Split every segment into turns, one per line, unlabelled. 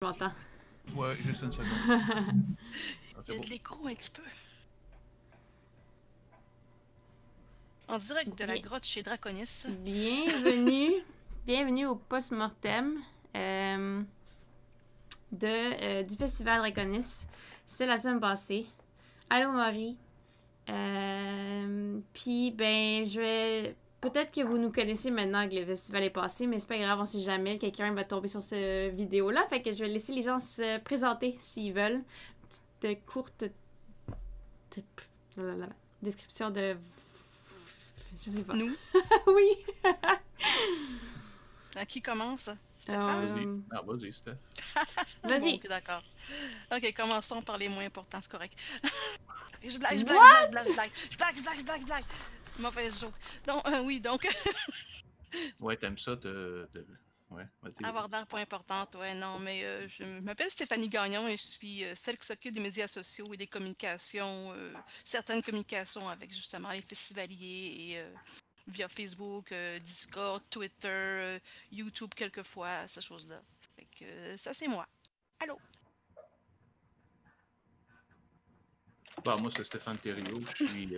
m'entends.
Ouais, juste une seconde.
Il y a de l'écho un petit peu. En direct de la grotte chez Draconis.
Bienvenue au post-mortem du Festival Draconis. C'est la semaine passée. Allô Marie. Puis ben je vais... Peut-être que vous nous connaissez maintenant que le festival est passé, mais c'est pas grave, on sait jamais. Quelqu'un va tomber sur cette vidéo-là, fait que je vais laisser les gens se présenter s'ils veulent. Petite courte description de... Je sais pas.
Nous?
Oui!
À qui commence? Stéphane?
Vas-y, Steph.
Vas-y.
Bon, d'accord. Ok, commençons par les moins importants, c'est correct. Je blague. C'est une mauvaise joke. Donc, oui, donc...
Ouais, t'aimes ça, Ouais, vas-y.
Abordant, point importante, ouais, non, mais je m'appelle Stéphanie Gagnon et je suis celle qui s'occupe des médias sociaux et des communications, certaines communications avec justement les festivaliers et via Facebook, Discord, Twitter, YouTube quelquefois, ces choses-là. Fait que ça, c'est moi. Allô?
Bon, moi, c'est Stéphane Thériault. Je suis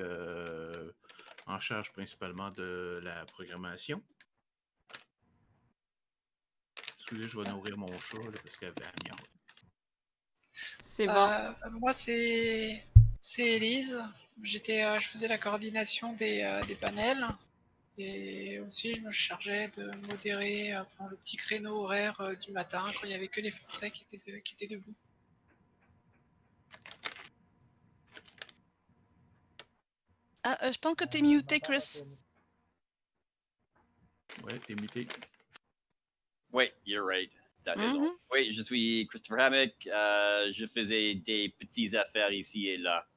en charge principalement de la programmation. Excusez, je vais nourrir mon chat là, parce qu'elle va miauler.
C'est bon.
Moi, c'est Élise. Je faisais la coordination des panels. Et aussi, je me chargeais de modérer pendant le petit créneau horaire du matin, quand il n'y avait que les Français qui étaient debout.
Ah, je pense que t'es muté, Chris.
Ouais, t'es muté.
Oui, you're right. T'as raison. Oui, je suis Christopher Hammock. Je faisais des petites affaires ici et là.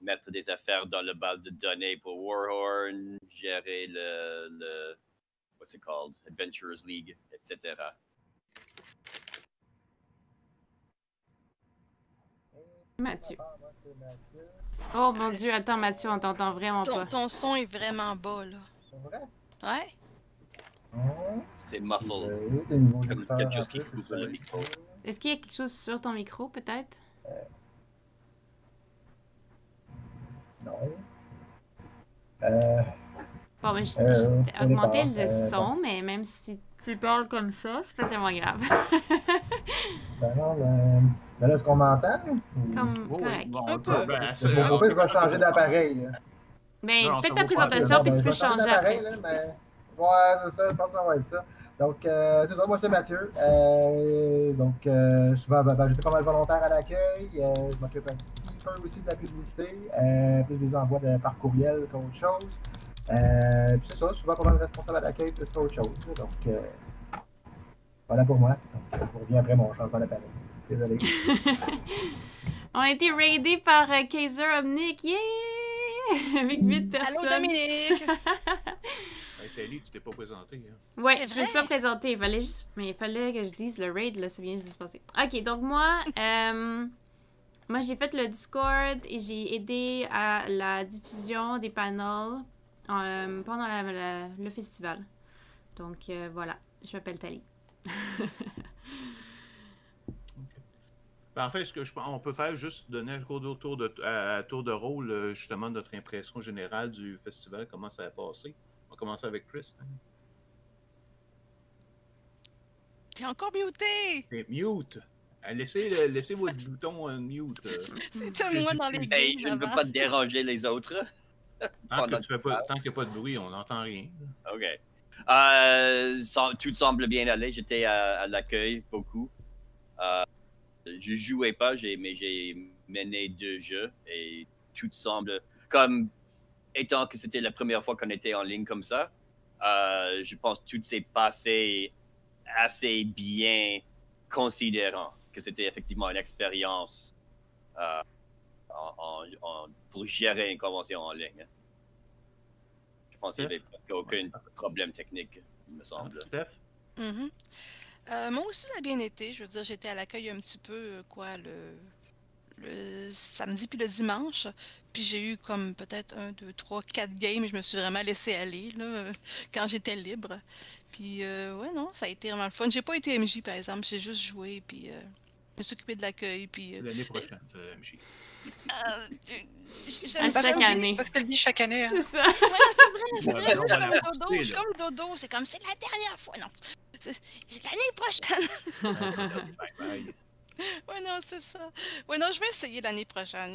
Mettre des affaires dans la base de données pour Warhorn, gérer le what's it called? Adventurers League, etc.
Mathieu. Oh mon Dieu, attends Mathieu, on t'entend vraiment pas.
Ton son est vraiment bas, là.
C'est vrai?
Ouais?
C'est muffled. Comme quelque chose qui coupe le micro.
Est-ce qu'il y a quelque chose sur ton micro, peut-être?
Non.
Bon, ben, j'ai augmenté le son, mais même si tu parles comme ça, c'est pas tellement grave.
Ben non, mais là, est-ce qu'on m'entend?
Comme correct.
Bon,
Un peu.
Je vais changer d'appareil.
Ben, fais ta présentation, puis tu peux changer après.
Là, mais... Ouais, c'est ça, je pense que ça va être ça. Donc, c'est ça, moi c'est Mathieu. Souvent, j'étais pas mal volontaire à l'accueil. Je m'occupe un petit peu aussi de la publicité, plus des envois par courriel qu'autre chose. Puis c'est ça, souvent pas mal responsable à l'accueil plus qu'autre chose. Donc, voilà pour moi. Donc, je reviens après mon changement d'appareil. Désolé.
On a été raidés par Kaiser Omnic, yeah! Avec 8 personnes.
Allô, Dominique!
Hey, Thalie, tu t'es pas présenté. Hein?
Ouais, je me suis pas présentée. Mais il fallait que je dise le raid, là, ça vient juste de se passer. Ok, donc moi j'ai fait le Discord et j'ai aidé à la diffusion des panels pendant le festival. Donc voilà, je m'appelle Thalie.
En fait, on peut faire juste donner un tour de rôle, justement, de notre impression générale du festival, comment ça a passé. On va commencer avec Chris. Hein?
T'es encore muté!
T'es mute! Laissez votre bouton mute.
C'était moi dans les games.
Hey, je ne veux pas déranger les autres.
Tant qu'il n'y a pas de bruit, on n'entend rien.
OK. Tout semble bien aller. J'étais à l'accueil beaucoup. Je jouais pas, mais j'ai mené 2 jeux et tout semble comme étant que c'était la première fois qu'on était en ligne comme ça. Je pense que tout s'est passé assez bien, considérant que c'était effectivement une expérience pour gérer une convention en ligne. Je pense qu'il n'y avait presque aucun problème technique, il me semble.
Steph?
Moi aussi, ça a bien été. Je veux dire, j'étais à l'accueil un petit peu, le samedi puis le dimanche. Puis j'ai eu comme peut-être 1, 2, 3, 4 games et je me suis vraiment laissé aller là, quand j'étais libre. Puis ouais, non, ça a été vraiment le fun. J'ai pas été MJ par exemple, j'ai juste joué puis je me suis occupée de l'accueil. Puis
L'année prochaine, MJ.
j'aime
À chaque
bien.
année.
Parce qu'elle dit chaque année. Hein.
C'est ça.
Ouais, c'est vrai, c'est
Ouais,
vrai.
mais on
Je suis
va
comme
la
dodo,
porter,
je suis
là.
comme dodo. C'est comme c'est la dernière fois. Non, c'est l'année prochaine.
Bye bye.
Ouais, non, c'est ça. Ouais, non, je vais essayer l'année prochaine.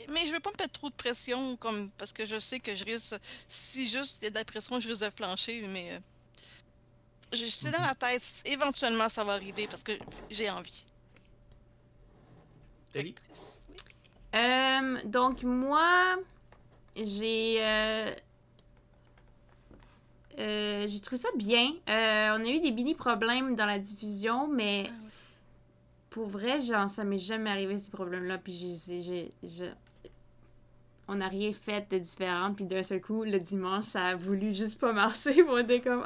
Mais je veux pas me mettre trop de pression, comme parce que je sais que je risque, si juste il y a de la pression, je risque de flancher, mais c'est dans ma tête, éventuellement ça va arriver parce que j'ai envie.
Telly?
Oui.
Donc, moi, j'ai trouvé ça bien. On a eu des mini-problèmes dans la diffusion, mais
Ah oui.
pour vrai, genre, ça m'est jamais arrivé ces problèmes-là. Puis on n'a rien fait de différent. Puis d'un seul coup, le dimanche, ça a voulu juste pas marcher. On était comme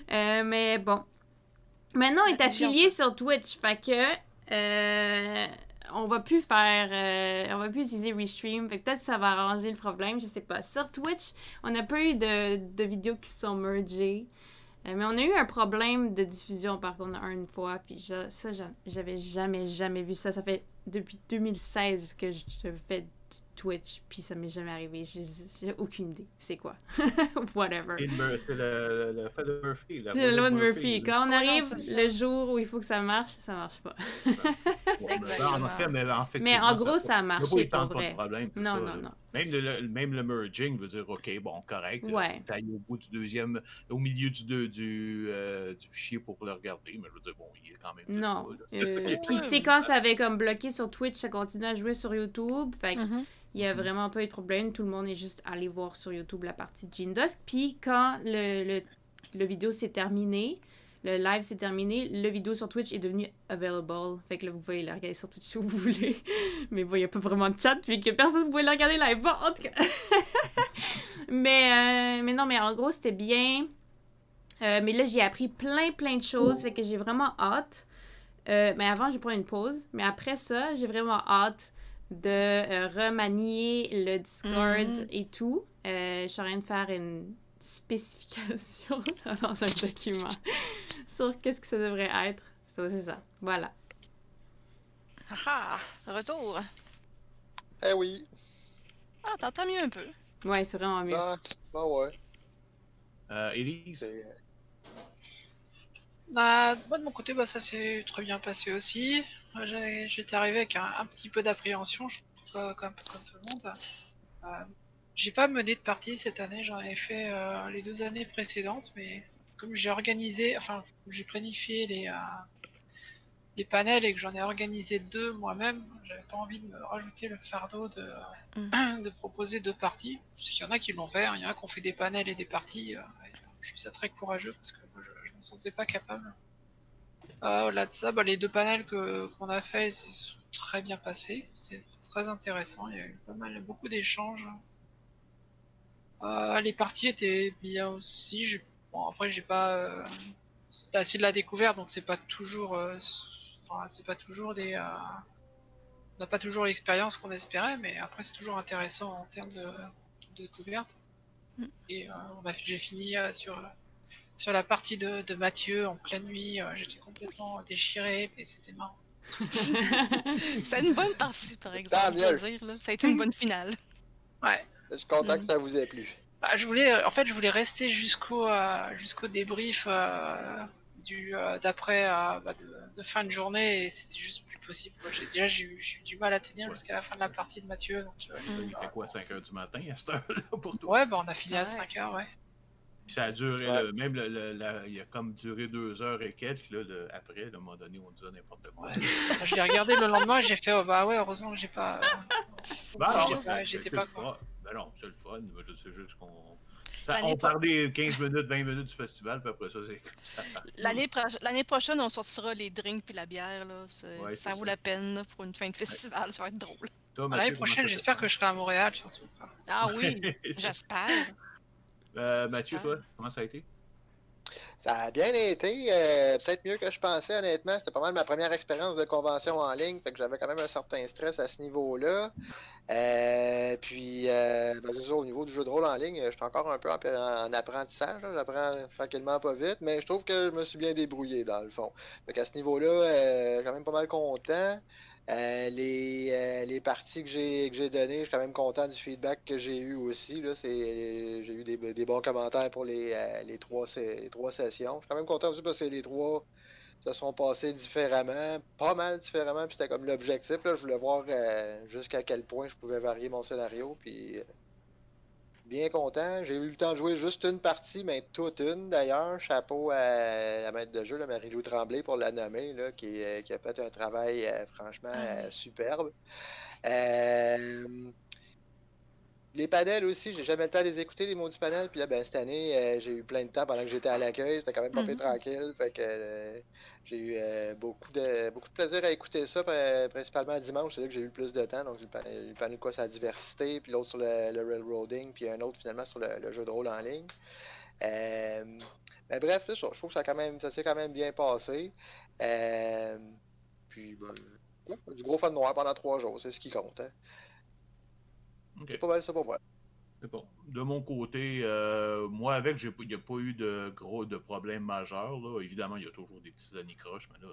mais bon. Maintenant, on est affilié sur Twitch. Fait que on va plus utiliser Restream. Fait que peut-être que ça va arranger le problème. Je sais pas. Sur Twitch, on n'a pas eu de vidéos qui se sont mergées. Mais on a eu un problème de diffusion, par contre, une fois. Puis ça, j'avais jamais vu ça. Ça fait depuis 2016 que je fais Twitch, puis ça m'est jamais arrivé. J'ai aucune idée. C'est quoi? Whatever.
C'est le fait de Murphy.
C'est la loi de Murphy. Quand on
Ouais, non,
arrive
c'est ça.
le jour où il faut que ça marche pas.
Exactement.
Mais en gros, ça a
Il n'y a
marché
pas eu
pour
tant de
vrai.
problème que
Non,
ça,
non,
là.
non.
Même le merging veut dire, OK, bon, correct.
Ouais.
Tu ailles au bout du deuxième, au milieu du fichier pour le regarder, mais je veux dire, bon, il est quand même.
Non.
là.
Puis tu sais, quand ça avait comme bloqué sur Twitch, ça continue à jouer sur YouTube. Fait que
Mhm.
il y a vraiment pas eu de problème. Tout le monde est juste allé voir sur YouTube la partie de Gene Dusk. Puis quand le vidéo s'est terminé, le live s'est terminé, le vidéo sur Twitch est devenu available. Fait que là, vous pouvez le regarder sur Twitch si vous voulez. Mais bon, il n'y a pas vraiment de chat, puis que personne ne pouvait le regarder live. Bon, en tout cas. mais non, mais en gros, c'était bien. Mais là, j'ai appris plein de choses. Fait que j'ai vraiment hâte. Mais avant, je vais prendre une pause. Mais après ça, j'ai vraiment hâte de remanier le Discord et tout. Je suis en train de faire une spécification dans un document sur qu'est-ce que ça devrait être. Ça, c'est ça. Voilà.
Ah, retour.
Eh oui.
Ah, t'entends mieux un peu.
Ouais, c'est vraiment mieux.
Ah, bah ouais.
Élise?
C'est...
Moi, de mon côté, bah, ça s'est très bien passé aussi. J'étais arrivé avec un petit peu d'appréhension, je crois, comme tout le monde. J'ai pas mené de partie cette année, j'en ai fait les 2 années précédentes, mais comme j'ai organisé, enfin, j'ai planifié les panels et que j'en ai organisé 2 moi-même, j'avais pas envie de me rajouter le fardeau de proposer 2 parties. Je sais qu'il y en a qui l'ont fait, hein, il y en a qui ont fait des panels et des parties. Je trouve ça très courageux parce que moi, je me sentais pas capable. Au-delà de ça, bah, les 2 panels qu'on a fait, ils se sont très bien passés. C'était très intéressant. Il y a eu beaucoup d'échanges. Les parties étaient bien aussi. Bon, après, j'ai pas. Là, c'est de la découverte, donc c'est pas toujours. Enfin, c'est pas toujours des. On n'a pas toujours l'expérience qu'on espérait, mais après, c'est toujours intéressant en termes de découverte. Et j'ai fini sur la partie de Mathieu en pleine nuit. J'étais complètement déchiré, mais c'était marrant.
C'est une bonne partie, par exemple.
Tant mieux.
Dire, là. Ça a été une bonne finale.
Ouais.
Je suis content que ça vous ait plu.
Bah, je voulais rester jusqu'au débrief d'après de fin de journée et c'était juste plus possible. J'ai eu du mal à tenir jusqu'à la fin de la partie de Mathieu. Donc,
Il fait quoi, 5h du matin à cette heure-là pour toi?
ouais, bah on a fini à 5h, ouais.
Puis ça a duré,
Ouais.
même il a comme duré 2 heures et quelques, là, après, à un moment donné, on disait n'importe quoi.
Ouais. Je l'ai regardé le lendemain et j'ai fait, oh, bah ouais, heureusement que j'ai pas.
Ben
J'étais pas quoi.
Ben non, c'est le fun, mais c'est juste qu'on.
L'année
On parlait 15 minutes, 20 minutes du festival, puis après ça, c'est comme ça.
L'année prochaine, on sortira les drinks puis la bière. Là.
Ouais,
ça
c'est
vaut
ça.
la peine là, pour une fin de festival. Ça va être drôle.
Toi,
L'année
Mathieu,
prochaine,
comment ça
j'espère
fait?
que je serai à Montréal, surtout.
Ah oui, j'espère.
Mathieu,
J'espère.
toi, comment ça a été?
Ça a bien été, peut-être mieux que je pensais, honnêtement. C'était pas mal ma première expérience de convention en ligne, fait que j'avais quand même un certain stress à ce niveau-là. Puis, ben, c'est ça, au niveau du jeu de rôle en ligne, je suis encore un peu en apprentissage, là. J'apprends tranquillement pas vite, mais je trouve que je me suis bien débrouillé, dans le fond. Fait qu'à ce niveau-là, je suis quand même pas mal content. Les parties que j'ai données, je suis quand même content du feedback que j'ai eu aussi. Là. J'ai eu des bons commentaires pour les trois sessions. Je suis quand même content aussi parce que les trois se sont passés différemment, pas mal différemment, puis c'était comme l'objectif. Là. Je voulais voir jusqu'à quel point je pouvais varier mon scénario, puis bien content. J'ai eu le temps de jouer juste une partie, mais toute une d'ailleurs. Chapeau à la maître de jeu, là, Marie-Lou Tremblay, pour la nommer, là, qui a fait un travail franchement superbe. Les panels aussi, j'ai jamais le temps de les écouter, les maudits panels. Puis là, ben, cette année, j'ai eu plein de temps pendant que j'étais à l'accueil. C'était quand même pas fait tranquille. Fait que j'ai eu beaucoup de plaisir à écouter ça, principalement dimanche. C'est là que j'ai eu le plus de temps. Donc, j'ai le panel quoi, sur la diversité, puis l'autre sur le railroading, puis un autre finalement sur le jeu de rôle en ligne. Mais bref, là, je trouve que ça s'est quand même bien passé. Puis, ben, du gros fun noir pendant 3 jours, c'est ce qui compte. Hein.
OK.
C'est pas mal ça pour moi.
C'est bon. De mon côté, moi, il n'y a pas eu de problèmes majeurs. Là. Évidemment, il y a toujours des petits anicroches, mais là,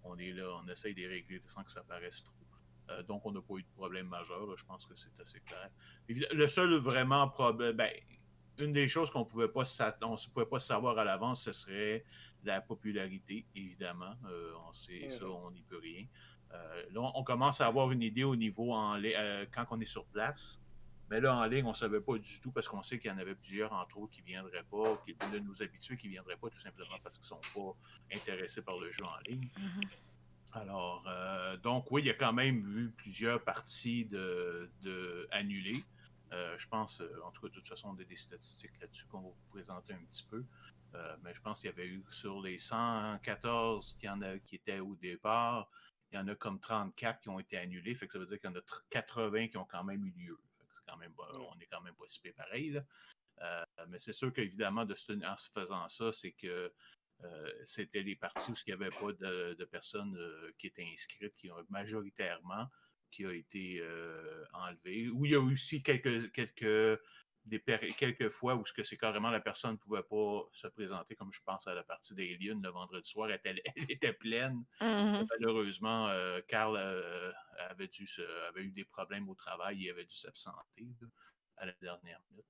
on est là, on essaye de les régler sans que ça paraisse trop. Donc, on n'a pas eu de problème majeur. Là. Je pense que c'est assez clair. Le seul vraiment problème, une des choses qu'on ne pouvait pas savoir à l'avance, ce serait la popularité, évidemment. Ça, on n'y peut rien. Là, on commence à avoir une idée au niveau quand on est sur place. Mais là, en ligne, on ne savait pas du tout parce qu'on sait qu'il y en avait plusieurs, entre autres, qui ne viendraient pas, de nos habitués qui ne viendraient pas tout simplement parce qu'ils ne sont pas intéressés par le jeu en ligne. Alors, donc oui, il y a quand même eu plusieurs parties annulées. Je pense, en tout cas, de toute façon, on a des statistiques là-dessus qu'on va vous présenter un petit peu. Mais je pense qu'il y avait eu sur les 114 qui étaient au départ, il y en a comme 34 qui ont été annulés. Fait que ça veut dire qu'il y en a 80 qui ont quand même eu lieu. Quand même, on est quand même pas si peu pareil. Là. Mais c'est sûr qu'évidemment, en se faisant ça, c'est que c'était les parties où il n'y avait pas de personnes qui étaient inscrites, qui ont majoritairement qui a été enlevées. Où il y a aussi quelques fois où c'est carrément la personne ne pouvait pas se présenter, comme je pense à la partie d'Alien le vendredi soir, elle était pleine. Malheureusement, Carl avait eu des problèmes au travail, il avait dû s'absenter à la dernière minute.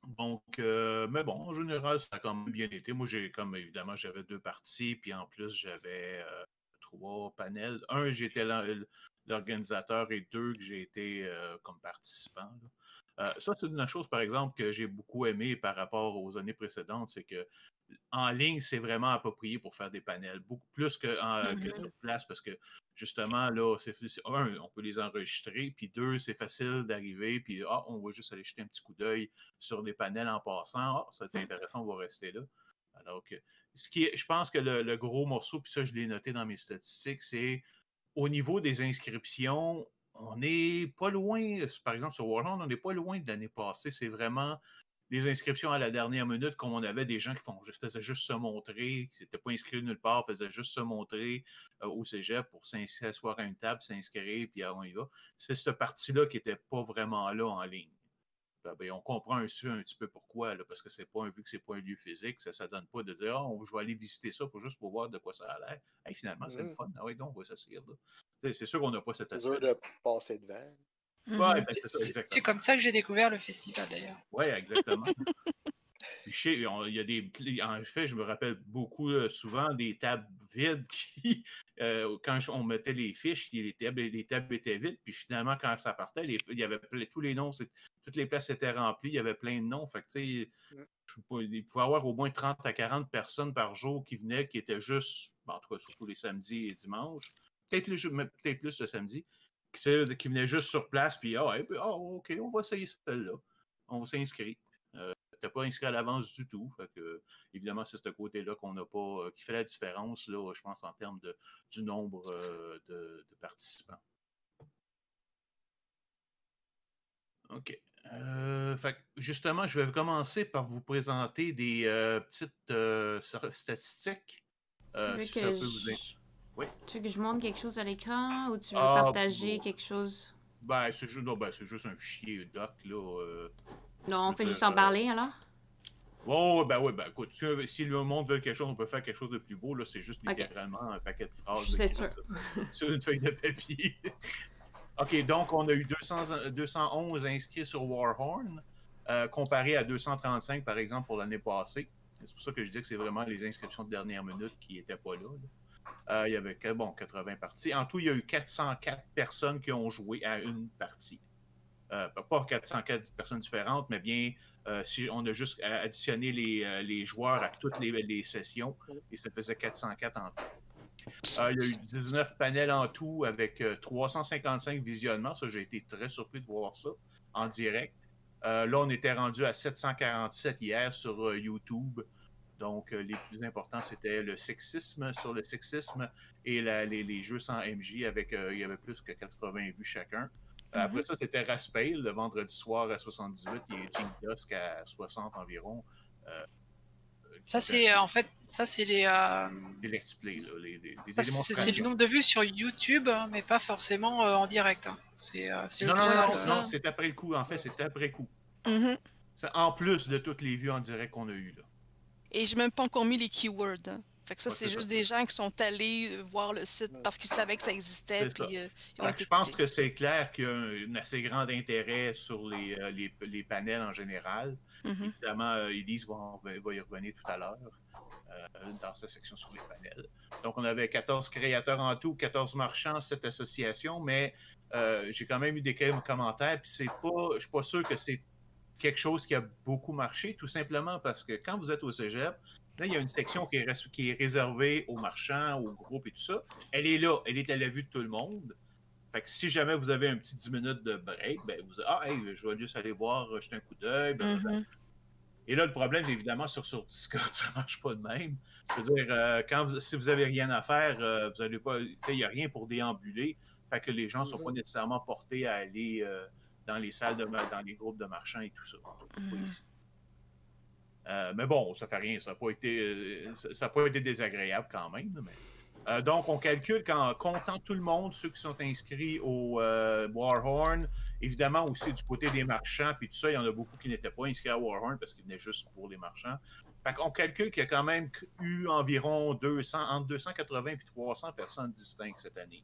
Donc, mais bon, en général, ça a quand même bien été. Moi, évidemment, j'avais 2 parties, puis en plus, j'avais 3 panels. Un, j'étais l'organisateur, et 2, que j'ai été comme participant. Ça, c'est une chose, par exemple, que j'ai beaucoup aimé par rapport aux années précédentes, c'est que en ligne, c'est vraiment approprié pour faire des panels, beaucoup plus que sur place, parce que justement, là, on peut les enregistrer, puis 2, c'est facile d'arriver, puis on va juste aller jeter un petit coup d'œil sur les panels en passant. C'est intéressant, on va rester là. Alors que, je pense que le gros morceau, puis ça, je l'ai noté dans mes statistiques, c'est au niveau des inscriptions, on n'est pas loin, par exemple, sur Warland, on n'est pas loin de l'année passée. C'est vraiment les inscriptions à la dernière minute, comme on avait des gens qui faisaient juste se montrer, qui s'étaient pas inscrits nulle part, faisaient juste se montrer au cégep pour s'asseoir à une table, s'inscrire, puis on y va. C'est cette partie-là qui n'était pas vraiment là en ligne. On comprend un petit peu pourquoi, là, parce que vu que c'est pas un lieu physique, ça ne donne pas de dire je vais aller visiter ça juste pour voir de quoi ça a l'air. Hey, finalement, c'est le fun. Ah oui, donc on va s'asseoir là. C'est sûr qu'on n'a pas cet aspect.
C'est dur de passer devant.
Ouais, c'est ça, exactement.
C'est comme ça que j'ai découvert le festival d'ailleurs.
Oui, exactement. En fait, je me rappelle beaucoup souvent des tables vides qui, quand on mettait les fiches, les tables étaient vides, puis finalement, quand ça partait, il y avait tous les noms, toutes les places étaient remplies, il y avait plein de noms. Fait que, il pouvait y avoir au moins 30 à 40 personnes par jour qui venaient, qui étaient juste, en tout cas, surtout les samedis et dimanches, peut-être plus le samedi, qui venaient juste sur place, puis OK, on va essayer celle-là. On va s'inscrire. T'es pas inscrit à l'avance du tout. Fait que, évidemment, c'est ce côté-là qu'on n'a pas, qui fait la différence, là, je pense, en termes du nombre de participants. OK. Fait que justement, je vais commencer par vous présenter des petites statistiques.
Tu veux
Si
que
ça peut vous aider. Oui.
Tu veux que je montre quelque chose à l'écran ou tu veux
Ah,
partager
bon.
quelque chose?
Ben, c'est juste un fichier doc, là.
Non, on
je
fait
veux
juste
dire,
en parler alors?
Oh, ben oui, ben écoute, si le monde veut quelque chose, on peut faire quelque chose de plus beau, là. C'est juste
Ok.
littéralement un paquet de phrases
Je suis
écrites
sûre.
sur une feuille de papier. OK, donc on a eu 211 inscrits sur Warhorn, comparé à 235, par exemple, pour l'année passée. C'est pour ça que je dis que c'est vraiment les inscriptions de dernière minute qui n'étaient pas là. Il y avait 80 parties. En tout, il y a eu 404 personnes qui ont joué à une partie. Pas 404 personnes différentes, mais bien si on a juste additionné les joueurs à toutes les sessions, et ça faisait 404 en tout. Il y a eu 19 panels en tout avec 355 visionnements. Ça, j'ai été très surpris de voir ça en direct. Là, on était rendu à 747 hier sur YouTube. Donc, les plus importants, c'était le sexisme et les jeux sans MJ avec, il y avait plus que 80 vues chacun. Après ça, c'était Raspail le vendredi soir à 78 et Jim Dusk à 60 environ.
Ça, c'est en fait, ça, c'est les.
Des let's play, là, des
Ça, c'est le
démonstrations.
nombre de vues sur YouTube, hein, mais pas forcément en direct. Hein. C'est
Non,
le
non,
total,
c'est
non,
ça.
non, c'est après le coup. En fait, c'est après coup.
Mhm.
C'est en plus de toutes les vues en direct qu'on a eues, là.
Et j'ai même pas encore mis les keywords. Hein. Fait que ça,
Ouais,
c'est
c'est
juste
ça.
des gens qui sont allés voir le site parce qu'ils savaient que ça existait,
C'est ça.
puis ils ont
Fait que
été
je pense
écoutés.
que c'est clair qu'il y a un assez grand intérêt sur les panels en général.
Mhm.
Évidemment, Elise va y revenir tout à l'heure dans sa section sur les panels. Donc, on avait 14 créateurs en tout, 14 marchands, 7 associations, mais j'ai quand même eu des commentaires, puis je suis pas sûr que c'est quelque chose qui a beaucoup marché, tout simplement parce que quand vous êtes au cégep, là, il y a une section qui est réservée aux marchands, aux groupes et tout ça. Elle est là, elle est à la vue de tout le monde. Fait que si jamais vous avez un petit 10 minutes de break, ben vous hey, je vais juste aller voir, jeter un coup d'œil.
Mhm.
Et là, le problème, évidemment, sur Discord, ça marche pas de même. Je veux dire, si vous avez rien à faire, vous allez pas, il n'y a rien pour déambuler. Fait que les gens ne sont pas nécessairement portés à aller dans les salles, dans les groupes de marchands et tout ça. Pas ici. Mais bon, ça fait rien. Ça n'a pas été désagréable quand même. Mais... donc, on calcule qu'en comptant tout le monde, ceux qui sont inscrits au Warhorn, évidemment aussi du côté des marchands, puis tout ça, il y en a beaucoup qui n'étaient pas inscrits à Warhorn parce qu'ils venaient juste pour les marchands. Fait qu'on calcule qu'il y a quand même eu environ entre 280 et 300 personnes distinctes cette année.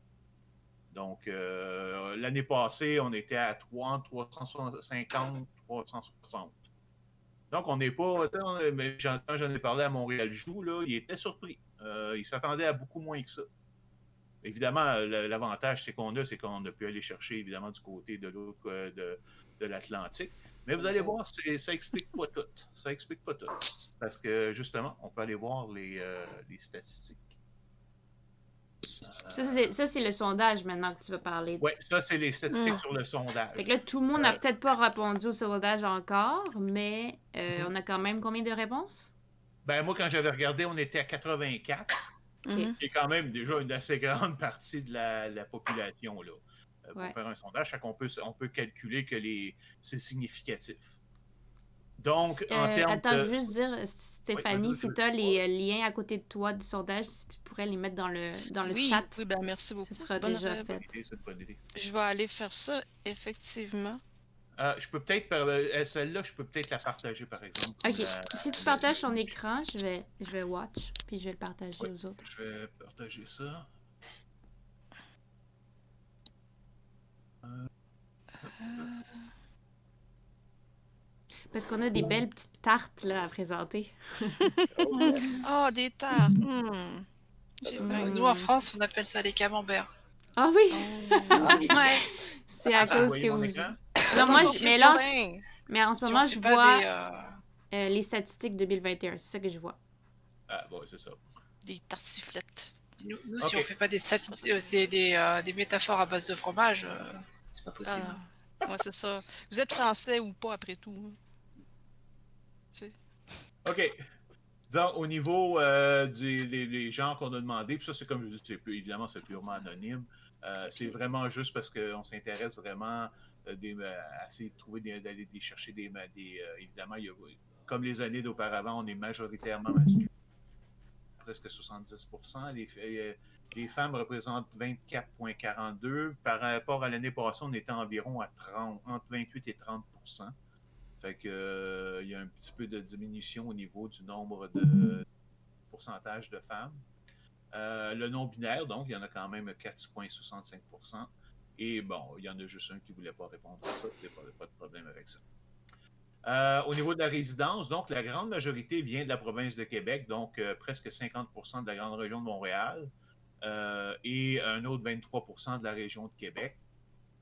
Donc, l'année passée, on était à 350, 360. Donc, on n'est pas... Mais quand j'en ai parlé à Montréal Joue, là, il était surpris. Il s'attendait à beaucoup moins que ça. Évidemment, l'avantage c'est qu'on a pu aller chercher, évidemment, du côté de l'autre de l'Atlantique. Mais vous allez voir, ça explique pas tout. Ça explique pas tout. Parce que, justement, on peut aller voir les statistiques.
Ça, c'est le sondage maintenant que tu vas parler.
Oui, ça, c'est les statistiques sur le sondage.
Fait que là, tout le monde n'a peut-être pas répondu au sondage encore, mais on a quand même combien de réponses?
Ben, moi, quand j'avais regardé, on était à 84.
Mhm.
Qui est quand même déjà une assez grande partie de la population là, pour faire un sondage. On peut calculer que c'est significatif. Donc, en termes
attends,
de...
je veux juste dire, Stéphanie,
oui,
si tu as les liens à côté de toi du sondage, si tu pourrais les mettre dans le chat.
Oui, ben merci beaucoup.
Ce sera
Bonne
déjà
rêve.
fait.
C'est une bonne idée.
Je vais aller faire ça, effectivement.
Je peux peut-être... celle-là, je peux peut-être la partager, par exemple.
Ok. Si tu partages ton écran, je vais watch, puis je vais le partager aux autres.
Je vais partager ça.
Parce qu'on a des belles petites tartes là, à présenter.
Ah, des tartes. J'ai faim.
Nous, en France, on appelle ça les camemberts.
Ah oui!
Oh.
Ouais.
C'est à cause que
mon
vous...
écran?
Non, moi, mais là,
Faim.
mais en ce
Si on
moment,
fait
je
pas
vois les statistiques 2021. C'est ça que je vois.
Ah, bon, c'est ça.
Des tartiflettes.
Nous, si
Ok.
on fait pas des statistiques, c'est des métaphores à base de fromage, c'est pas possible.
Ah, ouais, c'est ça. Vous êtes français ou pas, après tout. Hein.
OK. Donc, au niveau des gens qu'on a demandé, puis ça, c'est comme je dis, évidemment, c'est purement anonyme. C'est vraiment juste parce qu'on s'intéresse vraiment essayer de trouver d'aller chercher évidemment, comme les années d'auparavant, on est majoritairement masculin, presque 70%. Les femmes représentent 24,42. Par rapport à l'année passée, on était environ à entre 28 et 30%. Fait que, il y a un petit peu de diminution au niveau du nombre de pourcentage de femmes. Le non-binaire, donc, il y en a quand même 4,65%. Et bon, il y en a juste un qui ne voulait pas répondre à ça. Il n'y a pas de problème avec ça. Au niveau de la résidence, donc, la grande majorité vient de la province de Québec, donc presque 50% de la grande région de Montréal et un autre 23% de la région de Québec.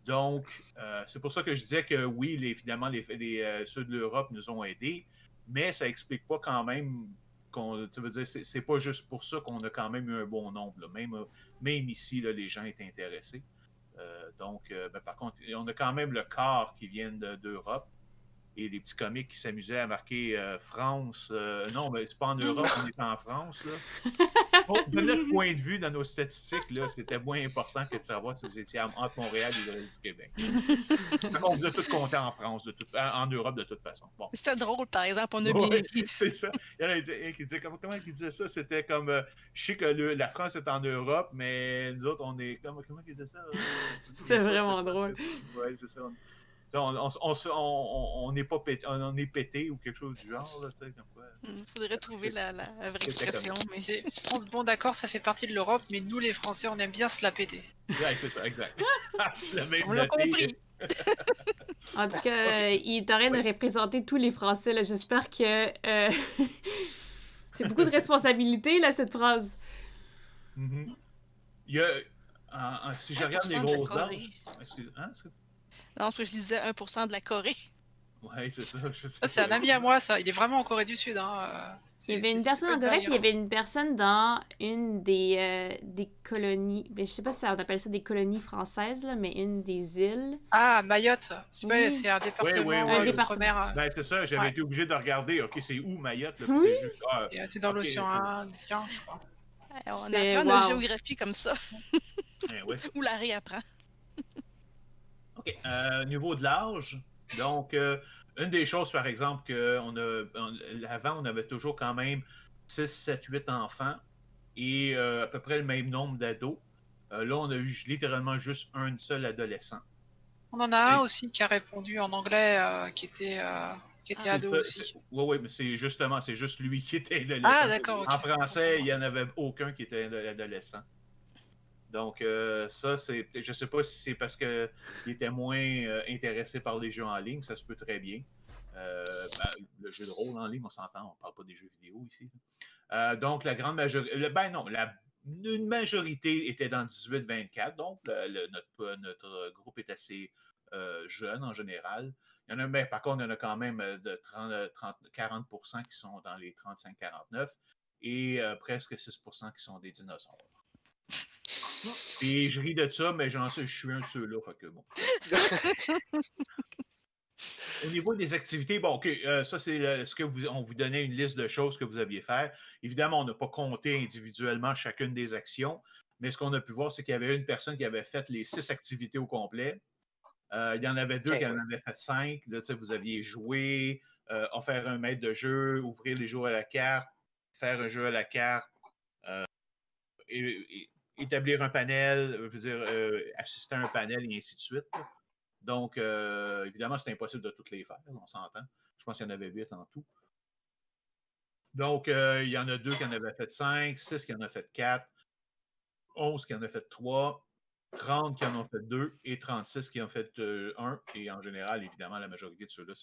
Donc, c'est pour ça que je disais que oui, évidemment, ceux de l'Europe nous ont aidés, mais ça n'explique pas quand même tu veux dire, c'est pas juste pour ça qu'on a quand même eu un bon nombre. Là. Même ici, là, les gens étaient intéressés. Donc, par contre, on a quand même le quart qui viennent d'Europe et les petits comiques qui s'amusaient à marquer France. Non, mais c'est pas en Europe, on est en France. Là. De notre point de vue, dans nos statistiques, là, c'était moins important que de savoir si vous étiez entre Montréal et le reste du Québec. On vous a tout compté en France, en Europe de toute façon. Bon.
C'était drôle, par exemple, on a bien dit.
C'est ça. Il y en a qui disait, comment il disait ça? C'était comme, je sais que la France est en Europe, mais nous autres, on est... Comment il disait ça?
C'est vraiment drôle.
Oui, c'est ça. On est pété ou quelque chose du genre. Là, comme quoi.
Faudrait trouver la vraie expression. Mais...
France, bon d'accord, ça fait partie de l'Europe, mais nous les Français, on aime bien se la péter.
Oui, c'est ça, exact.
On l'a compris.
En tout cas, il est en train de représenter tous les Français. Là. J'espère que c'est beaucoup de responsabilité, là, cette phrase.
Mm-hmm. Il y a, si je regarde les grosses âges...
Non, parce que je disais 1% de la Corée.
Oui, c'est ça.
C'est un ami à moi, ça. Il est vraiment en Corée du Sud. Hein.
Il y avait une personne en Corée, puis il y avait une personne dans une des colonies. Je sais pas si on appelle ça des colonies françaises, là, mais une des îles.
Ah, Mayotte. C'est un département.
Oui,
un département.
Ben, c'est ça, j'avais été obligé de regarder. OK, c'est où Mayotte? Là,
oui.
C'est dans l'océan Indien, je crois.
On apprend notre géographie comme ça.
Ouais.
Ou la réapprend.
OK. Niveau de l'âge, donc, une des choses, par exemple, avant, on avait toujours quand même 6, 7, 8 enfants et à peu près le même nombre d'ados. Là, on a eu littéralement juste un seul adolescent.
On en a un aussi qui a répondu en anglais, qui était ado aussi.
Oui, mais c'est juste lui qui était adolescent.
Ah, d'accord.
En français, il n'y en avait aucun qui était adolescent. Donc, ça, je ne sais pas si c'est parce qu'il était moins intéressé par les jeux en ligne, ça se peut très bien. Le jeu de rôle en ligne, on s'entend, on ne parle pas des jeux vidéo ici. Donc, la grande majorité... une majorité était dans 18-24, donc notre groupe est assez jeune en général. Par contre, il y en a quand même de 40% qui sont dans les 35-49 et presque 6% qui sont des dinosaures. Et je ris de ça, mais je suis un de ceux-là, fait que bon. Au niveau des activités, bon, OK, ça, c'est on vous donnait une liste de choses que vous aviez faire. Évidemment, on n'a pas compté individuellement chacune des actions, mais ce qu'on a pu voir, c'est qu'il y avait une personne qui avait fait les 6 activités au complet. Il y en avait 2 qui en avaient fait 5. Là, vous aviez joué, offert un maître de jeu, ouvrir les jeux à la carte, faire un jeu à la carte, établir un panel, assister à un panel et ainsi de suite. Donc, évidemment, c'est impossible de toutes les faire, on s'entend. Je pense qu'il y en avait 8 en tout. Donc, il y en a 2 qui en avaient fait 5, 6 qui en ont fait 4, 11 qui en ont fait 3, 30 qui en ont fait 2 et 36 qui en ont fait 1. Et en général, évidemment, la majorité de ceux-là,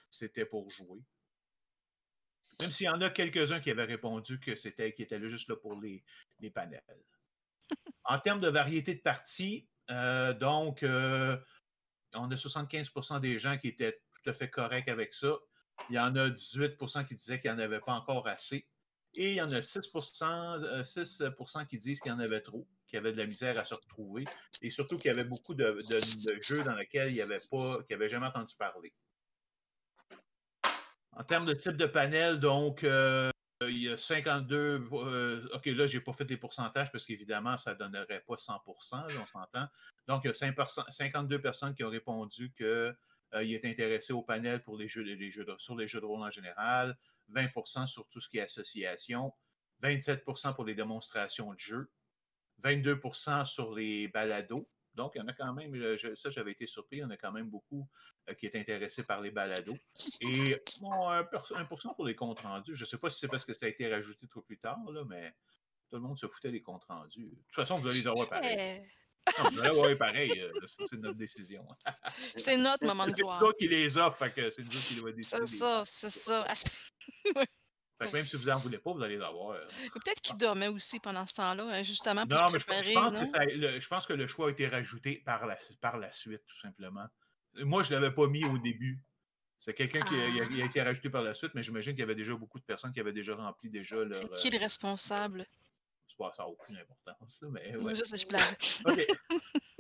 c'était pour jouer. Même s'il y en a quelques-uns qui avaient répondu qu'ils étaient là juste là pour les panels. En termes de variété de parties, donc, on a 75% des gens qui étaient tout à fait corrects avec ça. Il y en a 18% qui disaient qu'il n'y en avait pas encore assez. Et il y en a 6% qui disent qu'il y en avait trop, qu'il y avait de la misère à se retrouver. Et surtout qu'il y avait beaucoup de jeux dans lesquels ils n'avaient jamais entendu parler. En termes de type de panel, donc, il il y a 52. OK, là, j'ai pas fait les pourcentages parce qu'évidemment, ça donnerait pas 100%, là, on s'entend. Donc, il y a 52 personnes qui ont répondu qu'ils étaient intéressés au panel pour sur les jeux de rôle en général, 20% sur tout ce qui est association, 27% pour les démonstrations de jeux, 22% sur les balados. Donc, il y en a quand même, ça j'avais été surpris, il y en a quand même beaucoup qui étaient intéressés par les balados. Et bon, 1% pour les comptes rendus. Je ne sais pas si c'est parce que ça a été rajouté trop plus tard, là, mais tout le monde se foutait des comptes rendus. De toute façon, vous allez les avoir pareil. Non, vous allez les avoir pareil. C'est notre décision.
C'est notre moment de gloire.
C'est toi qui les offre, fait que c'est nous qui doit décider.
C'est ça.
Fait que même si vous n'en voulez pas, vous allez les avoir.
Peut-être qu'ils dormaient aussi pendant ce temps-là, hein, justement, pour
Non,
se
mais
préparer,
je pense que le choix a été rajouté par la suite, tout simplement. Moi, je ne l'avais pas mis au début. C'est quelqu'un qui a été rajouté par la suite, mais j'imagine qu'il y avait déjà beaucoup de personnes qui avaient déjà rempli leur...
C'est qui le responsable?
Ça n'a aucune importance, ça, mais ouais.
Juste, je blague.
OK.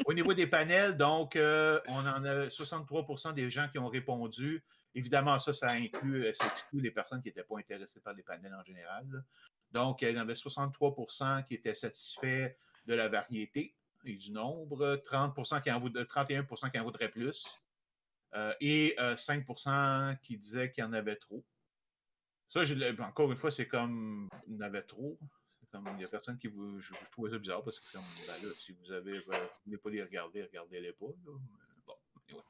Au niveau des panels, donc, on en a 63% des gens qui ont répondu. Évidemment, ça exclut les personnes qui n'étaient pas intéressées par les panels en général, là. Donc, il y en avait 63% qui étaient satisfaits de la variété et du nombre, 31% qui en voudraient plus, et 5% qui disaient qu'il y en avait trop. Ça, encore une fois, c'est comme il y en avait trop. Il n'y a personne qui vous. Je trouvais ça bizarre parce que là, si vous ne voulez pas les regarder, regardez-les pas. Là. Bon, ouais.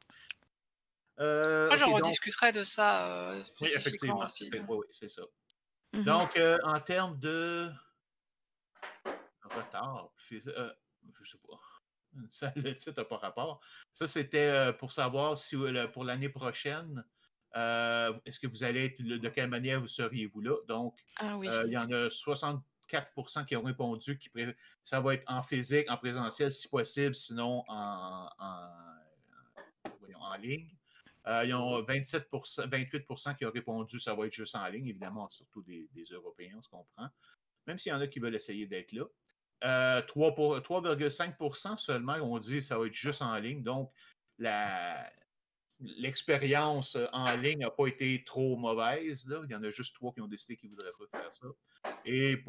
Moi, je rediscuterai de ça
oui, effectivement.
aussi.
Oui, c'est ça. Donc, en termes de retard, je ne sais pas. Ça, le titre n'a pas rapport. Ça, c'était pour savoir si pour l'année prochaine, est-ce que vous allez être, de quelle manière vous seriez-vous là? Donc, il y en a 64% qui ont répondu que ça va être en physique, en présentiel, si possible, sinon en ligne. Il y a 28% qui ont répondu que ça va être juste en ligne, évidemment, surtout des Européens, on se comprend. Même s'il y en a qui veulent essayer d'être là. 3,5% seulement ont dit que ça va être juste en ligne. Donc, l'expérience en ligne n'a pas été trop mauvaise. Là. Il y en a juste 3 qui ont décidé qu'ils ne voudraient pas faire ça. Et il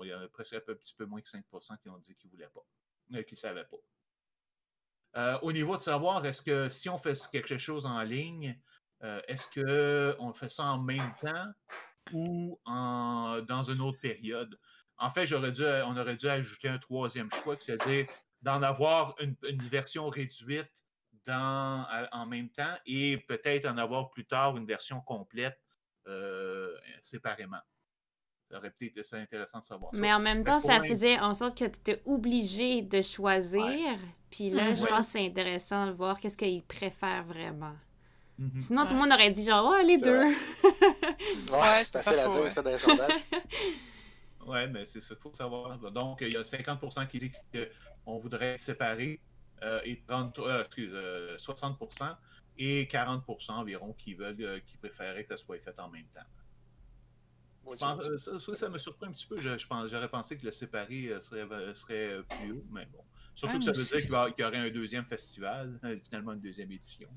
y en a presque un petit peu moins que 5% qui ont dit qu'ils ne voulaient pas, qu'ils ne savaient pas. Au niveau de savoir, est-ce que si on fait quelque chose en ligne, est-ce qu'on fait ça en même temps ou dans une autre période? En fait, on aurait dû ajouter un troisième choix, c'est-à-dire d'en avoir une version réduite en même temps et peut-être en avoir plus tard une version complète séparément. Ça aurait peut-être été intéressant de savoir ça.
Mais en même temps, ça faisait en sorte que tu étais obligé de choisir. Ouais. Puis là, je pense que c'est intéressant de voir qu'est-ce qu'ils préfèrent vraiment. Sinon, tout le monde aurait dit genre, les deux.
Ouais, c'est facile à dire, ça, dans les sondages.
Oui, mais c'est ça qu'il faut savoir. Donc, il y a 50% qui disent qu'on voudrait être séparés et 60% et 40% environ qui préféraient que ça soit fait en même temps. Ça me surprend un petit peu. J'aurais pensé que le séparé serait plus haut, mais bon. Surtout que ça veut dire qu'il y aurait un deuxième festival, finalement une deuxième édition.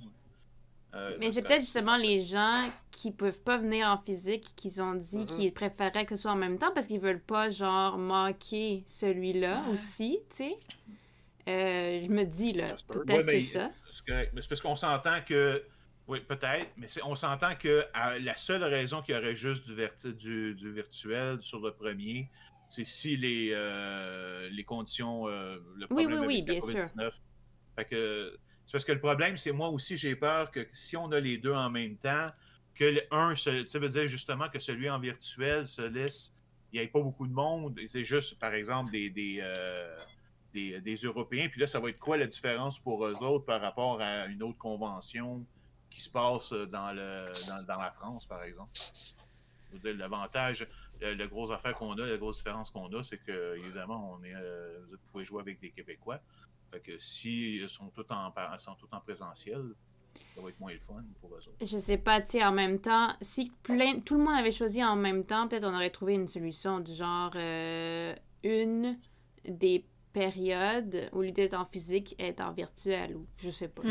Mais c'est peut-être justement les gens qui peuvent pas venir en physique qui ont dit qu'ils préféraient que ce soit en même temps parce qu'ils veulent pas, genre, manquer celui-là aussi, tu sais. Je me dis, là, peut-être c'est ça.
C'est correct. Mais c'est parce qu'on s'entend que... Oui, peut-être, mais on s'entend que la seule raison qu'il y aurait juste du virtuel sur le premier, c'est si les conditions, le problème avec la COVID-19. Fait que... C'est parce que le problème, c'est moi aussi, j'ai peur que si on a les deux en même temps, que ça veut dire justement que celui en virtuel se laisse, il n'y ait pas beaucoup de monde, c'est juste, par exemple, des Européens, puis là, ça va être quoi la différence pour eux autres par rapport à une autre convention qui se passe dans la France, par exemple? L'avantage, la grosse affaire qu'on a, la grosse différence qu'on a, c'est que, évidemment, vous pouvez jouer avec des Québécois. Fait que s'ils sont tous en présentiel, ça va être moins le fun pour eux autres.
Je sais pas, tu sais, en même temps, si tout le monde avait choisi en même temps, peut-être on aurait trouvé une solution du genre une des périodes, au lieu d'être en physique, être en virtuel ou je sais pas.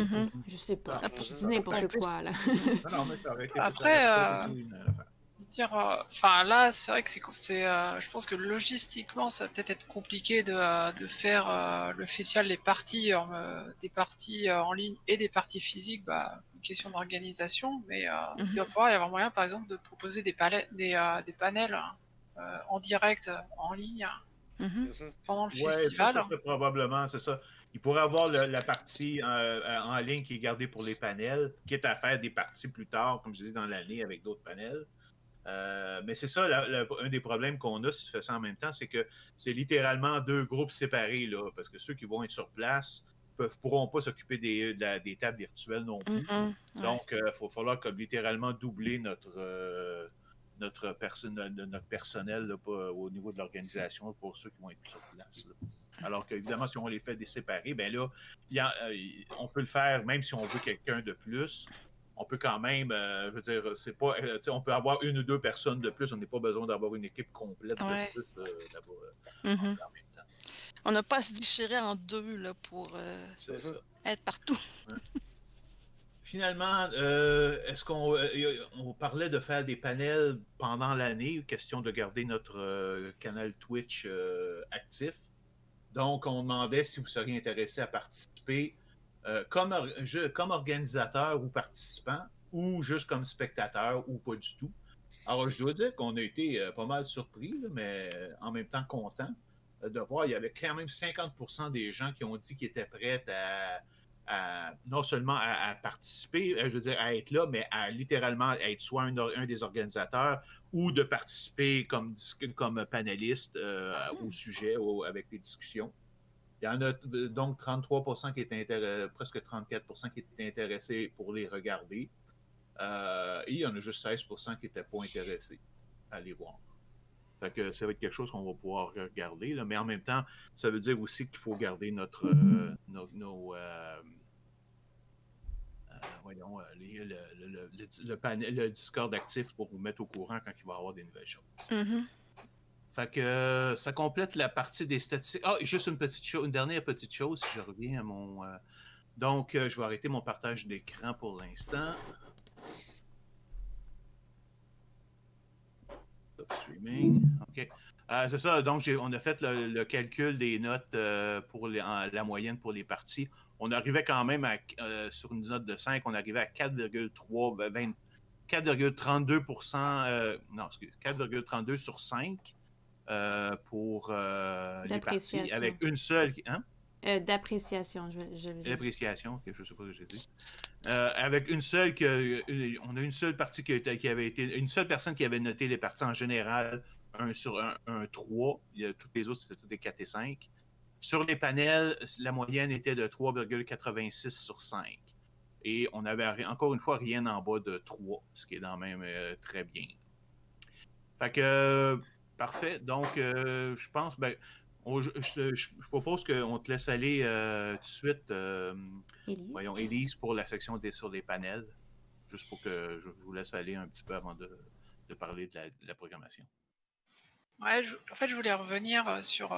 Je sais pas. Je dis n'importe quoi, là.
Après, Enfin là, c'est vrai que je pense que logistiquement, ça va peut-être être compliqué de faire l'official des parties en ligne et des parties physiques, une question d'organisation, mais il doit pouvoir y avoir moyen, par exemple, de proposer des panels en direct en ligne pendant le
Ouais,
festival.
ça serait probablement, c'est ça. Il pourrait avoir la partie en ligne qui est gardée pour les panels, quitte à faire des parties plus tard, comme je disais, dans l'année avec d'autres panels. Mais c'est ça, un des problèmes qu'on a si tu fais ça en même temps, c'est que c'est littéralement deux groupes séparés, là, parce que ceux qui vont être sur place ne pourront pas s'occuper des tables virtuelles non plus.
Ouais.
Donc, il va falloir comme, littéralement doubler notre personnel là, au niveau de l'organisation pour ceux qui vont être sur place. Là. Alors qu'évidemment, si on les fait des séparés, ben là, on peut le faire même si on veut quelqu'un de plus. On peut quand même, je veux dire, c'est pas, on peut avoir une ou deux personnes de plus. On n'a pas besoin d'avoir une équipe complète de plus là-bas en même temps.
On n'a pas à se déchirer en deux là, pour être partout.
Ouais. Finalement, est-ce qu'on on parlait de faire des panels pendant l'année, question de garder notre canal Twitch actif. Donc, on demandait si vous seriez intéressé à participer comme organisateur ou participant, ou juste comme spectateur, ou pas du tout. Alors, je dois dire qu'on a été pas mal surpris, là, mais en même temps content de voir. Il y avait quand même 50% des gens qui ont dit qu'ils étaient prêts non seulement à participer, je veux dire, à être là, mais à littéralement être soit un des organisateurs ou de participer comme panéliste au sujet, avec les discussions. Il y en a donc 33% qui étaient presque 34% qui étaient intéressés pour les regarder. Et il y en a juste 16% qui n'étaient pas intéressés à les voir. Fait que ça va être quelque chose qu'on va pouvoir regarder, là, mais en même temps, ça veut dire aussi qu'il faut garder le Discord actif pour vous mettre au courant quand il va y avoir des nouvelles choses. Fait que ça complète la partie des statistiques. Ah, juste une dernière petite chose, si je reviens à mon... Donc, je vais arrêter mon partage d'écran pour l'instant. Stop streaming. OK. C'est ça, donc on a fait le calcul des notes pour la moyenne pour les parties. On arrivait quand même sur une note de 5, on arrivait à 4,32% sur 5 pour les parties, avec une seule... Hein?
D'appréciation,
D'appréciation, je ne sais pas ce que j'ai dit. Avec une seule on a une seule partie qui avait été... Une seule personne qui avait noté les parties en général, 1 sur 1, 3. Toutes les autres, c'était toutes des 4 et 5. Sur les panels, la moyenne était de 3,86 sur 5. Et on avait encore une fois rien en bas de 3, ce qui est quand même très bien. Fait que, parfait. Donc, je pense, je propose qu'on te laisse aller tout de suite, voyons, Élise, pour la section sur les panels, juste pour que je vous laisse aller un petit peu avant de parler de la programmation.
Ouais, en fait, je voulais revenir sur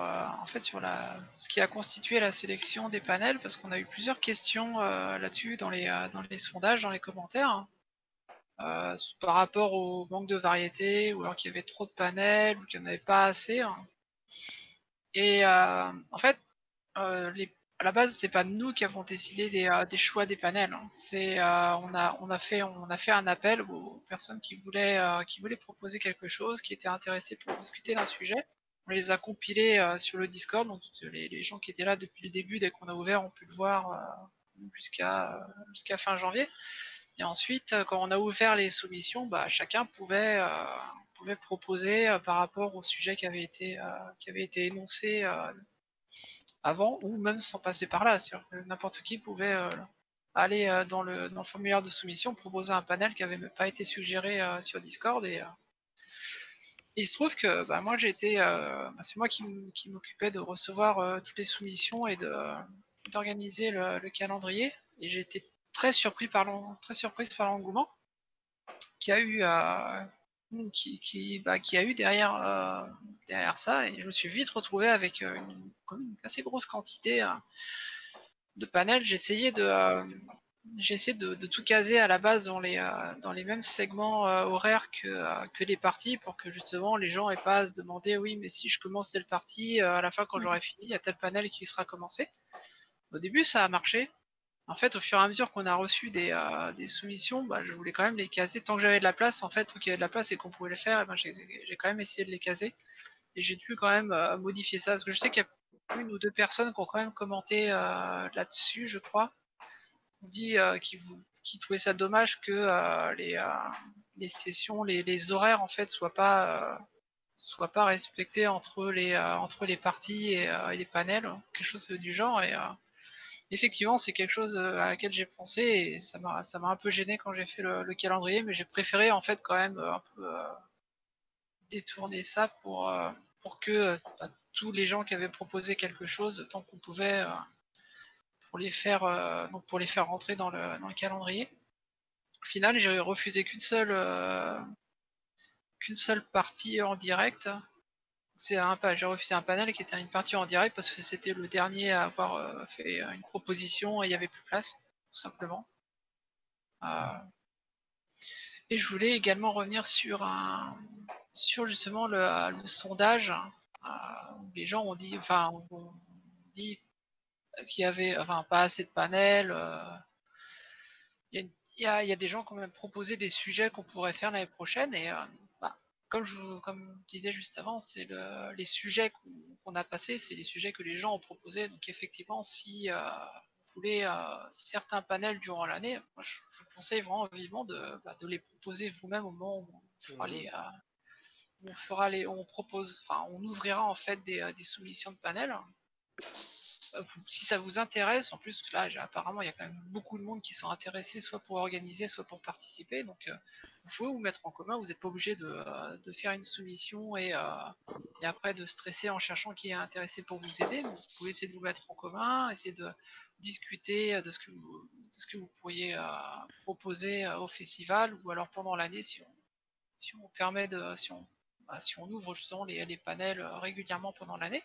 ce qui a constitué la sélection des panels, parce qu'on a eu plusieurs questions là-dessus dans les sondages, dans les commentaires, par rapport au manque de variété, ou alors qu'il y avait trop de panels, ou qu'il n'y en avait pas assez. Et en fait, à la base, c'est pas nous qui avons décidé des choix des panels. On a fait un appel aux personnes qui voulaient proposer quelque chose, qui étaient intéressées pour discuter d'un sujet. On les a compilés sur le Discord, donc les gens qui étaient là depuis le début, dès qu'on a ouvert, ont pu le voir jusqu'à fin janvier. Et ensuite, quand on a ouvert les soumissions, chacun pouvait proposer par rapport au sujet qui avait été énoncé avant, ou même sans passer par là. C'est-à-dire que n'importe qui pouvait aller dans le formulaire de soumission, proposer un panel qui n'avait même pas été suggéré sur Discord. Et il se trouve que moi c'est moi qui m'occupais de recevoir toutes les soumissions et d'organiser le calendrier. Et j'ai été très surprise par l'engouement qu'il y a eu derrière ça, et je me suis vite retrouvé avec une assez grosse quantité de panels. J'ai essayé de j'ai essayé de tout caser à la base dans les mêmes segments horaires que les parties pour que justement les gens aient pas à se demander oui mais si je commence telle partie, à la fin quand j'aurai fini, il y a tel panel qui sera commencé. Au début ça a marché. En fait, au fur et à mesure qu'on a reçu des soumissions, bah, je voulais quand même les caser tant que j'avais de la place en fait, tant qu'il y avait de la place et qu'on pouvait le faire, et ben j'ai quand même essayé de les caser. Et j'ai dû quand même modifier ça parce que je sais qu'il y a une ou deux personnes qui ont quand même commenté là-dessus, je crois. On dit qui trouvaient ça dommage que les sessions, les horaires en fait soient pas respectés entre les parties et les panels, quelque chose du genre. Et effectivement, c'est quelque chose à laquelle j'ai pensé et ça m'a un peu gêné quand j'ai fait le calendrier, mais j'ai préféré en fait quand même un peu détourner ça pour que bah, tous les gens qui avaient proposé quelque chose, tant qu'on pouvait, pour les faire rentrer dans le calendrier. Au final, j'ai refusé qu'une seule partie en direct. J'ai refusé un panel qui était une partie en direct parce que c'était le dernier à avoir fait une proposition et il n'y avait plus place, tout simplement. Et je voulais également revenir sur justement le sondage. Où les gens ont dit, est-ce qu'il y avait, pas assez de panels. Il y a des gens qui ont même proposé des sujets qu'on pourrait faire l'année prochaine et bah, comme je disais juste avant, c'est les sujets qu'on a passés, c'est les sujets que les gens ont proposés. Donc effectivement, si vous voulez certains panels durant l'année, moi je vous conseille vraiment vivement de les proposer vous-même au moment où on ouvrira en fait des soumissions de panels. Si ça vous intéresse, en plus là apparemment il y a quand même beaucoup de monde qui sont intéressés soit pour organiser soit pour participer, donc vous pouvez vous mettre en commun, vous n'êtes pas obligé de faire une soumission et après de stresser en cherchant qui est intéressé pour vous aider. Vous pouvez essayer de vous mettre en commun, essayer de discuter de ce que vous pourriez proposer au festival ou alors pendant l'année si on permet si on ouvre justement les panels régulièrement pendant l'année.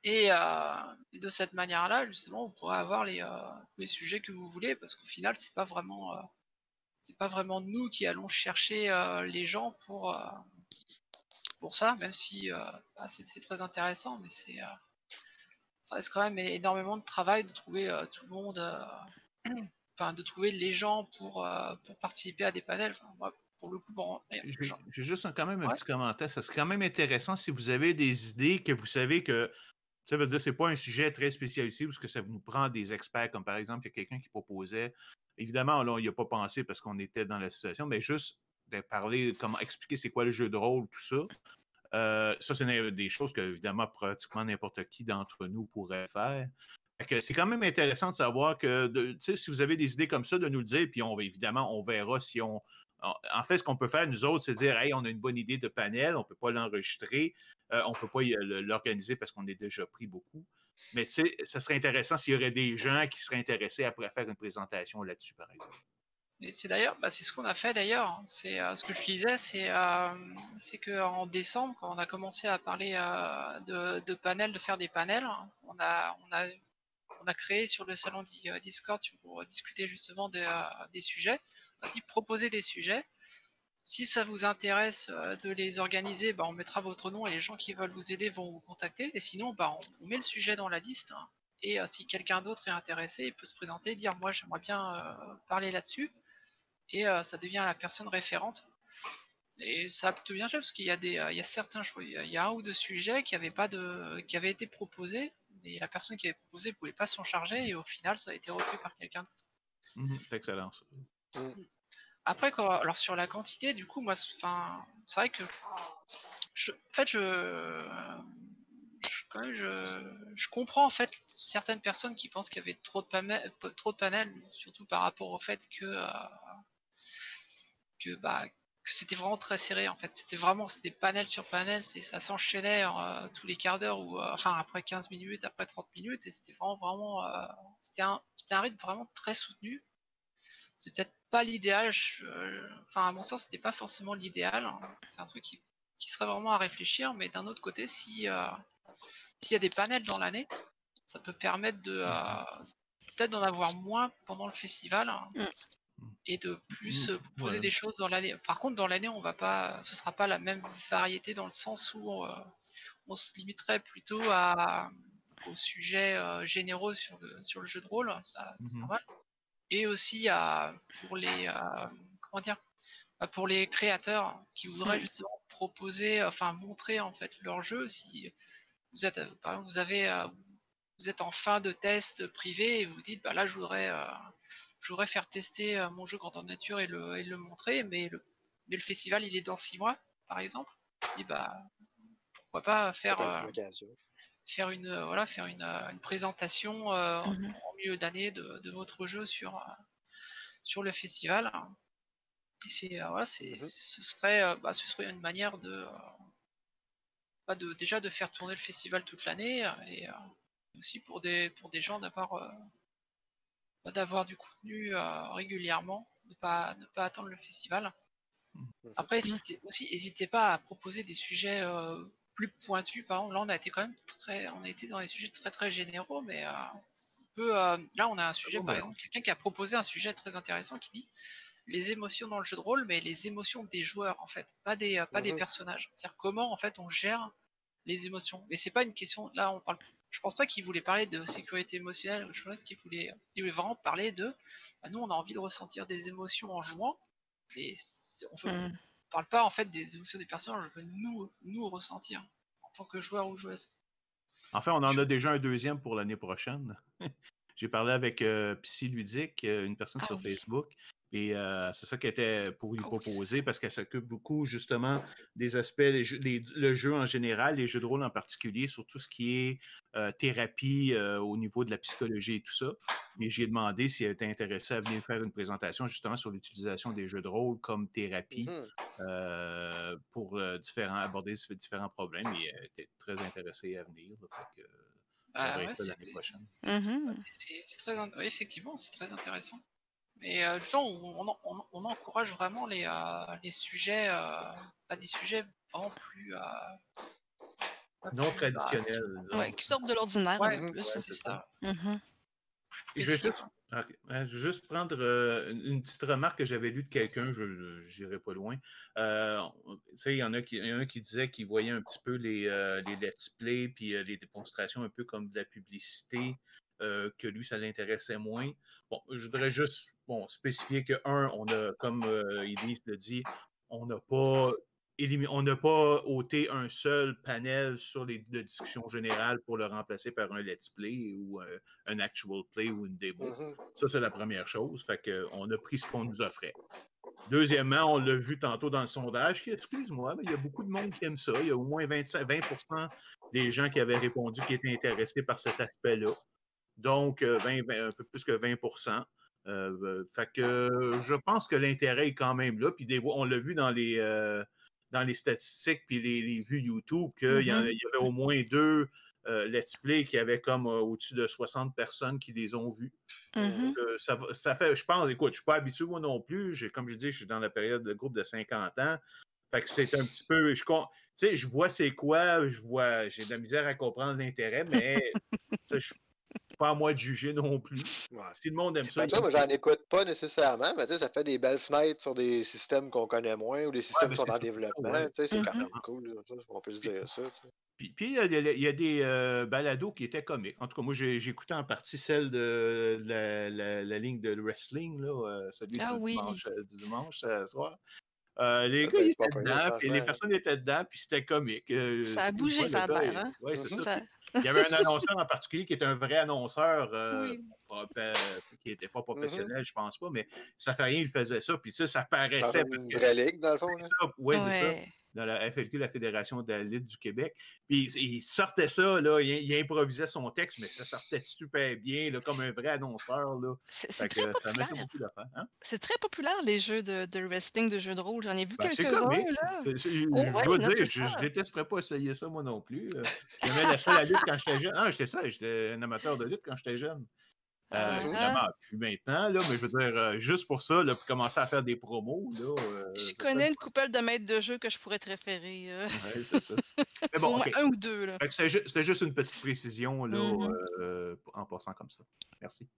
Et de cette manière-là, justement, vous pourrez avoir les sujets que vous voulez, parce qu'au final, c'est pas vraiment nous qui allons chercher les gens pour ça, même si c'est très intéressant, mais ça reste quand même énormément de travail de trouver tout le monde, de trouver les gens pour participer à des panels. Moi, pour le coup,
J'ai juste quand même un
Ouais.
petit commentaire. Ça serait quand même intéressant si vous avez des idées que vous savez que ça veut dire que ce n'est pas un sujet très spécialisé parce que ça nous prend des experts, comme par exemple, il y a quelqu'un qui proposait. Évidemment, là, il n'y a pas pensé parce qu'on était dans la situation, mais juste de parler, comment expliquer c'est quoi le jeu de rôle, tout ça. Ça, c'est des choses que, évidemment, pratiquement n'importe qui d'entre nous pourrait faire. C'est quand même intéressant de savoir que, si vous avez des idées comme ça, de nous le dire, puis évidemment, on verra si on. En fait, ce qu'on peut faire, nous autres, c'est dire, hey, on a une bonne idée de panel, on ne peut pas l'enregistrer, on ne peut pas l'organiser parce qu'on est déjà pris beaucoup. Mais tu sais, ça serait intéressant s'il y aurait des gens qui seraient intéressés à faire une présentation là-dessus, par exemple.
Et c'est d'ailleurs, c'est ce qu'on a fait d'ailleurs. C'est ce que je disais, c'est qu'en décembre, quand on a commencé à parler de panels, de faire des panels, on a créé sur le salon Discord pour discuter justement des sujets. On a dit proposer des sujets. Si ça vous intéresse de les organiser, on mettra votre nom et les gens qui veulent vous aider vont vous contacter. Et sinon, on met le sujet dans la liste. Et si quelqu'un d'autre est intéressé, il peut se présenter, dire moi j'aimerais bien parler là-dessus. Et ça devient la personne référente. Et ça a plutôt bien fait parce qu'il y a certains, je crois, il y a un ou deux sujets qui avaient été proposés, mais la personne qui avait proposé ne pouvait pas s'en charger et au final ça a été repris par quelqu'un d'autre.
C'est excellent. Ça.
Après, alors sur la quantité, du coup, moi, c'est vrai que je comprends en fait certaines personnes qui pensent qu'il y avait trop de panels, surtout par rapport au fait que c'était vraiment très serré en fait. C'était panel sur panel, ça s'enchaînait tous les quarts d'heure ou après 15 minutes, après 30 minutes et c'était vraiment c'était un rythme vraiment très soutenu. C'est peut-être pas l'idéal, à mon sens, c'était pas forcément l'idéal. C'est un truc qui serait vraiment à réfléchir, mais d'un autre côté, s'il y a des panels dans l'année, ça peut permettre de peut-être d'en avoir moins pendant le festival et de plus proposer des choses dans l'année. Par contre, dans l'année, ce sera pas la même variété dans le sens où on se limiterait plutôt aux sujets généraux sur le jeu de rôle, ça c'est normal. Et aussi pour les pour les créateurs qui voudraient justement proposer, montrer en fait leur jeu. Si vous êtes, par exemple, vous êtes en fin de test privé et vous dites, là, je voudrais faire tester mon jeu grandeur nature et le montrer, mais le festival, il est dans 6 mois, par exemple. Et pourquoi pas faire une présentation en milieu d'année de votre jeu sur le festival. Et ce serait une manière déjà de faire tourner le festival toute l'année et aussi pour des gens d'avoir du contenu régulièrement, ne pas attendre le festival. Après, n'hésitez pas à proposer des sujets plus pointus. Par exemple, là, on a été dans des sujets très très généraux, mais là, on a un sujet, par exemple, quelqu'un qui a proposé un sujet très intéressant qui dit les émotions dans le jeu de rôle, mais les émotions des joueurs, en fait, pas des personnages. C'est-à-dire comment, en fait, on gère les émotions. Mais c'est pas une question, là, je pense pas qu'il voulait parler de sécurité émotionnelle ou chose, il voulait vraiment parler de, nous, on a envie de ressentir des émotions en jouant, et on parle pas, en fait, des émotions des personnages, je veux nous ressentir en tant que joueur ou joueuse.
Enfin, on en a déjà un deuxième pour l'année prochaine. J'ai parlé avec Psy Ludique, une personne sur Facebook, et c'est ça qu'elle était pour lui proposer, parce qu'elle s'occupe beaucoup, justement, des aspects, le jeu en général, les jeux de rôle en particulier, sur tout ce qui est thérapie au niveau de la psychologie et tout ça. Et j'ai demandé si elle était intéressée à venir faire une présentation, justement, sur l'utilisation des jeux de rôle comme thérapie pour aborder différents problèmes, et elle était très intéressée à venir. Fait que, l'année prochaine.
C'est très, effectivement, c'est très intéressant. Mais on encourage vraiment les sujets, des sujets vraiment plus
non traditionnels.
Qui sortent de l'ordinaire un peu plus.
C'est ça.
Je vais juste prendre une petite remarque que j'avais lue de quelqu'un, je n'irai pas loin. Il y en a qui disait qu'il voyait un petit peu les let's play puis les démonstrations un peu comme de la publicité, que lui, ça l'intéressait moins. Bon, je voudrais juste spécifier que, on a, comme Elise le dit, on n'a pas ôté un seul panel sur de discussion générale pour le remplacer par un let's play ou un actual play ou une démo. Ça, c'est la première chose. Fait qu'on a pris ce qu'on nous offrait. Deuxièmement, on l'a vu tantôt dans le sondage, excuse-moi, mais il y a beaucoup de monde qui aime ça. Il y a au moins 20% des gens qui avaient répondu qui étaient intéressés par cet aspect-là. Donc, un peu plus que 20%. Fait que je pense que l'intérêt est quand même là. Puis on l'a vu dans les statistiques puis les vues YouTube qu'il y avait au moins 2 let's play qui avaient comme au-dessus de 60 personnes qui les ont vus. Donc, ça fait, je pense, écoute, je ne suis pas habitué moi non plus. Comme je dis, je suis dans la période de groupe de 50 ans. Fait que c'est un petit peu, je vois c'est quoi, j'ai de la misère à comprendre l'intérêt, mais je suis pas à moi de juger non plus. Ouais. Si le monde aime ça.
Moi, j'en écoute pas nécessairement, mais ça fait des belles fenêtres sur des systèmes qu'on connaît moins ou des systèmes qui sont en développement. C'est quand même cool. On peut se dire ça.
Puis il y a des balados qui étaient comiques. En tout cas, moi, j'ai écouté en partie celle de la ligne de wrestling, là, celui du dimanche soir. Les gars, ils étaient dedans, puis les personnes étaient dedans, puis c'était comique.
Ça a bougé, ça a l'air, hein?
Oui, c'est ça. Il y avait un annonceur en particulier qui était un vrai annonceur qui n'était pas professionnel, je pense pas, mais ça fait rien, il faisait ça, puis ça paraissait.
Dans une vraie ligue, dans le fond.
Oui, c'est ça. Dans la FLQ, la Fédération de la Lutte du Québec. Puis il sortait ça, là, il improvisait son texte, mais ça sortait super bien, là, comme un vrai annonceur.
C'est très populaire. C'est très populaire, les jeux de wrestling, de jeux de rôle. J'en ai vu quelques-uns.
Je dois dire, je détesterais pas essayer ça, moi non plus. J'aimais la lutte quand j'étais jeune. J'étais un amateur de lutte quand j'étais jeune. Évidemment, plus maintenant, là, mais je veux dire, juste pour ça, là, pour commencer à faire des promos.
Je connais une couple de maîtres de jeu que je pourrais te référer.
Oui, c'est ça. Mais bon,
au moins un ou deux.
C'était juste une petite précision là, en passant comme ça. Merci.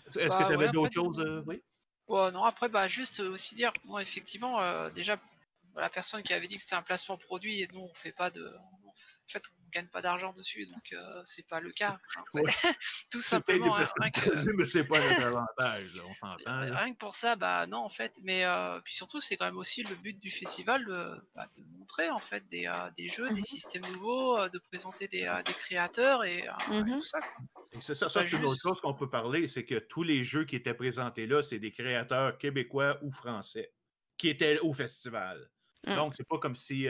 Est-ce que tu
Bah, ouais,
avais
après,
d'autres choses? Oui?
bon, non, après, bah, juste aussi dire, moi, effectivement, déjà, la personne qui avait dit que c'était un placement produit, et nous, on fait pas de. En fait, on gagne pas d'argent dessus, donc c'est pas le cas. Enfin, c'est
Ouais.
tout
C'est peut-être des
simplement,
placements
rien
de
que.
produits, mais c'est pas notre avantage, là, on s'entend. Là.
Rien que pour ça, bah non, en fait. Mais puis surtout, c'est quand même aussi le but du festival bah, de montrer en fait des jeux, des systèmes nouveaux, de présenter des créateurs et tout ça. Quoi.
Et ça,
C'est
ça
pas
c'est une autre
juste.
chose qu'on peut parler, c'est que tous les jeux qui étaient présentés là, c'est des créateurs québécois ou français qui étaient au festival. Donc, c'est pas comme si,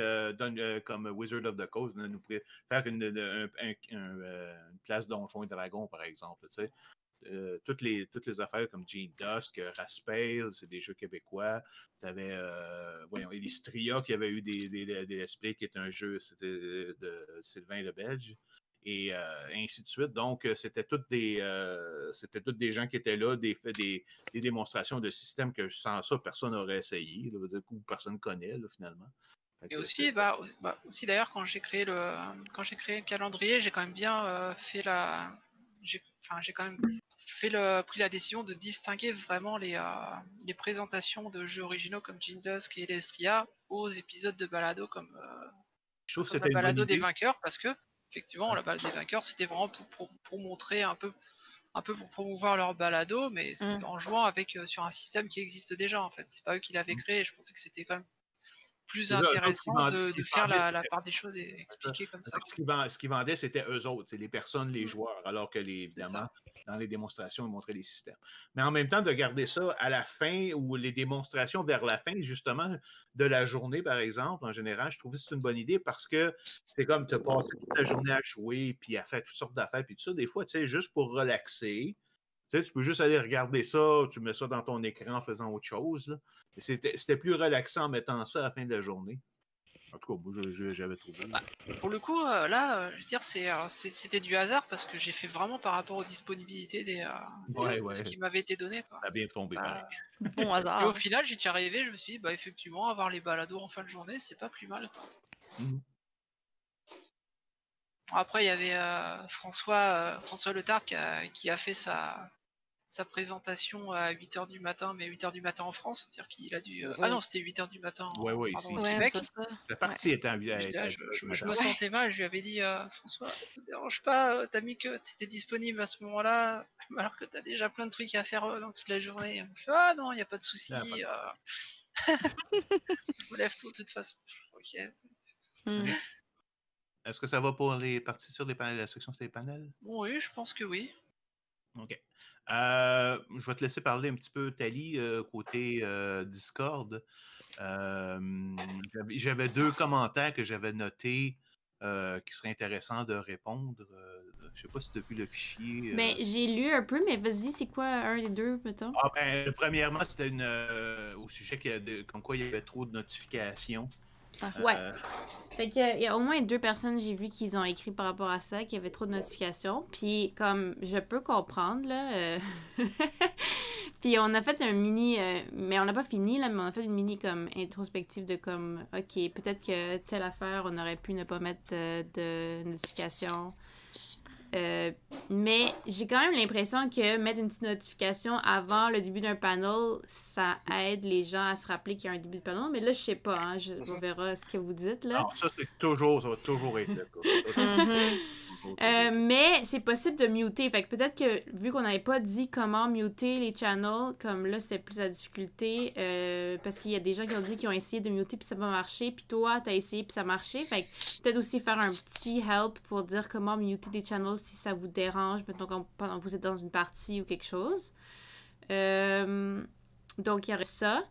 comme Wizard of the Coast, nous pourrait faire une place Donjons et Dragons, par exemple. Tu sais. Toutes les affaires comme Gene Dusk, Raspail, c'est des jeux québécois. Tu avais, voyons, Elistria qui avait eu des let's play, qui est un jeu de Sylvain le Belge. Et ainsi de suite. Donc, c'était toutes des gens qui étaient là, des démonstrations de systèmes que sans ça, personne n'aurait essayé, là, ou personne ne connaît, là, finalement.
Et aussi, aussi d'ailleurs, quand j'ai créé le calendrier, j'ai quand même bien fait j'ai quand même pris la décision de distinguer vraiment les présentations de jeux originaux comme Gene Dusk et Elestria aux épisodes de balado comme
Je trouve que
la
c'était une bonne
balado des
idée.
vainqueurs, parce que effectivement la balado des vainqueurs c'était vraiment pour montrer un peu pour promouvoir leur balado, mais en jouant avec sur un système qui existe déjà en fait. C'est pas eux qui l'avaient créé, je pensais que c'était quand même plus
C'est ça, eux autres,
intéressant
ce
de
qu'ils
faire
vendaient,
la part des choses et expliquer comme ça.
ce qu'ils vendaient, c'était eux autres, c'est les personnes, les joueurs, alors que, évidemment,
ça.
dans les démonstrations, ils montraient les systèmes. Mais en même temps, de garder ça à la fin, ou les démonstrations vers la fin, justement, de la journée, par exemple, en général, je trouvais que c'est une bonne idée parce que c'est comme tu as passé toute la journée à jouer, puis à faire toutes sortes d'affaires, puis tout ça. Des fois, tu sais, juste pour relaxer, tu sais, tu peux juste aller regarder ça, tu mets ça dans ton écran en faisant autre chose. Là. C'était plus relaxant en mettant ça à la fin de la journée. En tout cas, moi, j'avais trouvé.
Pour le coup, là, je veux dire, c'était du hasard parce que j'ai fait vraiment par rapport aux disponibilités de ce qui m'avait été donné. Quoi.
Ça a bien tombé, pareil.
Bon hasard.
Et au final, j'y suis arrivé, je me suis dit, bah effectivement, avoir les balados en fin de journée, c'est pas plus mal. Quoi. Après, il y avait François Letard qui a fait sa présentation à 8h du matin, mais 8h du matin en France, c'est-à-dire qu'il a dû... Ah non, c'était 8h du matin
au
Québec.
La partie était en
je me sentais mal, je lui avais dit François, ça te dérange pas, t'as mis que t'étais disponible à ce moment-là, alors que t'as déjà plein de trucs à faire dans toute la journée. Il me fait, ah non, il n'y a pas de souci. Je me lève tôt de toute façon. Ok.
Est-ce que ça va pour les parties sur la section sur les panels?
Oui, je pense que oui.
OK. Je vais te laisser parler un petit peu, Tali, côté Discord. J'avais 2 commentaires que j'avais notés qui seraient intéressants de répondre. Je ne sais pas si tu as vu le fichier.
Ben, j'ai lu un peu, mais vas-y, c'est quoi un des deux, mettons?
Ah, ben, premièrement, c'était au sujet comme quoi il y avait trop de notifications.
Ouais. Fait qu'il y a au moins 2 personnes, j'ai vu, qui ont écrit par rapport à ça, qu'il y avait trop de notifications. Puis, comme, je peux comprendre, là. Puis, on a fait un mini... mais on n'a pas fini, là, mais on a fait une mini, comme, introspective de, comme, OK, peut-être que telle affaire, on aurait pu ne pas mettre de notification. Mais j'ai quand même l'impression que mettre une petite notification avant le début d'un panel, ça aide les gens à se rappeler qu'il y a un début de panel. Mais là, je sais pas, hein, on verra ce que vous dites, là.
Non, ça va toujours être le
cas. Mais c'est possible de muter. Fait que peut-être que, vu qu'on n'avait pas dit comment muter les channels, comme là, c'était plus la difficulté, parce qu'il y a des gens qui ont dit qu'ils ont essayé de muter puis ça n'a pas marché, puis toi, t'as essayé puis ça a marché. Fait que peut-être aussi faire un petit help pour dire comment muter des channels si ça vous dérange, mettons, pendant que vous êtes dans une partie ou quelque chose. Donc, il y aurait ça.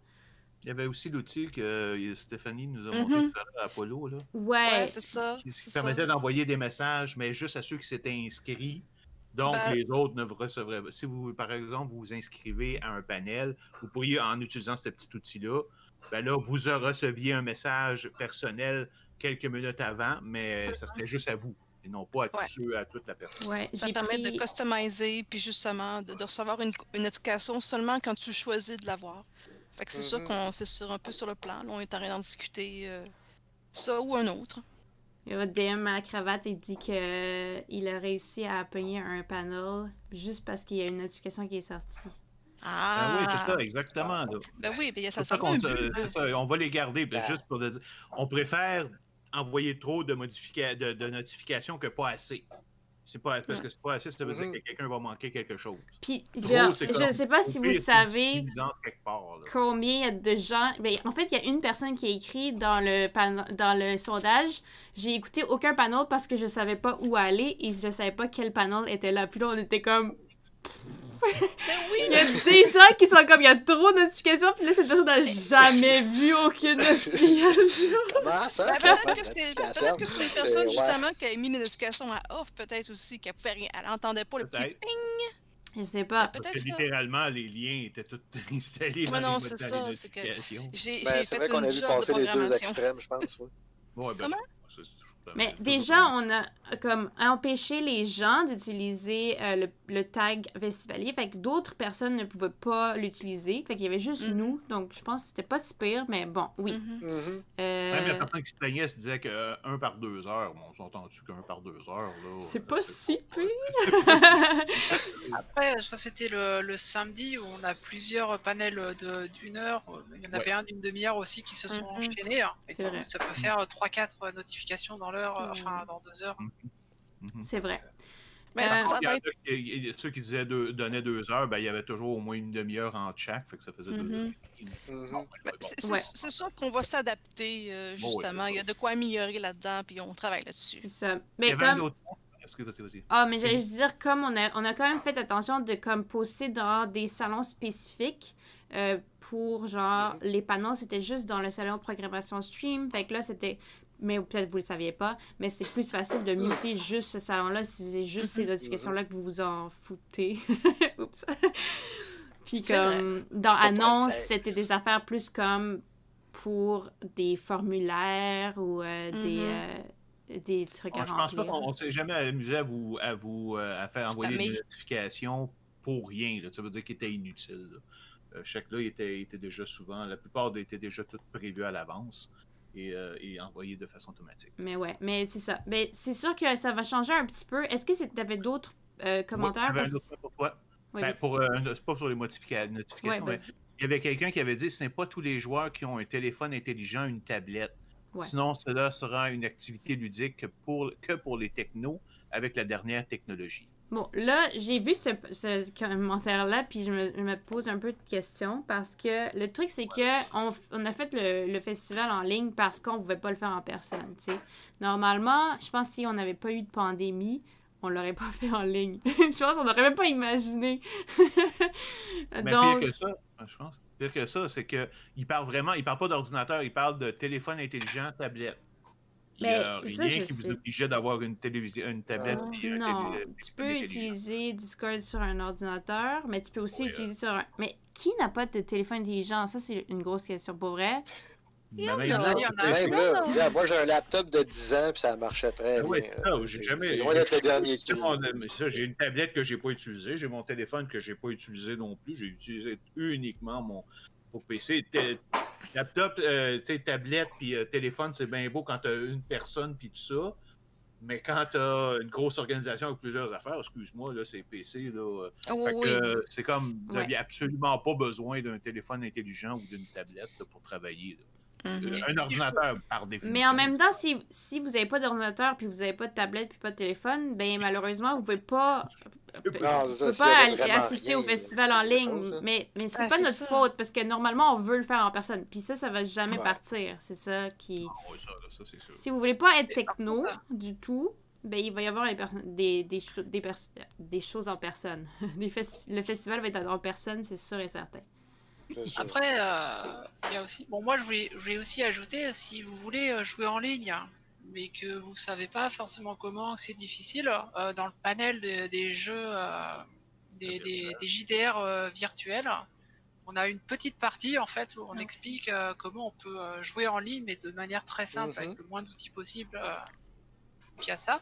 Il y avait aussi l'outil que Stéphanie nous a montré tout à l'heure à Apollo. Là.
Ouais, c'est ça.
Qui permettait d'envoyer des messages, mais juste à ceux qui s'étaient inscrits. Donc, les autres ne vous recevraient pas. Si vous, par exemple, vous vous inscrivez à un panel, vous pourriez, en utilisant ce petit outil-là, ben là, vous receviez un message personnel quelques minutes avant, mais ça serait juste à vous. Et non pas à toute la personne.
Ouais,
ça permet de customiser, puis justement, de recevoir une notification seulement quand tu choisis de l'avoir. Fait que c'est sûr qu'on c'est un peu sur le plan. Là, on est en train d'en discuter ça ou un autre.
Il y a votre DM à la cravate et dit qu'il a réussi à pogner un panel juste parce qu'il y a une notification qui est sortie.
Ah oui, c'est ça,
Ah!
exactement. Là.
Ben oui, mais ça
C'est ça
sert un
qu'on
but, là.
c'est ça, on va les garder. Puis
Ah.
juste pour le dire, on préfère envoyer trop de notifications que pas assez. C'est pas, parce que c'est pas assez, ça veut dire que quelqu'un va manquer quelque chose.
Puis,
Trop,
genre,
c'est
je
comme,
ne sais pas
au
si vous
pire, c'est une
savez
discriminante quelque part, là.
combien il y a de gens. Ben, en fait, il y a une personne qui a écrit dans le sondage. J'ai écouté aucun panel parce que je savais pas où aller et je savais pas quel panel était là. Puis là, on était comme.
Ben oui!
Il y a des gens qui sont comme, il y a trop de notifications, puis là, cette personne n'a jamais vu aucune notification.
Comment ça?
Ben, peut-être que c'est
notification?
une personne,
Ouais.
justement, qui a mis les notifications à off, peut-être aussi, qu'elle pouvait rien. Elle n'entendait pas le petit
Peut-être.
Je sais pas.
Parce
peut-être
que
ça.
littéralement, les liens étaient tous installés dans
Ouais, non,
les
c'est
dans les
ça, c'est que
notifications.
j'ai
Ben, c'est
fait
vrai qu'on a
une
vu
job de
passer les deux
programmation.
extrêmes, je pense. Ouais.
Ouais, ben,
Comment?
c'est toujours la
Mais
même-
déjà, on a comme empêché les gens d'utiliser le tag festivalier. Fait que d'autres personnes ne pouvaient pas l'utiliser. Fait qu'il y avait juste
Mhm.
nous. Donc, je pense que c'était pas si pire, mais bon, oui.
Mhm.
Mhm.
Même la personne qui se plaignait se disait que 1 par 2 heures. Bon, on s'entend-tu qu'un par 2 heures, là.
C'est pas si pire.
Après, je crois que c'était le samedi où on a plusieurs panels d'une heure. Il y en avait un d'une demi-heure aussi qui se sont
Mhm.
enchaînés. Hein. Et
C'est
donc,
vrai.
ça peut faire 3-4 notifications dans l'heure, enfin dans 2 heures.
C'est vrai.
Mais
Euh,
ça
Il y en
va
a
être.
ceux qui disaient donnaient 2 heures, ben, il y avait toujours au moins une demi-heure entre chaque, fait que ça faisait 2
Mhm.
heures.
Mhm.
Bon,
Ben,
bon.
Ouais.
c'est sûr qu'on va s'adapter, justement.
ouais.
Il y a de quoi améliorer là-dedans, puis on travaille là-dessus.
C'est ça.
Il y
Mais
avait un
comme.
autre point. Vas-y.
Ah, mais j'allais juste dire, comme on a quand même fait attention de comme poster dans des salons spécifiques pour genre les panneaux, c'était juste dans le salon de programmation stream. Fait que là, c'était. Mais peut-être vous le saviez pas, mais c'est plus facile de muter juste ce salon-là si c'est juste ces notifications-là que vous vous en foutez. Oups. Puis
C'est
comme dans
Faut pas
annonce,
être-
c'était des affaires plus comme pour des formulaires ou des trucs à
Je pense pas
remplir.
qu'on s'est jamais amusé à faire envoyer
Spammer.
des notifications pour rien. Là. Ça veut dire qu'il était inutile. Là. Chaque-là était déjà souvent, la plupart étaient déjà toutes prévues à l'avance et envoyées de façon automatique.
Mais ouais, mais c'est ça. Mais c'est sûr que ça va changer un petit peu. Est-ce que t'avais d'autres commentaires?
J'avais un
Parce-
autre point pour toi.
Ouais,
Ben,
vas-y.
c'est pas sur les notifications,
Ouais,
mais
vas-y.
il y avait quelqu'un qui avait dit ce n'est pas tous les joueurs qui ont un téléphone intelligent, une tablette.
Ouais.
Sinon, cela sera une activité ludique que pour les technos avec la dernière technologie.
Bon, là, j'ai vu ce commentaire-là, puis je me pose un peu de questions parce que le truc, c'est que on a fait le festival en ligne parce qu'on pouvait pas le faire en personne, tu sais. Normalement, je pense que si on n'avait pas eu de pandémie, on l'aurait pas fait en ligne. Je pense qu'on n'aurait même pas imaginé.
Mais
Donc,
pire que ça, je pense. Pire que ça, c'est qu'il parle pas d'ordinateur, il parle de téléphone intelligent, tablette. Il n'y a
Mais ça,
rien
je
qui vous
sais.
obligeait d'avoir une télévision, une tablette. et un
non,
téléphone
tu peux
intelligent.
utiliser Discord sur un ordinateur, mais tu peux aussi
Oui,
utiliser sur un... Mais qui n'a pas de téléphone intelligent? Ça, c'est une grosse question pour vrai.
Mais
en
même
a,
là,
il y en a.
peut-être-
Même là, regarde, moi j'ai un laptop de 10 ans puis ça marchait très
Ah ouais,
bien.
c'est ça, j'ai jamais-
C'est loin d'être le dernier
C'est
cri.
mais ça, j'ai une tablette que j'ai pas utilisée, j'ai mon téléphone que j'ai pas utilisé non plus, j'ai utilisé uniquement mon PC. Laptop, tu sais, tablette puis téléphone, c'est bien beau quand tu as une personne puis tout ça, mais quand tu as une grosse organisation avec plusieurs affaires, excuse-moi, là, c'est PC, là.
Oh,
Fait
oui.
que, c'est comme, vous
Ouais.
n'aviez absolument pas besoin d'un téléphone intelligent ou d'une tablette là, pour travailler. Là.
Mhm.
Un ordinateur, par définition.
Mais en même temps, si vous n'avez pas d'ordinateur, puis vous n'avez pas de tablette, puis pas de téléphone, ben malheureusement, vous pouvez pas...
Non, c'est
Vous
ça,
pouvez
s'il y
pas
avait vraiment
assister
rien,
au festival en
quelque
ligne,
chose, hein.
mais c'est
Ah,
pas
c'est
notre
ça.
faute, parce que normalement, on veut le faire en personne. Puis ça va jamais
Ouais.
partir. C'est ça qui...
Ah ouais, ça, c'est sûr.
Si vous voulez pas être
Et par
techno
contre,
du tout, ben il va y avoir des choses en personne. Le festival va être en personne, c'est sûr et certain.
C'est ça.
Après, il y a aussi. Bon, moi, je voulais aussi ajouter, si vous voulez jouer en ligne, mais que vous savez pas forcément comment, que c'est difficile, dans le panel des jeux, des JDR virtuels, on a une petite partie en fait où on explique comment on peut jouer en ligne, mais de manière très simple, avec le moins d'outils possible. Via ça.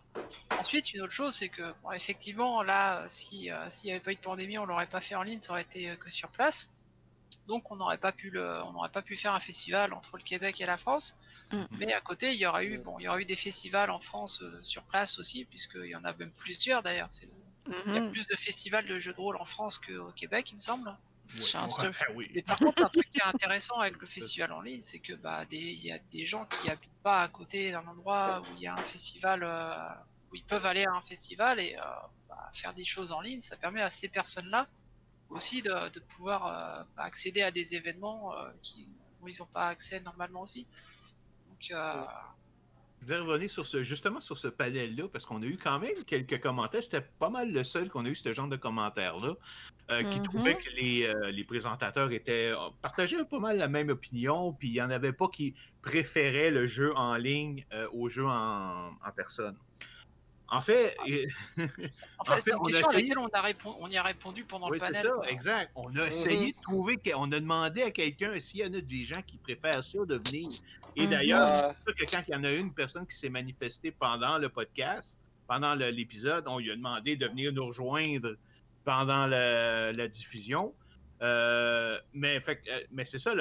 Ensuite, une autre chose, c'est que bon, effectivement, là, s'il n'y avait pas eu de pandémie, on l'aurait pas fait en ligne, ça aurait été que sur place. Donc, on n'aurait pas pu faire un festival entre le Québec et la France. Mais à côté, il y aura eu des festivals en France sur place aussi, puisqu'il y en a même plusieurs d'ailleurs. Il y a plus de festivals de jeux de rôle en France qu'au Québec, il me semble.
Chanceux.
Oui.
Mais par contre, un truc qui est intéressant avec le festival en ligne, c'est que il y a des gens qui habitent pas à côté d'un endroit où il y a un festival, où ils peuvent aller à un festival et faire des choses en ligne. Ça permet à ces personnes-là aussi de pouvoir accéder à des événements où ils n'ont pas accès normalement aussi. Donc,
Je vais revenir justement sur ce panel-là, parce qu'on a eu quand même quelques commentaires. C'était pas mal le seul qu'on a eu ce genre de commentaires-là, qui trouvait que les présentateurs partageaient pas mal la même opinion, puis il n'y en avait pas qui préféraient le jeu en ligne au jeu en personne. En fait,
c'est une question à laquelle on y a répondu pendant le panel.
Oui, c'est ça, exact. On a essayé de trouver, on a demandé à quelqu'un s'il y en a des gens qui préfèrent ça de venir. Et d'ailleurs, c'est pour ça que quand il y en a une personne qui s'est manifestée pendant le podcast, pendant l'épisode, on lui a demandé de venir nous rejoindre pendant la diffusion. Mais c'est ça,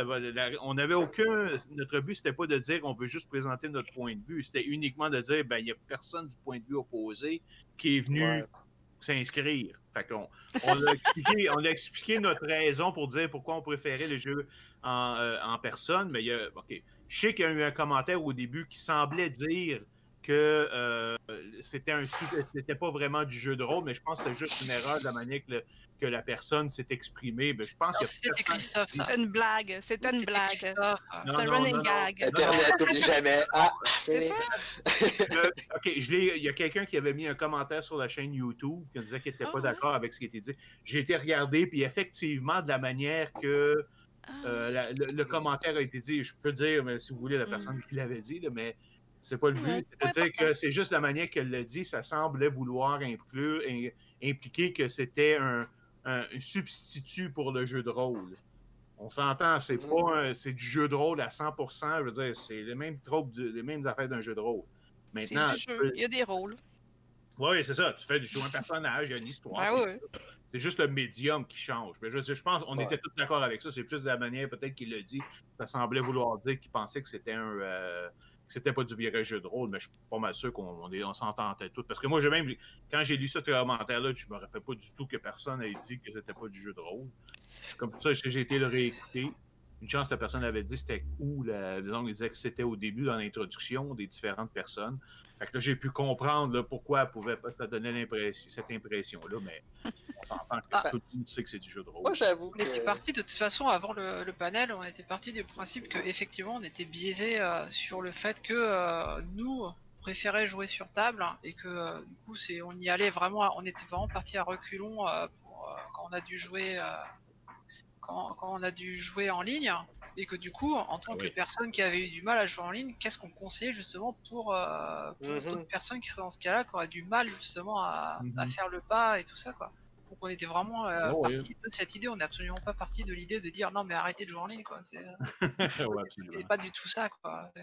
on n'avait notre but, c'était pas de dire qu'on veut juste présenter notre point de vue, c'était uniquement de dire, il n'y a personne du point de vue opposé qui est venu s'inscrire. Fait qu'on on a expliqué notre raison pour dire pourquoi on préférait le jeu en personne, mais je sais qu'il y a eu un commentaire au début qui semblait dire que c'était pas vraiment du jeu de rôle, mais je pense que c'était juste une erreur de la manière que la personne s'est exprimée. Mais je pense que
c'était Christophe, ça.
C'était une blague. C'était une blague.
C'était
un running gag.
Internet, n'oublie jamais.
C'est ça?
Il y a quelqu'un qui avait mis un commentaire sur la chaîne YouTube qui disait qu'il n'était pas d'accord avec ce qui était dit. J'ai été regarder, puis effectivement, de la manière que le commentaire a été dit, je peux dire, mais si vous voulez, la personne qui l'avait dit, là, mais c'est pas le but. C'est-à-dire que c'est juste la manière qu'elle l'a dit, ça semblait vouloir impliquer que c'était un substitut pour le jeu de rôle. On s'entend, c'est du jeu de rôle à 100%. Je veux dire, c'est les mêmes tropes, les mêmes affaires d'un jeu de rôle. Maintenant,
c'est du jeu. Il y a des rôles.
Oui, c'est ça. Tu fais jouer un personnage, il y a une histoire. C'est juste le médium qui change. Mais je pense qu'on était tous d'accord avec ça. C'est plus de la manière peut-être qu'il l'a dit. Ça semblait vouloir dire qu'il pensait que c'était c'était pas du vrai jeu de rôle, mais je suis pas mal sûr qu'on s'entendait tous. Parce que moi, quand j'ai lu ce commentaire-là, je me rappelle pas du tout que personne ait dit que c'était pas du jeu de rôle. Comme ça, j'ai été le réécouter. Une chance que la personne avait dit que c'était cool. Disons, il disait que c'était au début dans l'introduction des différentes personnes. Fait que là, j'ai pu comprendre pourquoi ça donnait cette impression-là, mais on s'entend que tout le monde sait que c'est du jeu de rôle.
Moi, j'avoue
on était parti de toute façon, avant le panel, on était parti du principe qu'effectivement, on était biaisé sur le fait que nous, on préférait jouer sur table et que du coup, on y allait vraiment, on était vraiment parti à reculons quand on a dû jouer. Quand on a dû jouer en ligne, et que du coup, en tant que personne qui avait eu du mal à jouer en ligne, qu'est-ce qu'on conseillait justement pour d'autres personnes qui seraient dans ce cas-là, qui auraient du mal justement à faire le pas et tout ça, quoi. Donc on était vraiment parti de cette idée, on n'est absolument pas parti de l'idée de dire non mais arrêtez de jouer en ligne, quoi. C'était pas du tout ça, quoi.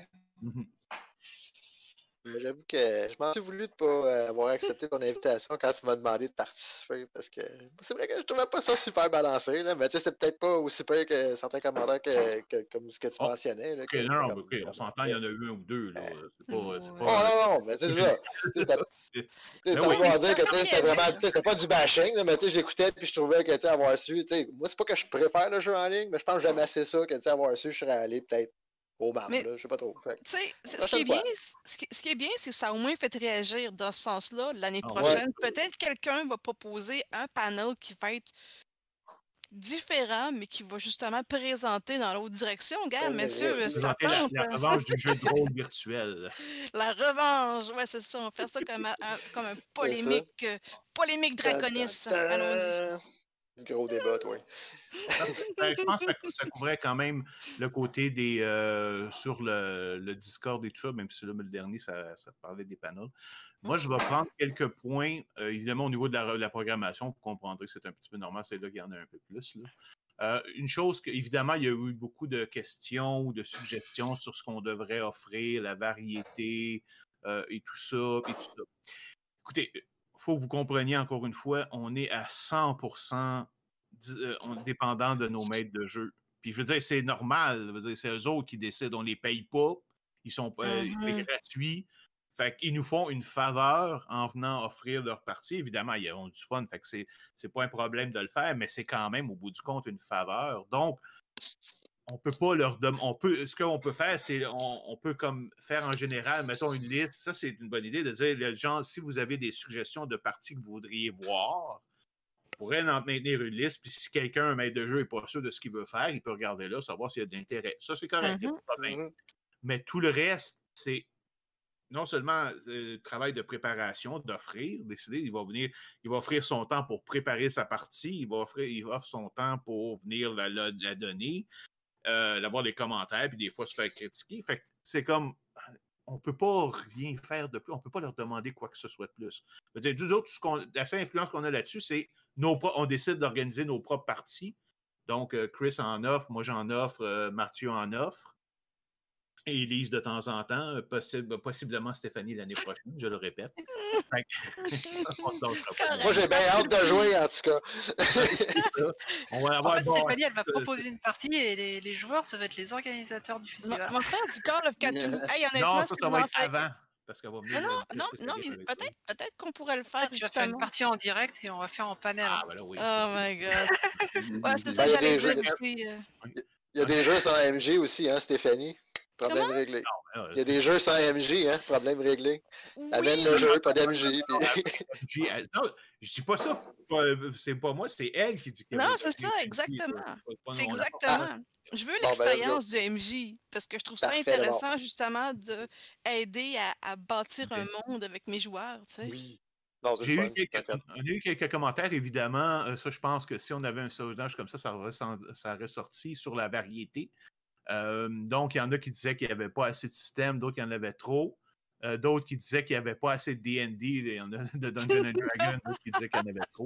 J'avoue que je m'en suis voulu de pas avoir accepté ton invitation quand tu m'as demandé de participer, parce que c'est vrai que je trouvais pas ça super balancé, là, mais tu sais, c'était peut-être pas aussi pire que certains commentaires comme ce que tu mentionnais. Là,
on s'entend, il y en a eu un ou deux. Là.
Non, mais c'est ça. Ça veut dire que c'était pas du bashing, là, mais tu sais, je l'écoutais puis je trouvais que avoir su, moi c'est pas que je préfère le jeu en ligne, mais je pense que j'aime assez ça que avoir su, je serais allé peut-être au MAM, là, je sais pas trop.
Tu sais, ce qui est bien, c'est que ça a au moins fait réagir dans ce sens-là. L'année prochaine, peut-être quelqu'un va proposer un panel qui va être différent, mais qui va justement présenter dans l'autre direction. Regarde, messieurs, ça tente.
La revanche du jeu de rôle virtuel.
La revanche, ouais, c'est ça. On va faire ça comme un polémique draconiste. Allons-y.
Gros débat, oui.
Je pense que ça couvrait quand même le côté sur le Discord et tout ça, même si là, le dernier, ça parlait des panels. Moi, je vais prendre quelques points. Évidemment, au niveau de la programmation, vous comprendrez que c'est un petit peu normal, c'est là qu'il y en a un peu plus. Là. Une chose évidemment, il y a eu beaucoup de questions ou de suggestions sur ce qu'on devrait offrir, la variété et tout ça. Écoutez, il faut que vous compreniez encore une fois, on est à 100% dépendant de nos maîtres de jeu. Puis je veux dire, c'est normal. C'est eux autres qui décident. On ne les paye pas. Ils sont c'est gratuit. Fait qu'ils nous font une faveur en venant offrir leur partie. Évidemment, ils auront du fun, fait que c'est pas un problème de le faire, mais c'est quand même, au bout du compte, une faveur. Donc, on peut pas leur demander. Ce qu'on peut faire, c'est on peut comme faire en général, mettons une liste. Ça, c'est une bonne idée de dire, les gens, si vous avez des suggestions de parties que vous voudriez voir, on pourrait en maintenir une liste. Puis si quelqu'un, un maître de jeu, n'est pas sûr de ce qu'il veut faire, il peut regarder là, savoir s'il y a de l'intérêt. Ça, c'est correct, il n'y a pas de problème. Mais tout le reste, c'est non seulement le travail de préparation, d'offrir, décider, il va offrir son temps pour préparer sa partie, il offre son temps pour venir la donner, d'avoir des commentaires, puis des fois se faire critiquer. Fait que c'est comme, on ne peut pas rien faire de plus, on ne peut pas leur demander quoi que ce soit de plus. Je veux dire, nous autres, la seule influence qu'on a là-dessus, c'est on décide d'organiser nos propres parties. Donc, Chris en offre, moi j'en offre, Mathieu en offre. Et Elise de temps en temps, possiblement Stéphanie l'année prochaine, je le répète.
Moi, j'ai bien hâte de jouer, en tout cas.
On va avoir Stéphanie, elle va proposer une partie et les joueurs, ça va être les organisateurs du festival.
On va faire du Call of Cthulhu. Hey, honnêtement,
non, ça va être avant. Parce qu'elle va venir
non, mais peut-être qu'on pourrait le faire.
Tu vas faire une partie en direct et on va faire en panel.
Ah, ben là, oui.
Oh my god. Ouais, c'est ça que j'allais dire aussi.
Il y a des jeux sans MJ aussi, hein, Stéphanie? Problème réglé. Il y a des jeux sans MJ, hein? Problème réglé. Amène le jeu, pas d'MJ. Puis...
Non, je dis pas ça. C'est pas moi, c'est elle qui dit que.
Non, c'est ça, exactement. C'est exactement. Je veux l'expérience du MJ parce que je trouve ça intéressant, justement, d'aider à bâtir un monde avec mes joueurs, tu sais.
Oui.
On a eu quelques commentaires, évidemment. Ça, je pense que si on avait un sondage comme ça aurait sorti sur la variété. Donc, il y en a qui disaient qu'il n'y avait pas assez de systèmes, d'autres qu'il y en avait trop. D'autres qui disaient qu'il n'y avait pas assez de D&D, il y en a de Dungeons & Dragons, d'autres qui disaient qu'il y en avait trop.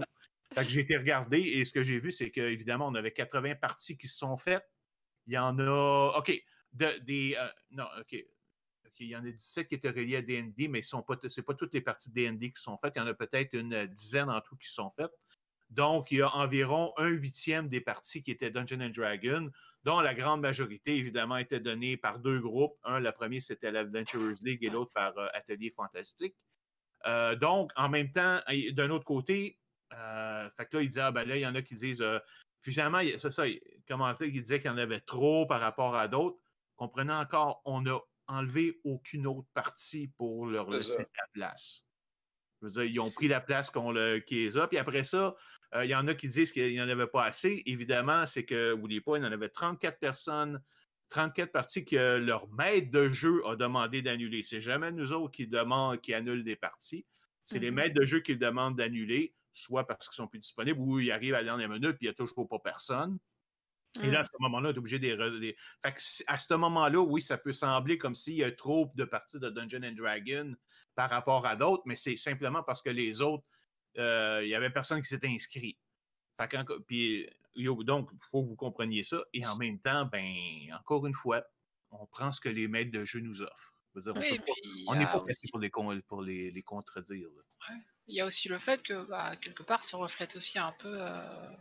Fait que j'ai été regarder et ce que j'ai vu, c'est qu'évidemment, on avait 80 parties qui se sont faites. Il y en a... OK. Non, OK. Il y en a 17 qui étaient reliés à D&D, mais ce n'est pas toutes les parties de D&D qui sont faites. Il y en a peut-être une dizaine en tout qui sont faites. Donc, il y a environ 1/8 des parties qui étaient Dungeons & Dragons, dont la grande majorité, évidemment, était donnée par deux groupes. Le premier, c'était l'Adventurers League et l'autre par Atelier Fantastique. Donc, en même temps, d'un autre côté, fait que là, il dit, là, il y en a qui disent, finalement, c'est ça, commentaire qui disait qu'il y en avait trop par rapport à d'autres. Comprenez encore, on n'a enlevé aucune autre partie pour leur laisser la place. Je veux dire, ils ont pris la place qui les a. Puis après ça, il y en a qui disent qu'il n'y en avait pas assez. Évidemment, c'est que, n'oubliez pas, il y en avait 34 personnes, 34 parties que leur maître de jeu a demandé d'annuler. C'est jamais nous autres qui annulent des parties. C'est les maîtres de jeu qui demandent d'annuler, soit parce qu'ils sont plus disponibles ou ils arrivent à la dernière minute et il n'y a toujours pas personne. Et là, à ce moment-là, on est obligé de... Fait que à ce moment-là, oui, ça peut sembler comme s'il y a trop de parties de Dungeons & Dragons par rapport à d'autres, mais c'est simplement parce que les autres, il n'y avait personne qui s'était inscrit. Fait que, puis, donc, il faut que vous compreniez ça. Et en même temps, encore une fois, on prend ce que les maîtres de jeu nous offrent. Dire, on n'est pas pressé pour les contredire.
Ouais. Il y a aussi le fait que, quelque part, ça reflète aussi un peu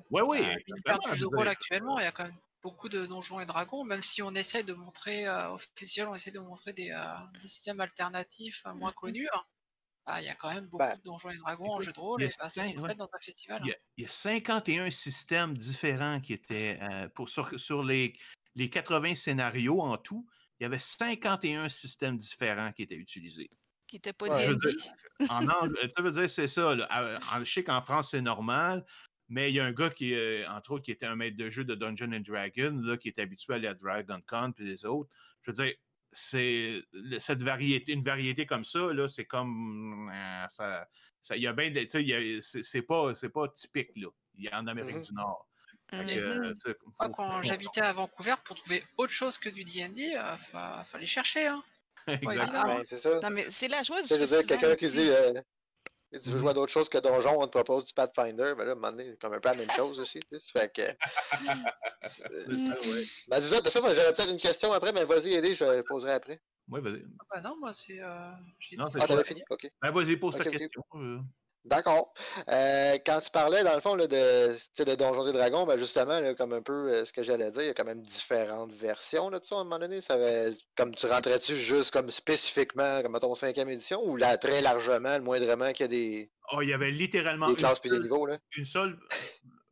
l'univers
du jeu de rôle actuellement. Il y a quand même beaucoup de Donjons et Dragons, même si on essaie de montrer, officiellement, on essaie de montrer des systèmes alternatifs moins connus. Il y a quand même beaucoup de Donjons et Dragons en jeu de rôle et ça se reflète dans un festival.
Il y a 51 systèmes différents qui étaient, sur les 80 scénarios en tout, il y avait 51 systèmes différents qui étaient utilisés.
Qui n'étaient pas D&D.
En anglais, ça veut dire c'est ça. Là. Je sais qu'en France, c'est normal, mais il y a un gars qui, entre autres, qui était un maître de jeu de Dungeons & Dragons, là, qui est habitué à aller à DragonCon et les autres. Je veux dire, une variété comme ça, là, c'est comme... il y a bien... C'est pas typique, là. Il y a en Amérique du Nord.
Quand j'habitais à Vancouver, pour trouver autre chose que du D&D, fallait chercher, hein.
Exactement. C'est ça.
Non, mais c'est la joie du
festival. Quelqu'un qui dit tu veux jouer à d'autres choses que Donjon, on te propose du Pathfinder, là, à un moment donné, c'est comme un peu la même chose aussi. Fait que. C'est ça, moi, j'aurais peut-être une question après, mais vas-y, Eddie, je la poserai après.
Oui, vas-y.
Non, moi, c'est.
t'avais fini? Ok.
Vas-y, pose ta question.
D'accord. Quand tu parlais, dans le fond, là, de Donjons et Dragons, ben justement, là, comme un peu ce que j'allais dire, il y a quand même différentes versions là, de ça, à un moment donné. Comme tu rentrais-tu juste comme spécifiquement, comme à ton 5e édition, ou là, très largement, le moindrement qu'il y a des
Oh, il y avait littéralement
classes puis des niveaux, là?
une seule.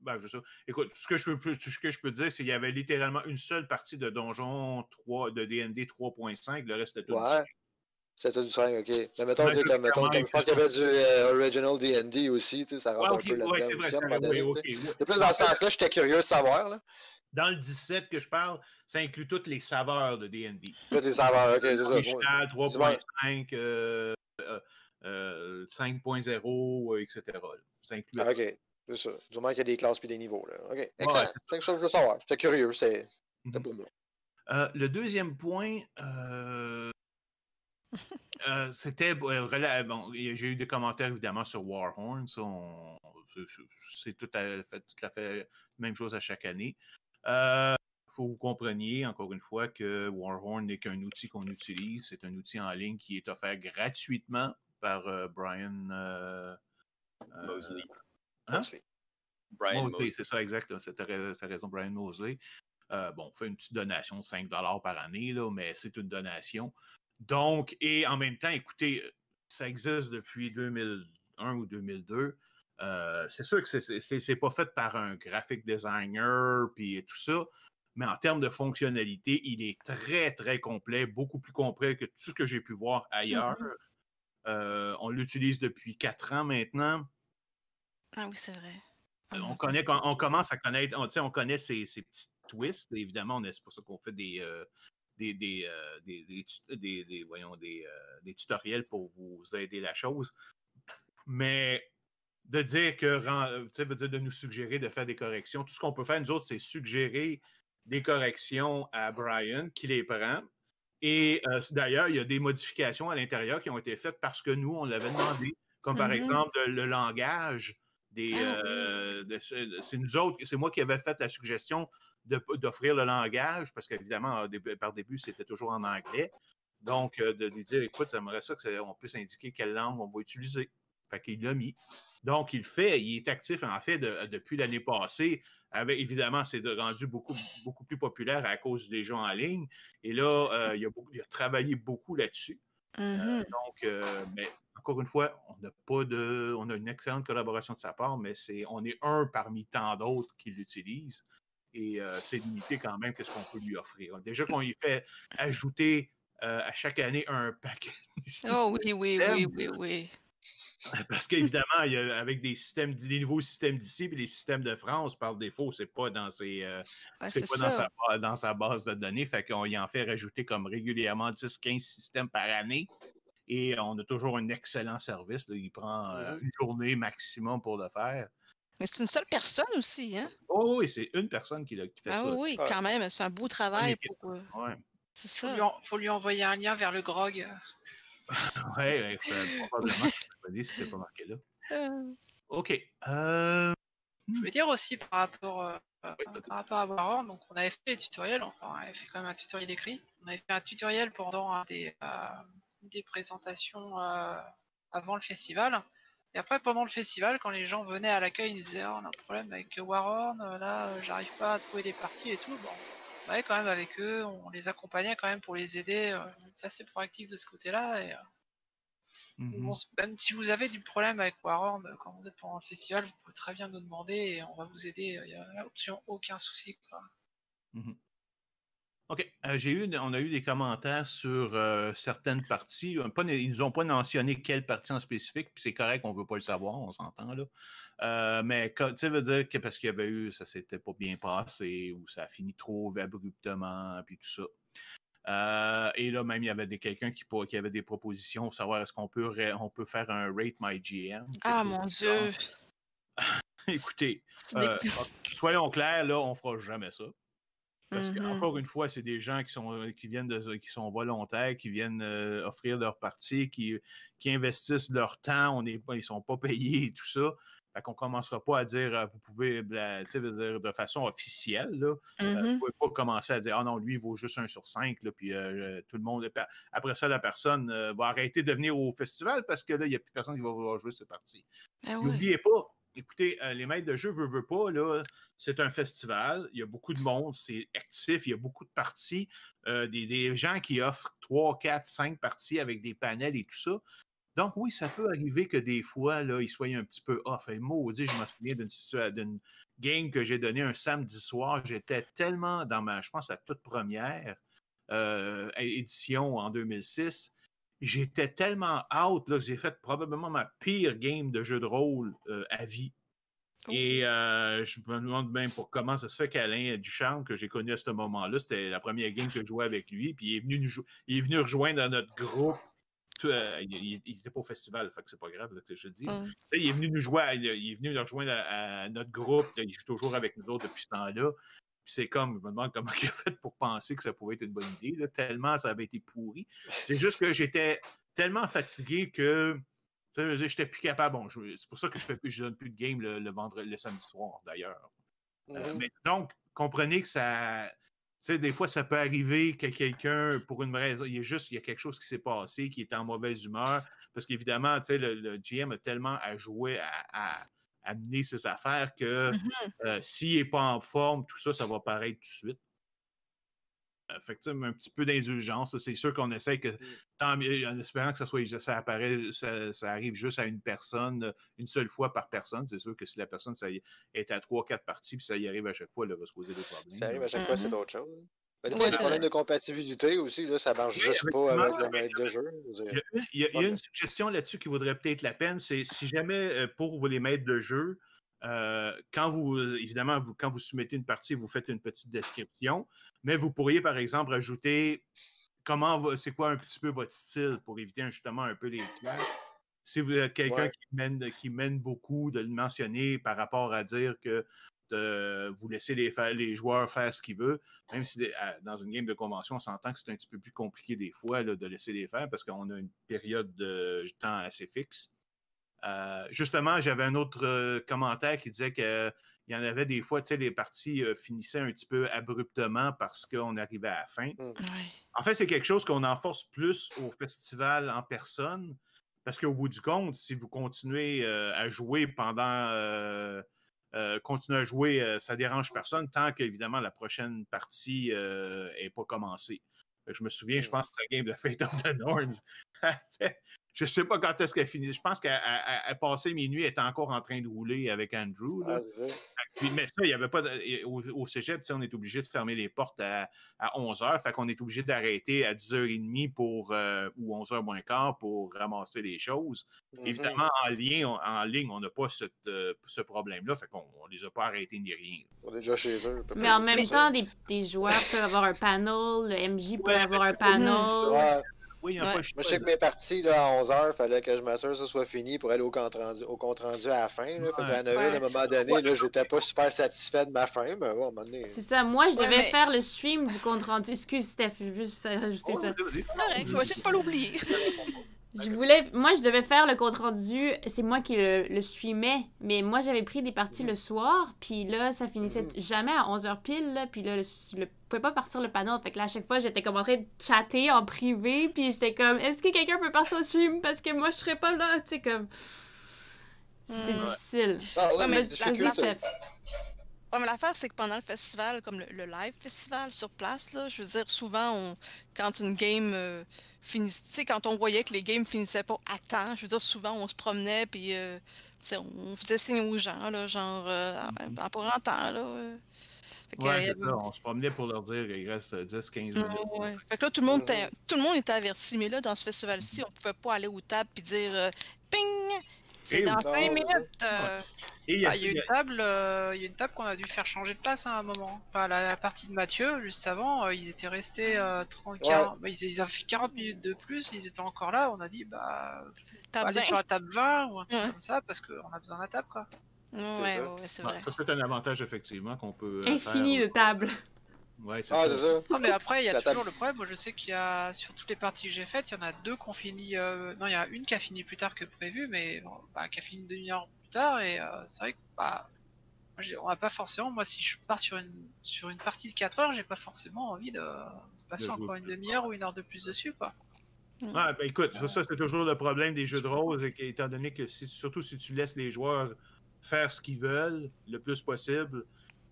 Ben, je sais. Écoute, ce que je peux dire, c'est qu'il y avait littéralement une seule partie de Donjon 3, de D&D 3.5, le reste était tout
Ouais. C'était du 5, ok. Mais mettons, comme je pense qu'il y avait du Original D&D aussi, tu sais, ça rentre un peu là-dedans
c'est vrai,
aussi, à un moment donné.
okay.
C'est plus dans ce sens-là, j'étais curieux de savoir, là.
Dans le 17 que je parle, ça inclut toutes les saveurs de D&D.
Toutes les saveurs, ok, c'est ça.
Original, 3.5, 5.0, etc. Ça inclut.
Ok, c'est ça. Du moins qu'il y a des classes puis des niveaux, là. Ok, excellent. C'est quelque chose que je veux savoir. J'étais curieux, c'était pour moi.
Le deuxième point, c'était. Bon, j'ai eu des commentaires évidemment sur Warhorn. Ça, c'est tout à fait la même chose à chaque année. Il faut que vous compreniez, encore une fois, que Warhorn n'est qu'un outil qu'on utilise. C'est un outil en ligne qui est offert gratuitement par Brian
Mosley.
Hein?
Brian Mosley.
C'est ça, exact. T'as raison, Brian Mosley. On fait une petite donation de 5 $ par année, là, mais c'est une donation. Donc, et en même temps, écoutez, ça existe depuis 2001 ou 2002. C'est sûr que c'est pas fait par un graphic designer puis tout ça, mais en termes de fonctionnalité, il est très, très complet, beaucoup plus complet que tout ce que j'ai pu voir ailleurs. On l'utilise depuis 4 ans maintenant.
Ah oui, c'est vrai.
On commence à connaître, on connaît ces petits twists. Évidemment, c'est pour ça qu'on fait des tutoriels pour vous aider la chose. Mais de dire veut dire de nous suggérer de faire des corrections. Tout ce qu'on peut faire, nous autres, c'est suggérer des corrections à Brian qui les prend. Et d'ailleurs, il y a des modifications à l'intérieur qui ont été faites parce que nous, on l'avait demandé. Comme par exemple le langage. C'est nous autres, c'est moi qui avais fait la suggestion d'offrir le langage, parce qu'évidemment, par début, c'était toujours en anglais. Donc, de lui dire, écoute, j'aimerais ça qu'on puisse indiquer quelle langue on va utiliser. Fait qu'il l'a mis. Donc, il est actif, en fait, depuis l'année passée. Évidemment, c'est rendu beaucoup, beaucoup plus populaire à cause des jeux en ligne. Et là, il a travaillé beaucoup là-dessus. Donc, mais encore une fois, on a une excellente collaboration de sa part, mais on est un parmi tant d'autres qui l'utilisent. Et c'est limité quand même qu'est-ce qu'on peut lui offrir. Déjà qu'on lui fait ajouter à chaque année un paquet de
Oh oui.
Parce qu'évidemment, avec des nouveaux systèmes d'ici et les systèmes de France, par défaut, c'est pas dans sa base de données. Fait qu'on y en fait rajouter comme régulièrement 10-15 systèmes par année. Et on a toujours un excellent service. Là. Il prend une journée maximum pour le faire.
Mais c'est une seule personne aussi, hein?
Oh oui, c'est une personne qui fait ça.
Oui, quand même, c'est un beau travail pour...
Ouais.
C'est ça.
Faut lui envoyer un lien vers le grog.
Oui, probablement. Je me dis si c'est pas marqué là. OK.
Je veux dire aussi par rapport à Warhorn, donc on avait fait des tutoriels, on avait fait quand même un tutoriel écrit. On avait fait un tutoriel pendant des présentations avant le festival. Et après, pendant le festival, quand les gens venaient à l'accueil, ils nous disaient on a un problème avec Warhorn, là, j'arrive pas à trouver des parties et tout. Bon, on allait quand même avec eux, on les accompagnait quand même pour les aider. C'est assez proactif de ce côté-là. Et, bon, même si vous avez du problème avec Warhorn, quand vous êtes pendant le festival, vous pouvez très bien nous demander et on va vous aider. Il y a l'option aucun souci, quoi.
OK. On a eu des commentaires sur certaines parties. Ils nous ont pas mentionné quelle partie en spécifique, puis c'est correct, on ne veut pas le savoir, on s'entend là. Mais tu sais, veut dire que parce qu'il y avait eu, ça s'était pas bien passé, ou ça a fini trop abruptement, puis tout ça. Et là, même, il y avait quelqu'un qui avait des propositions pour savoir est-ce qu'on peut faire un Rate My GM.
Ah, mon Dieu!
Écoutez, soyons clairs, là, on ne fera jamais ça. Parce qu'encore une fois, c'est des gens qui sont volontaires, qui viennent offrir leur partie, qui investissent leur temps, ils ne sont pas payés et tout ça. Fait qu'on commencera pas à dire, vous pouvez, dire de façon officielle, là, vous pouvez pas commencer à dire, ah non, lui, il vaut juste 1 sur 5, là, puis tout le monde, après ça, la personne va arrêter de venir au festival parce que là, il n'y a plus personne qui va vouloir jouer, c'est parti. N'oubliez pas, écoutez, les maîtres de jeu veulent pas, là, c'est un festival, il y a beaucoup de monde, c'est actif, il y a beaucoup de parties, des gens qui offrent 3, 4, 5 parties avec des panels et tout ça. Donc oui, ça peut arriver que des fois, là, ils soient un petit peu off. Et maudit, je me souviens d'une game que j'ai donnée un samedi soir, j'étais tellement dans je pense, la toute première édition en 2006, j'étais tellement out, là, j'ai fait probablement ma pire game de jeu de rôle à vie. Et je me demande même pour comment ça se fait qu'Alain Duchamp, que j'ai connu à ce moment-là, c'était la première game que je jouais avec lui, puis il est venu rejoindre dans notre groupe. Il n'était pas au festival, fait que c'est pas grave là, que je te dis. Il est venu nous jouer, il est venu nous rejoindre à notre groupe, là, il joue toujours avec nous autres depuis ce temps-là. Puis c'est comme, je me demande comment il a fait pour penser que ça pouvait être une bonne idée, là, tellement ça avait été pourri. C'est juste que j'étais tellement fatigué que je n'étais plus capable. Bon, c'est pour ça que je donne plus de game le samedi soir, d'ailleurs. Mais donc, comprenez que ça. Tu sais, des fois, ça peut arriver que quelqu'un, pour une raison, il y a quelque chose qui s'est passé, qui est en mauvaise humeur, parce qu'évidemment, tu sais, le GM a tellement à jouer à mener ses affaires que s'il n'est pas en forme, tout ça, ça va paraître tout de suite. Fait que, un petit peu d'indulgence, c'est sûr qu'on essaie que, en espérant que ça arrive juste à une personne, une seule fois par personne. C'est sûr que si la personne ça est à 3-4 parties, puis ça y arrive à chaque fois, elle va se poser des problèmes.
Ça arrive à chaque fois, c'est d'autres choses. Des fois, il y a des problèmes de compatibilité aussi, là, ça marche juste pas avec le maître de jeu.
Il y a une suggestion là-dessus qui vaudrait peut-être la peine, c'est si jamais pour les maîtres de jeu, quand vous soumettez une partie, vous faites une petite description, mais vous pourriez, par exemple, ajouter c'est quoi un petit peu votre style pour éviter justement un peu les clashs. Si vous êtes quelqu'un qui mène beaucoup, de le mentionner par rapport à dire que vous laissez les joueurs faire ce qu'ils veulent, même si dans une game de convention, on s'entend que c'est un petit peu plus compliqué des fois là, de laisser les faire parce qu'on a une période de temps assez fixe. Justement, j'avais un autre commentaire qui disait qu'il y en avait des fois, tu sais, les parties finissaient un petit peu abruptement parce qu'on arrivait à la fin. En fait, c'est quelque chose qu'on enforce plus au festival en personne parce qu'au bout du compte, si vous continuez à jouer continuez à jouer, ça dérange personne tant qu'évidemment la prochaine partie n'est pas commencée. Je me souviens, je pense que c'était la game de Fate of the Norns. Je ne sais pas quand est-ce qu'elle finit. Je pense qu'elle passait minuit, elle était encore en train de rouler avec Andrew. Là. Mais ça, il n'y avait pas. Au cégep, on est obligé de fermer les portes à 11h. Fait qu'on est obligé d'arrêter à 10h30 ou 11h moins quart pour ramasser les choses. Évidemment, en ligne, on n'a pas ce problème-là. Fait qu'on ne les a pas arrêtés ni rien.
On est déjà chez eux.
Mais en même temps, des joueurs peuvent avoir un panel, le MJ peut avoir un panel.
Oui,
Moi, je sais que mes parties là, à 11h, il fallait que je m'assure que ça soit fini pour aller au compte rendu à la fin. Là. Fait qu'à 9h, à un moment donné, là, j'étais pas super satisfait de ma fin, mais bon, à un moment donné.
C'est ça, moi, je devais faire le stream du compte rendu. Excuse, Steph, je veux juste ajouter ça.
Correct, je vais essayer de pas l'oublier.
Moi, je devais faire le compte rendu, c'est moi qui le streamais, mais moi, j'avais pris des parties le soir, puis là, ça finissait jamais à 11h pile, là, puis là, je pouvais pas partir le panel, fait que là, à chaque fois, j'étais comme en train de chatter en privé, puis j'étais comme, est-ce que quelqu'un peut partir au stream, parce que moi, je serais pas là, tu sais, comme... C'est difficile.
Mais
Steph.
Ouais, mais l'affaire, c'est que pendant le festival, comme le live festival sur place, là, je veux dire, souvent, quand une game finissait, tu sais, quand on voyait que les games finissaient pas à temps, je veux dire, souvent, on se promenait, puis, on faisait signe aux gens, là, genre, pas en temps, là.
Ouais, on se promenait pour leur dire qu'il reste 10-15 minutes.
Ouais. Fait que là, tout le monde était averti, mais là, dans ce festival-ci, on pouvait pas aller aux tables puis dire ping! C'est dans 5 minutes!
Il y a une table qu'on a dû faire changer de place à un moment. Enfin, la partie de Mathieu, juste avant, ils étaient restés 40. Ils ont fait 40 minutes de plus, ils étaient encore là. On a dit, aller sur la table 20 ou un truc comme ça, parce qu'on a besoin de la table, quoi.
Ouais, c'est vrai.
Ça, c'est un avantage, effectivement, qu'on peut.
Infini de tables.
Ouais, c'est ça.
Non, mais après, il y a toujours le problème. Moi, je sais qu'il y a, sur toutes les parties que j'ai faites, il y en a deux qui ont fini. Non, il y a une qui a fini plus tard que prévu, mais qui a fini une demi-heure tard, et c'est vrai que bah, on va pas forcément, moi si je pars sur une partie de 4 heures, j'ai pas forcément envie de passer
jouer
encore une
plus.
demi-heure ou 1 heure de plus dessus, quoi.
Ah, ben écoute, ça c'est toujours le problème des jeux de rôle, étant donné que surtout si tu laisses les joueurs faire ce qu'ils veulent le plus possible,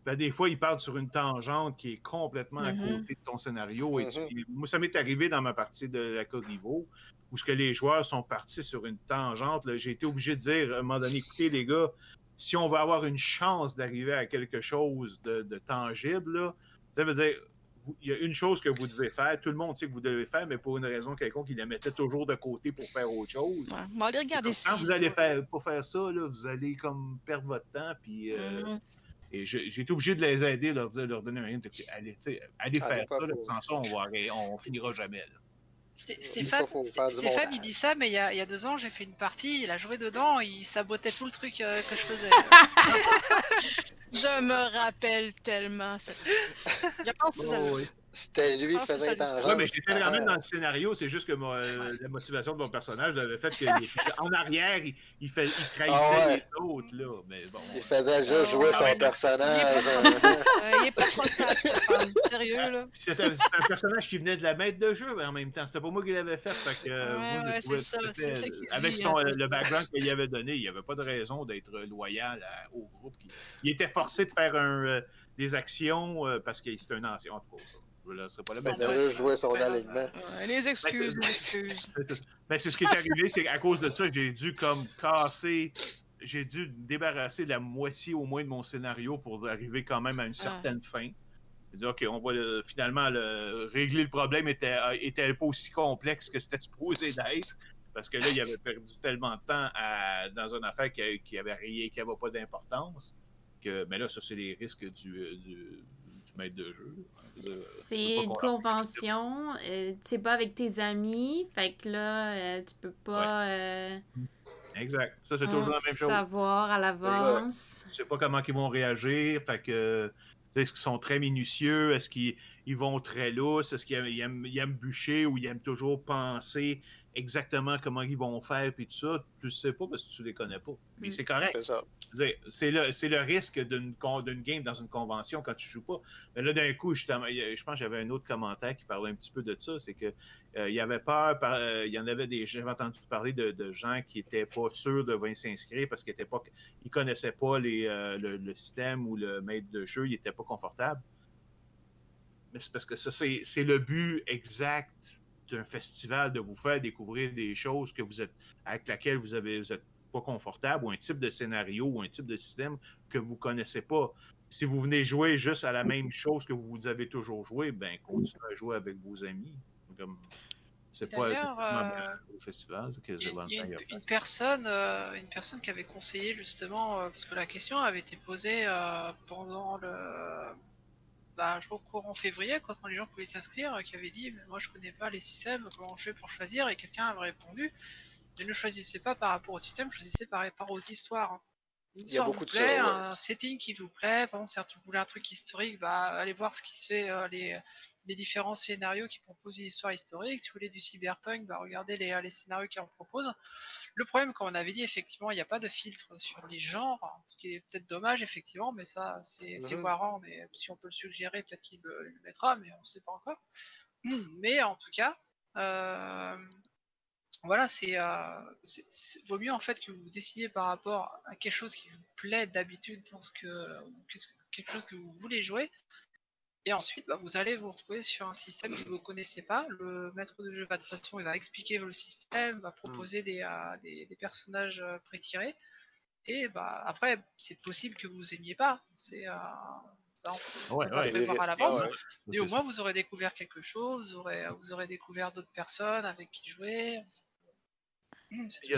ben des fois ils partent sur une tangente qui est complètement à côté de ton scénario. Et moi, ça m'est arrivé dans ma partie de la Corriveau, où ce que les joueurs sont partis sur une tangente. J'ai été obligé de dire à un moment donné, écoutez les gars, si on veut avoir une chance d'arriver à quelque chose de tangible, là, ça veut dire il y a une chose que vous devez faire, tout le monde sait que vous devez faire, mais pour une raison quelconque, il la mettait toujours de côté pour faire autre chose.
Ouais. On va aller regarder
Quand vous allez pour faire ça, là, vous allez comme perdre votre temps. Puis, et j'ai été obligé de les aider, leur donner un hint. Allez faire ça, là, sans ça, on finira jamais. Là.
Stéphane, il dit ça, mais il y a 2 ans, j'ai fait une partie, il a joué dedans, il sabotait tout le truc que je faisais.
Je me rappelle tellement. Je pense que ça.
C'était lui qui faisait tangente.
Oui, mais j'étais quand même dans le scénario, c'est juste que la motivation de mon personnage avait fait qu'en arrière, il trahissait les autres. Là. Mais bon,
il faisait juste jouer son personnage.
Il n'est pas trop stable, Stéphane. Sérieux, là.
C'était un personnage qui venait de la maître de jeu en même temps. C'était pas moi qui l'avais fait.
C'est ça.
Avec le background qu'il avait donné, il n'y avait pas de raison d'être loyal au groupe. Il était forcé de faire des actions parce que c'était un ancien. En tout cas, là, ce serait pas la
même. Il a joué son alignement.
Les excuses.
Ben, c'est ce qui est arrivé, c'est qu'à cause de ça, j'ai dû comme casser. J'ai dû débarrasser de la moitié au moins de mon scénario pour arriver quand même à une certaine fin. Dire, OK, on va finalement régler le problème était pas aussi complexe que c'était supposé d'être. Parce que là, il avait perdu tellement de temps dans une affaire qui avait pas d'importance. Mais là, ça, c'est les risques du maître de jeu.
C'est une convention. C'est pas avec tes amis. Fait que là, tu peux pas...
Exact. Ça, c'est toujours la même chose.
Savoir à l'avance.
Tu sais pas comment ils vont réagir. Fait que... Est-ce qu'ils sont très minutieux? Est-ce qu'ils vont très lousses? Est-ce qu'ils aiment bûcher ou ils aiment toujours penser exactement comment ils vont faire? Puis tout ça, tu ne sais pas parce que tu ne les connais pas. Mais c'est correct. C'est le risque d'une game dans une convention quand tu ne joues pas. Mais là, d'un coup, je pense que j'avais un autre commentaire qui parlait un petit peu de ça. C'est que il y avait peur. Il y en avait j'avais entendu parler de gens qui n'étaient pas sûrs de venir s'inscrire parce qu'ils ne connaissaient pas le système ou le maître de jeu. Ils n'étaient pas confortables. Mais c'est parce que ça, c'est le but exact d'un festival, de vous faire découvrir des choses avec laquelle vous n'êtes pas confortable, ou un type de scénario ou un type de système que vous ne connaissez pas. Si vous venez jouer juste à la même chose que vous avez toujours joué, ben continuez à jouer avec vos amis. C'est pas au festival.
Il y a une personne qui avait conseillé justement, parce que la question avait été posée pendant je crois courant février, quand les gens pouvaient s'inscrire, qui avait dit moi je connais pas les systèmes, comment je fais pour choisir, et quelqu'un avait répondu ne choisissez pas par rapport au système, choisissez par rapport aux histoires. Une histoire vous plaît, un setting qui vous plaît, par exemple si vous voulez un truc historique, allez voir ce qui se fait, les différents scénarios qui proposent une histoire historique. Si vous voulez du cyberpunk, regardez les scénarios qui en proposent. Le problème, comme on avait dit, effectivement, il n'y a pas de filtre sur les genres, ce qui est peut-être dommage, effectivement, mais ça, c'est Warren, mais si on peut le suggérer, peut-être qu'il le mettra, mais on ne sait pas encore. Mais en tout cas, voilà, vaut mieux en fait que vous décidiez par rapport à quelque chose qui vous plaît d'habitude, quelque chose que vous voulez jouer. Et ensuite, vous allez vous retrouver sur un système que vous ne connaissez pas. Le maître de jeu va de toute façon, il va expliquer le système, va proposer des personnages pré-tirés. Et après, c'est possible que vous aimiez pas. Ça, on peut pas prévoir à l'avance. Et au moins, vous aurez découvert quelque chose, vous aurez découvert d'autres personnes avec qui jouer. C'est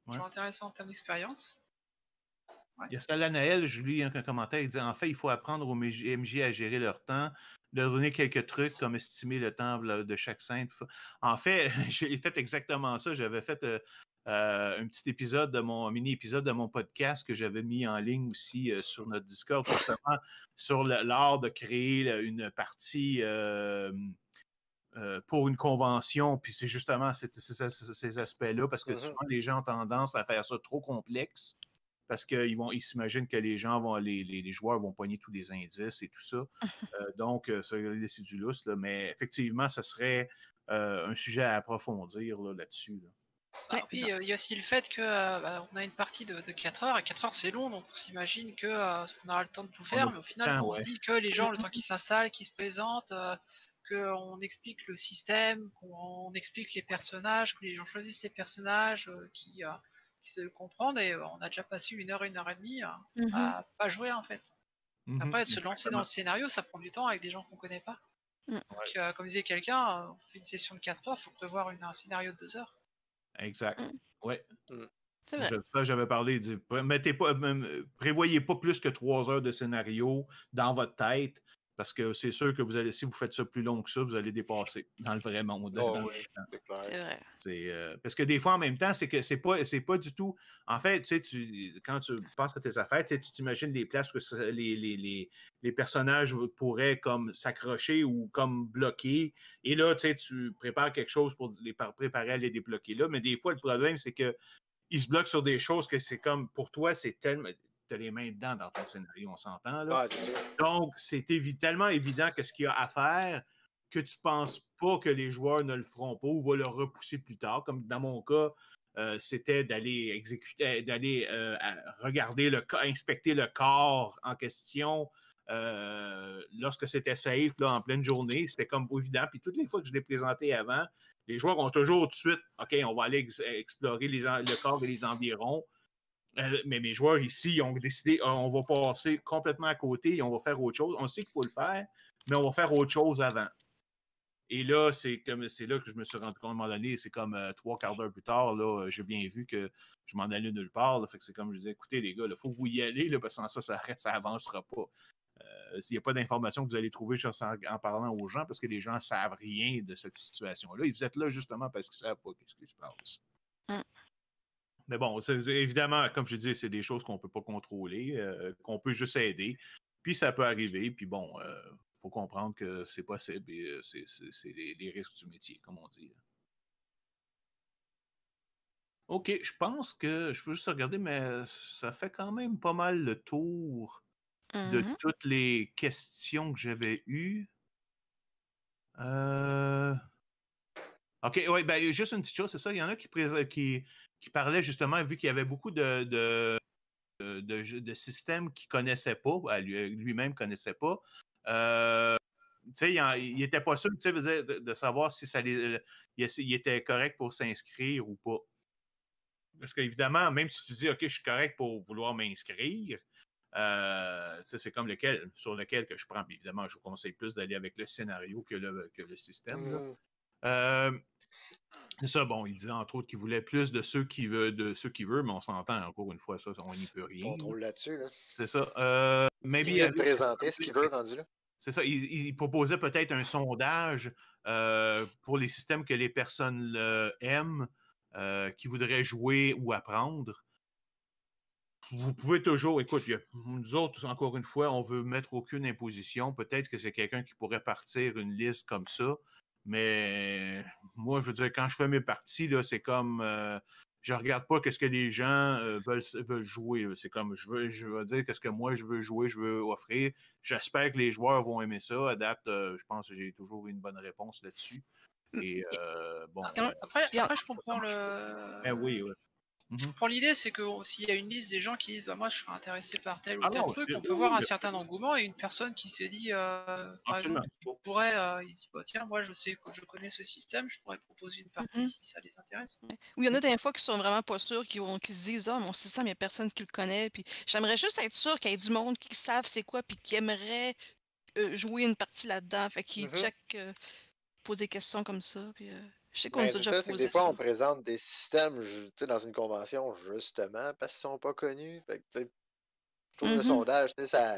toujours intéressant en termes d'expérience.
Il y a ça, Naël, je lis un commentaire, il dit en fait, il faut apprendre aux MJ à gérer leur temps, leur donner quelques trucs comme estimer le temps de chaque scène. En fait, j'ai fait exactement ça. J'avais fait un petit épisode mini-épisode de mon podcast que j'avais mis en ligne aussi sur notre Discord, justement, sur l'art de créer une partie pour une convention. Puis c'est justement ces aspects-là, parce que souvent, les gens ont tendance à faire ça trop complexe. parce qu'ils s'imaginent que les joueurs vont pogner tous les indices et tout ça. Donc, c'est du lousse, là, mais effectivement, ce serait un sujet à approfondir là-dessus. Là.
Puis il y a aussi le fait que on a une partie de 4 heures, et 4 heures c'est long, donc on s'imagine que on aura le temps de tout faire, mais au final, on se dit que les gens, le temps qu'ils s'installent, qu'ils se présentent, qu'on explique le système, qu'on explique les personnages, que les gens choisissent les personnages, qui se comprennent, et on a déjà passé 1 heure et demie à pas jouer en fait. Après, se lancer dans le scénario, ça prend du temps avec des gens qu'on connaît pas. Donc, comme disait quelqu'un, on fait une session de 4 heures, il faut prévoir un scénario de 2 heures.
Exact. Ouais.
C'est vrai.
J'avais parlé prévoyez pas plus que 3 heures de scénario dans votre tête, parce que c'est sûr que si vous faites ça plus long que ça, vous allez dépasser dans le vrai monde.
C'est vrai.
Parce que des fois, en même temps, c'est que c'est pas du tout. En fait, quand tu penses à tes affaires, tu t'imagines des places où les personnages pourraient comme s'accrocher ou comme bloquer. Et là, tu prépares quelque chose pour les préparer à les débloquer là. Mais des fois, le problème, c'est que ils se bloquent sur des choses que c'est comme pour toi, c'est tellement. Tu as les mains dedans dans ton scénario, on s'entend là. Donc, c'est tellement évident que ce qu'il y a à faire que tu ne penses pas que les joueurs ne le feront pas ou vont le repousser plus tard. Comme dans mon cas, c'était d'aller regarder inspecter le corps en question lorsque c'était safe là, en pleine journée. C'était comme évident. Puis toutes les fois que je l'ai présenté avant, les joueurs ont toujours tout de suite, OK, on va aller explorer le corps et les environs. Mais mes joueurs ici, ils ont décidé, on va passer complètement à côté et on va faire autre chose. On sait qu'il faut le faire, mais on va faire autre chose avant. Et là, c'est là que je me suis rendu compte à un moment donné, c'est comme 3 quarts d'heure plus tard, là, j'ai bien vu que je m'en allais nulle part. Là, fait que c'est comme je disais, écoutez les gars, il faut que vous y allez, là, parce que sans ça avancera pas. S'il n'y a pas d'informations que vous allez trouver juste en parlant aux gens, parce que les gens ne savent rien de cette situation-là. Vous êtes là justement parce qu'ils ne savent pas ce qui se passe. Mais bon, évidemment, comme je dis, c'est des choses qu'on ne peut pas contrôler, qu'on peut juste aider. Puis ça peut arriver. Puis bon, faut comprendre que c'est possible et c'est les risques du métier, comme on dit. OK, je pense que je peux juste regarder, mais ça fait quand même pas mal le tour de toutes les questions que j'avais eues. OK, oui, ben juste une petite chose, c'est ça. Il y en a qui parlaient justement, vu qu'il y avait beaucoup de systèmes qu'il ne connaissait pas, lui-même ne connaissait pas. Il n'était pas sûr de savoir si il était correct pour s'inscrire ou pas. Parce qu'évidemment, même si tu dis OK, je suis correct pour vouloir m'inscrire, c'est comme sur lequel que je prends. Puis évidemment, je vous conseille plus d'aller avec le scénario que le système. C'est ça, bon, il disait entre autres qu'il voulait plus de ceux qui veulent, mais on s'entend encore une fois, ça, on n'y peut rien.
Contrôle là-dessus, là.
C'est ça.
Il vient de présenter ce qu'il veut rendu là.
C'est ça, il proposait peut-être un sondage pour les systèmes que les personnes aiment, qui voudraient jouer ou apprendre. Vous pouvez toujours, écoute, nous autres, encore une fois, on veut mettre aucune imposition. Peut-être que c'est quelqu'un qui pourrait partir une liste comme ça. Mais moi, je veux dire, quand je fais mes parties, là, c'est comme je regarde pas ce que les gens veulent jouer. Là. C'est comme je veux dire qu'est-ce que moi je veux jouer, je veux offrir. J'espère que les joueurs vont aimer ça. À date, je pense que j'ai toujours eu une bonne réponse là-dessus. Et bon.
Après, je comprends le.
Oui.
Je comprends l'idée, c'est que s'il y a une liste des gens qui disent moi je serais intéressé par tel ou tel truc, on peut voir un certain engouement, et une personne qui s'est dit par exemple, il dit tiens, moi je sais que je connais ce système, je pourrais proposer une partie si ça les intéresse.
Ou il y en a des fois qui sont vraiment pas sûrs, qui se disent mon système, il n'y a personne qui le connaît, puis j'aimerais juste être sûr qu'il y ait du monde qui savent c'est quoi, puis qui aimerait jouer une partie là-dedans, fait qu'ils checkent, posent des questions comme ça, puis je sais qu'on nous a déjà posé
des fois, on présente des systèmes dans une convention justement parce qu'ils sont pas connus. Fait que, je trouve le sondage, ça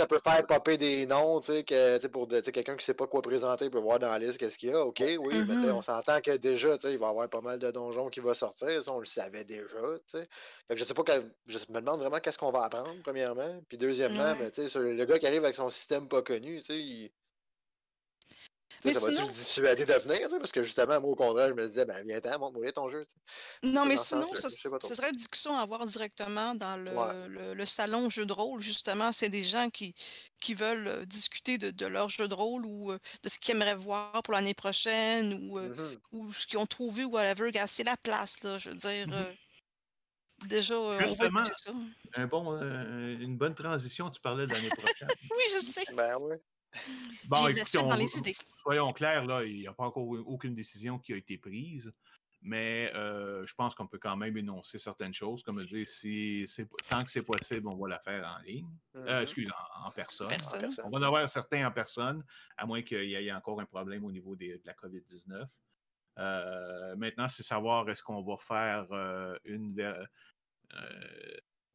peut faire popper des noms, pour quelqu'un qui sait pas quoi présenter, il peut voir dans la liste qu'est-ce qu'il y a. OK, oui, mais on s'entend que déjà, il va y avoir pas mal de donjons qui vont sortir. Ça, on le savait déjà. Fait que je sais pas je me demande vraiment qu'est-ce qu'on va apprendre, premièrement. Puis deuxièmement, le gars qui arrive avec son système pas connu,
Mais
Ça va-tu
sinon,
le dissuader de venir? Parce que justement, moi, au contraire, je me disais, ben, viens-t'en, montre-moi ton jeu.
non, mais
Dans ce
sinon,
sens-là, je sais pas trop.
ce serait une discussion à avoir directement dans
Ouais.
le salon jeu de rôle. Justement, c'est des gens qui veulent discuter de leur jeu de rôle ou de ce qu'ils aimeraient voir pour l'année prochaine
Mhm.
ou ce qu'ils ont trouvé ou whatever. Gars, c'est la place, là. Je veux dire, déjà, on va
Justement,
écouter ça.
une bonne transition, tu parlais de l'année prochaine.
Oui, je sais.
Ben oui.
Bon,
J'ai de la
écoutez,
suite dans les idées.
soyons clairs, là, il n'y a pas encore aucune décision qui a été prise, mais je pense qu'on peut quand même énoncer certaines choses. Comme je dis, tant que c'est possible, on va la faire en ligne. Excuse, en personne.
En
Personne.
personne.
On va en avoir certains en personne, à moins qu'il y ait encore un problème au niveau de la COVID-19. Maintenant, c'est savoir est-ce qu'on va faire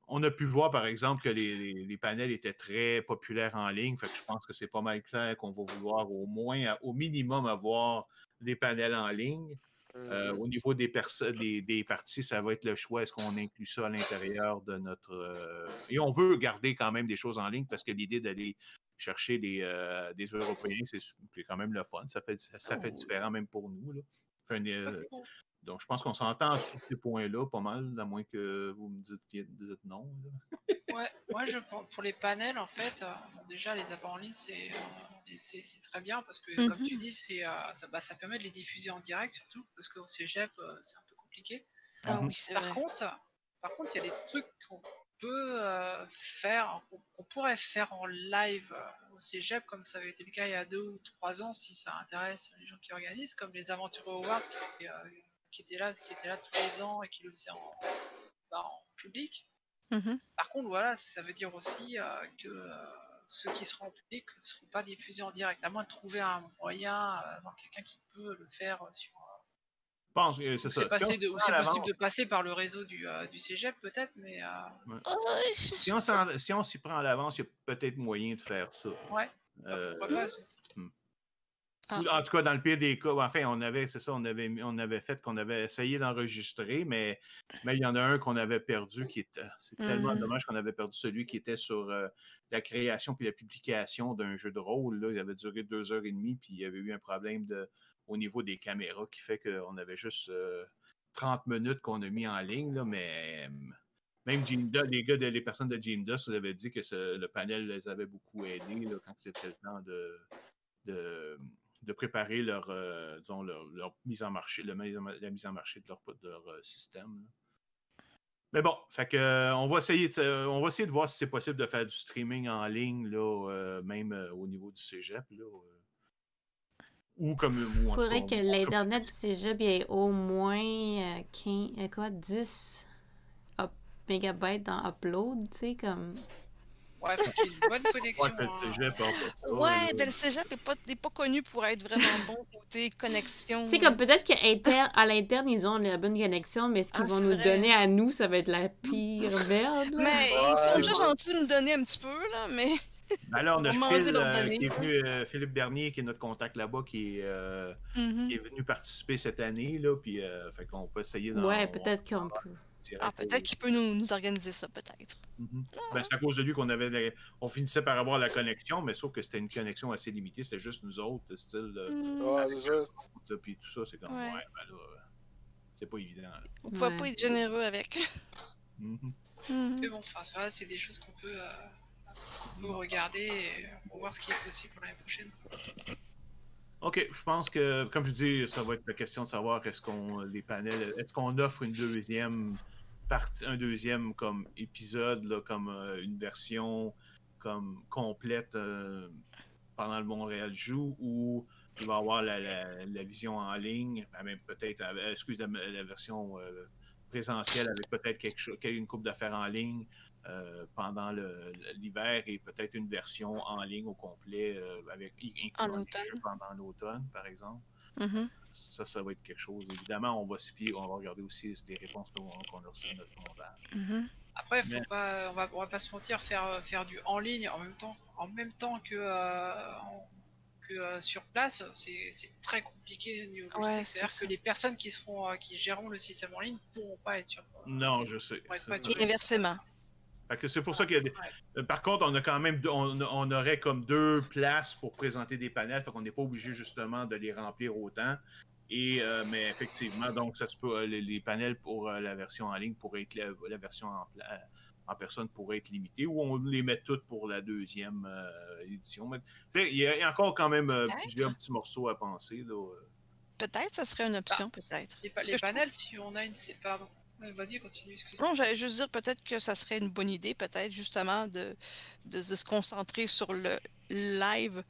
on a pu voir, par exemple, que les panels étaient très populaires en ligne. Fait que je pense que c'est pas mal clair qu'on va vouloir au minimum avoir des panels en ligne. Au niveau des parties, ça va être le choix. Est-ce qu'on inclut ça à l'intérieur de notre... Et on veut garder quand même des choses en ligne parce que l'idée d'aller chercher des Européens, c'est quand même le fun. Ça fait différent même pour nous. Là. Donc, je pense qu'on s'entend sur ces points-là pas mal, à moins que vous me dites non. Là.
Ouais, moi je pense pour les panels en fait, bon, déjà les avoir en ligne c'est très bien parce que comme tu dis ça permet de les diffuser en direct surtout parce qu'au cégep c'est un peu compliqué.
Ah oui, c'est vrai.
Par contre il y a des trucs qu'on peut faire, qu'on pourrait faire en live au cégep comme ça avait été le cas il y a 2 ou 3 ans si ça intéresse les gens qui organisent, comme les Aventuriers Awards qui étaient là tous les ans et qui le faisaient en public. Par contre, voilà, ça veut dire aussi que ceux qui seront en public ne seront pas diffusés en direct, à moins de trouver un moyen, avoir quelqu'un qui peut le faire sur.
Je pense que c'est ça.
C'est possible de passer par le réseau du cégep, peut-être, mais.
Si on s'y prend à l'avance, il y a peut-être moyen de faire ça.
Ouais. Pourquoi pas,
En tout cas, dans le pire des cas, enfin, on avait fait qu'on avait essayé d'enregistrer, mais il y en a un qu'on avait perdu c'est tellement dommage qu'on avait perdu celui qui était sur la création puis la publication d'un jeu de rôle. Là. Il avait duré 2h30, puis il y avait eu un problème au niveau des caméras qui fait qu'on avait juste 30 minutes qu'on a mis en ligne, là, mais même les personnes de GameDust nous avaient dit que le panel les avait beaucoup aidés là, quand c'était le temps de préparer leur mise en marché, la mise en marché de leur système. Là. Mais bon, fait que, on va essayer de voir si c'est possible de faire du streaming en ligne, là, même au niveau du cégep. Là,
Il faudrait que l'Internet du cégep ait au moins 10 mégabytes dans upload, tu sais, comme...
Ouais, faut qu'il y ait une bonne connexion.
Le cégep n'est pas connu pour être vraiment bon côté connexion.
Tu sais, comme peut-être qu'à l'interne, ils ont la bonne connexion, mais ce qu'ils vont nous donner à nous, ça va être la pire merde. Là.
Mais ils sont déjà gentils de nous donner un petit peu, là, mais...
Alors, on a Philippe Bernier, qui est notre contact là-bas, qui est venu participer cette année, là, puis fait qu'on peut essayer
peut-être qu'on peut.
Peut-être qu'il peut nous organiser ça, peut-être.
C'est à cause de lui on finissait par avoir la connexion, mais sauf que c'était une connexion assez limitée, c'était juste nous autres, style puis tout ça, c'est comme là, c'est pas évident. Là.
On peut pas être généreux avec.
Mais bon, enfin, c'est des choses qu'on peut regarder et pour voir ce qui est possible pour l'année prochaine.
OK, je pense que, comme je dis, ça va être la question de savoir est-ce qu'on offre un deuxième comme épisode, là, comme une version comme complète pendant le Montréal Joue, ou il va y avoir la vision en ligne, même peut-être, la version présentielle avec peut-être une couple d'affaires en ligne pendant l'hiver et peut-être une version en ligne au complet avec incluant les jeux pendant l'automne, par exemple. Ça va être quelque chose. Évidemment, on va regarder aussi les réponses qu'on a reçues de notre sondage.
Après, on va pas se mentir, faire du en ligne en même temps que sur place, c'est très compliqué au niveau logistique. C'est-à-dire que les personnes qui géreront le système en ligne ne pourront pas être sur.
Non, je sais.
Et inversement.
Fait que c'est pour ça qu'il y a par contre, on a quand même on aurait comme 2 places pour présenter des panels, fait qu'on n'est pas obligé justement de les remplir autant. Et mais effectivement, donc ça se peut les panels pour la version en ligne pourraient être la version en personne pourrait être limitée, ou on les met toutes pour la deuxième édition. Mais il y a encore quand même plusieurs petits morceaux à penser. Là.
Peut-être, ça serait une option, peut-être.
Les panels, si on a une... Pardon. Vas-y, continue, excuse-moi.
Non, j'allais juste dire peut-être que ça serait une bonne idée, peut-être justement de se concentrer sur le live.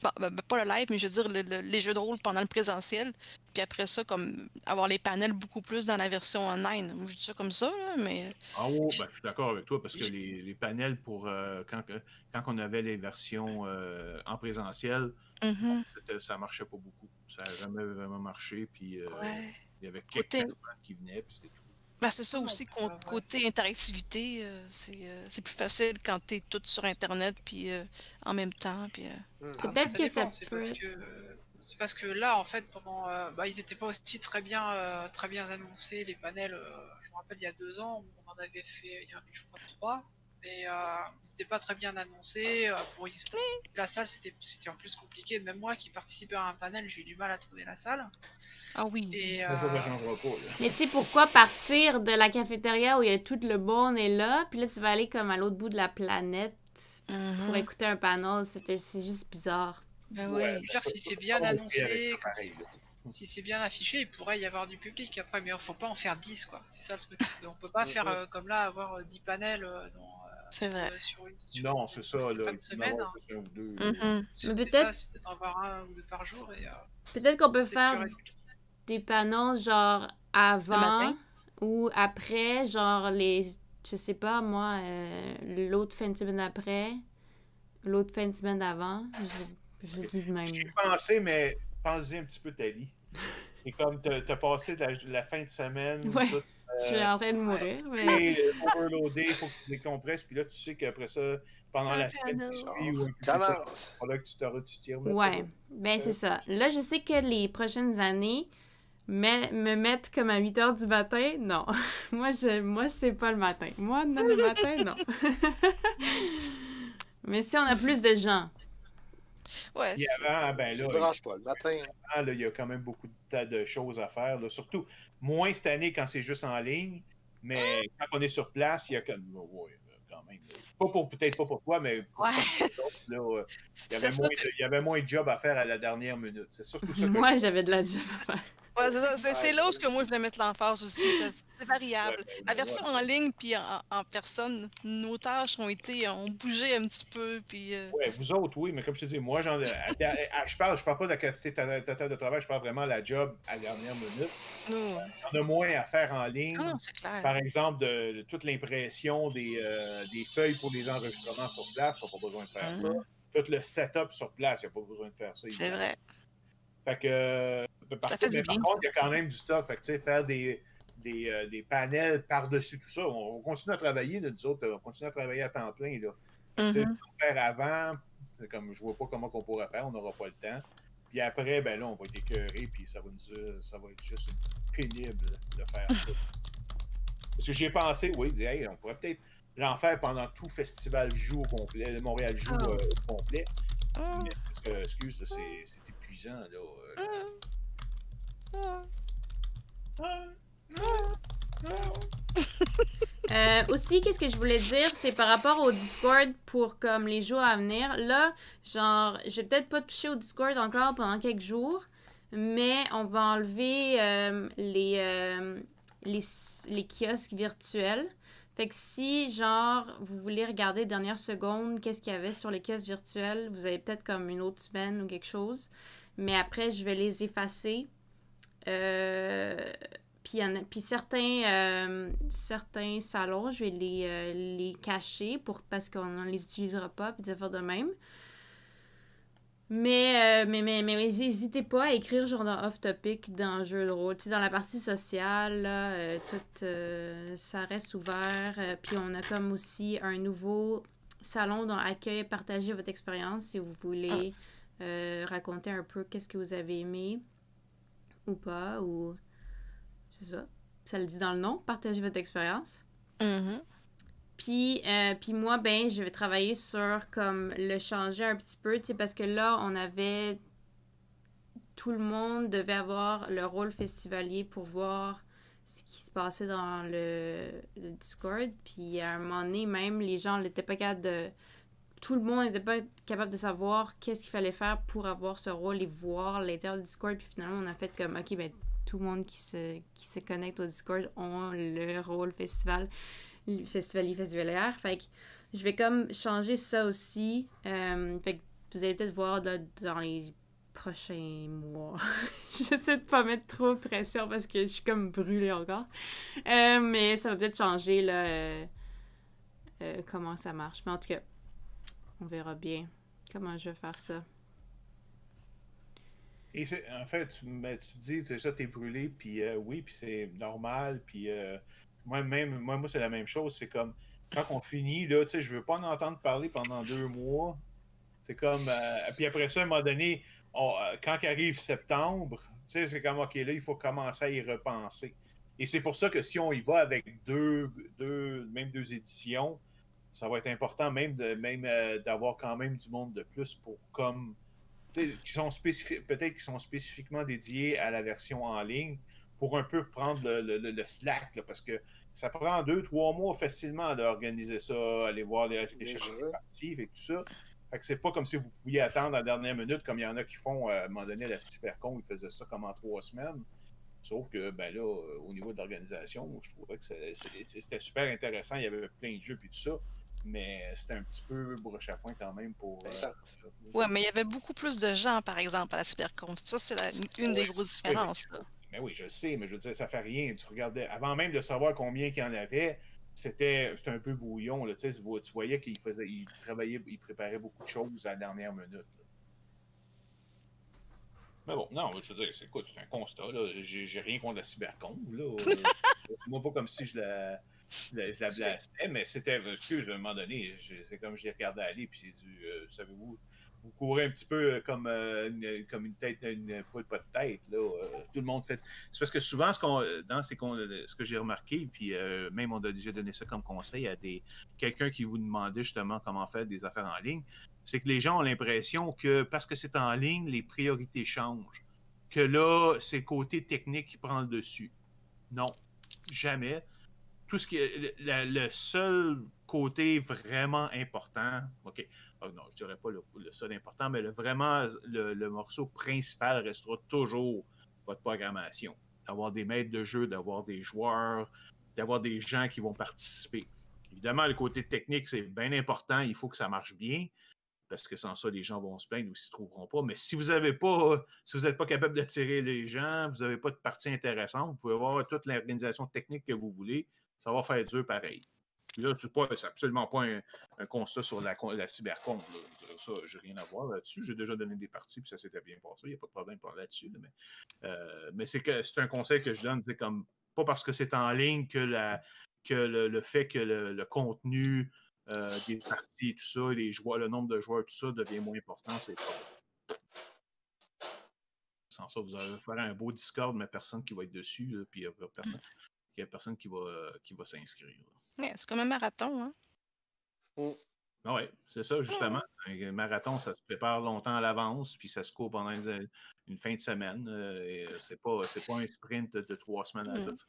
Pas le live, mais je veux dire les jeux de rôle pendant le présentiel. Puis après ça, comme avoir les panels beaucoup plus dans la version online. Moi, je dis ça comme ça, là, mais...
Ah oui, ben, je suis d'accord avec toi, parce que les panels, pour quand on avait les versions en présentiel, ça marchait pas beaucoup. Ça n'a jamais vraiment marché, puis il y avait quelques personnes qui venaient, puis c'était tout.
Ben, c'est ça aussi, côté interactivité, c'est plus facile quand t'es tout sur Internet, puis en même temps, puis...
Peut-être que ça peut...
C'est parce que là, en fait, pendant, ils n'étaient pas aussi très bien annoncés, les panels. Je me rappelle, il y a 2 ans, on en avait fait, je crois, 3. Mais ils n'étaient pas très bien annoncés. Pour la salle, c'était en plus compliqué. Même moi qui participais à un panel, j'ai eu du mal à trouver la salle.
Ah oui.
Et,
mais tu sais, pourquoi partir de la cafétéria où il y a tout le monde est là, puis là, tu vas aller comme à l'autre bout de la planète pour écouter un panel? C'est juste bizarre.
Ben oui.
Je veux dire, si c'est bien annoncé, si c'est bien affiché, il pourrait y avoir du public après, mais il ne faut pas en faire 10, quoi. C'est ça le truc. On peut pas faire comme là, avoir 10 panels
c'est vrai.
Non, c'est ça, là.
Fin de semaine.
Un ou deux.
Mais
peut-être avoir 1 ou 2 par jour.
Peut-être qu'on peut faire des panels genre avant ou après, genre je sais pas moi, l'autre fin de semaine après, l'autre fin de semaine avant. Je dis de même.
J'y ai pensé, mais pense-y un petit peu, Tali. C'est comme t'as passé la fin de semaine.
Ouais.
Tout,
je suis en train de mourir. Mais...
overloadé, il faut que tu décompresses, puis là, tu sais qu'après ça, pendant la semaine qui suit, ou un peu
Commence.
là que tu tires.
Ouais, ben c'est ça. Là, je sais que les prochaines années, me mettre comme à 8 h du matin, non. moi, c'est pas le matin. Moi, non, le matin, non. Mais si on a plus de gens.
Ouais.
Et avant, ben là,
pas, le matin.
Là, il y a quand même beaucoup de choses à faire. Là. Surtout, moins cette année quand c'est juste en ligne, mais quand on est sur place, il y a quand même. Peut-être pas pour toi, mais pour là, il y avait moins de job à faire à la dernière minute. C'est surtout ça.
Moi, j'avais de la job à faire.
Ouais, c'est ça. C'est là où moi je voulais mettre l'emphase aussi. C'est variable. La version en ligne puis en personne, nos tâches ont bougé un petit peu. Puis,
ouais, vous autres, oui, mais comme je te dis, moi, je parle pas de la quantité totale de travail, je parle vraiment de la job à la dernière minute.
Nous.
On a moins à faire en ligne.
Ah, c'est clair.
Par exemple, de toute l'impression des feuilles pour les enregistrements sur place, on n'a pas besoin de faire ça. Tout le setup sur place, il n'y a pas besoin de faire ça.
C'est vrai.
Fait que, par contre, il y a quand même du stock. Fait que, tu sais, faire des panels par-dessus tout ça, on continue à travailler, là, nous autres, on continue à travailler à temps plein. Là. Faire avant, comme je vois pas comment on pourrait faire, on n'aura pas le temps. Puis après, ben là, on va être écœuré, puis ça va être juste pénible de faire ça. Parce que j'ai pensé, oui, hey, on pourrait peut-être l'en faire pendant tout Festival Joue au complet, le Montréal Joue au complet. Mais parce que, excuse, c'est épuisant, là.
Aussi, qu'est-ce que je voulais dire, c'est par rapport au Discord pour comme les jours à venir. Là, genre, je vais peut-être pas toucher au Discord encore pendant quelques jours, mais on va enlever les kiosques virtuels. Fait que si, genre, vous voulez regarder dernière seconde qu'est-ce qu'il y avait sur les kiosques virtuels, vous avez peut-être comme une autre semaine ou quelque chose. Mais après, je vais les effacer. Puis certains salons, je vais les cacher parce qu'on ne les utilisera pas, puis des affaires de même. Mais n'hésitez pas à écrire genre dans off-topic dans le jeu de rôle. Tu sais, dans la partie sociale, là, tout ça reste ouvert. Puis on a comme aussi un nouveau salon dans Accueil, partagez votre expérience si vous voulez raconter un peu qu'est-ce que vous avez aimé ou pas, ou c'est ça. Ça le dit dans le nom, partagez votre expérience. Puis moi, ben, je vais travailler sur comme le changer un petit peu, tu sais, parce que là, on avait... Tout le monde devait avoir le rôle festivalier pour voir ce qui se passait dans le Discord. Puis à un moment donné, même, les gens n'étaient pas capables de... Tout le monde n'était pas capable de savoir qu'est-ce qu'il fallait faire pour avoir ce rôle et voir l'intérieur du Discord. Puis finalement, on a fait comme, OK, ben tout le monde qui se connecte au Discord ont le rôle festivalière. Fait que je vais comme changer ça aussi. Fait que vous allez peut-être voir dans les prochains mois. J'essaie de pas mettre trop de pression parce que je suis comme brûlée encore. Mais ça va peut-être changer là, comment ça marche. Mais en tout cas, on verra bien comment je vais faire ça.
Et en fait, tu dis, c'est ça, t'es brûlé, puis oui, puis c'est normal, puis moi, c'est la même chose. C'est comme, quand on finit, là, tu sais, je veux pas en entendre parler pendant 2 mois. C'est comme, puis après ça, à un moment donné, quand arrive septembre, tu sais, c'est comme, OK, là, il faut commencer à y repenser. Et c'est pour ça que si on y va avec même deux éditions, ça va être important même d'avoir quand même du monde de plus pour comme qui sont peut-être qu'ils sont spécifiquement dédiés à la version en ligne pour un peu prendre le slack, là, parce que ça prend 2-3 mois facilement d'organiser ça, aller voir les parties et tout ça. Fait que c'est pas comme si vous pouviez attendre à la dernière minute, comme il y en a qui font à un moment donné à la Cybercon, ils faisaient ça comme en 3 semaines. Sauf que, ben là, au niveau de l'organisation, je trouvais que c'était super intéressant. Il y avait plein de jeux et tout ça. Mais c'était un petit peu broche à foin quand même pour...
ouais, mais il y avait beaucoup plus de gens, par exemple, à la Cybercon. Ça, c'est une des grosses différences.
Oui, mais oui, je sais, mais je veux dire, ça fait rien. Tu regardais, avant même de savoir combien il y en avait, c'était un peu bouillon. Là, tu voyais qu'il travaillait, il préparait beaucoup de choses à la dernière minute. Là. Mais bon, non, je veux dire, écoute, c'est un constat. J'ai rien contre la Cybercon. Moi, pas comme si je la blastais, mais c'était, excuse, à un moment donné, c'est comme je l'ai regardé aller, puis j'ai dit, savez-vous, vous courez un petit peu comme une tête, une poule pas de tête, là. Tout le monde fait. C'est parce que souvent, ce que j'ai remarqué, puis même on a déjà donné ça comme conseil à quelqu'un qui vous demandait justement comment faire des affaires en ligne, c'est que les gens ont l'impression que parce que c'est en ligne, les priorités changent. Que là, c'est le côté technique qui prend le dessus. Non, jamais. Tout ce qui est le seul côté vraiment important, OK, non, je dirais pas le seul important, mais vraiment le morceau principal restera toujours votre programmation. D'avoir des maîtres de jeu, d'avoir des joueurs, d'avoir des gens qui vont participer. Évidemment, le côté technique, c'est bien important, il faut que ça marche bien, parce que sans ça, les gens vont se plaindre ou s'y trouveront pas. Mais si vous n'êtes pas capable d'attirer les gens, vous n'avez pas de partie intéressante, vous pouvez avoir toute l'organisation technique que vous voulez, ça va faire dur pareil. Puis là, c'est absolument pas un constat sur la cybercon. Ça, j'ai rien à voir là-dessus. J'ai déjà donné des parties, puis ça s'était bien passé. Il n'y a pas de problème là-dessus. Mais c'est un conseil que je donne, c'est comme pas parce que c'est en ligne que le fait que le contenu des parties, tout ça, le nombre de joueurs, tout ça devient moins important, c'est pas. Sans ça, vous allez faire un beau Discord, mais personne qui va être dessus, là, puis il n'y a personne qui va s'inscrire.
Ouais, c'est comme un marathon, hein?
Oui, c'est ça, justement. Un marathon, ça se prépare longtemps à l'avance, puis ça se court pendant une fin de semaine. C'est pas un sprint de 3 semaines à l'autre.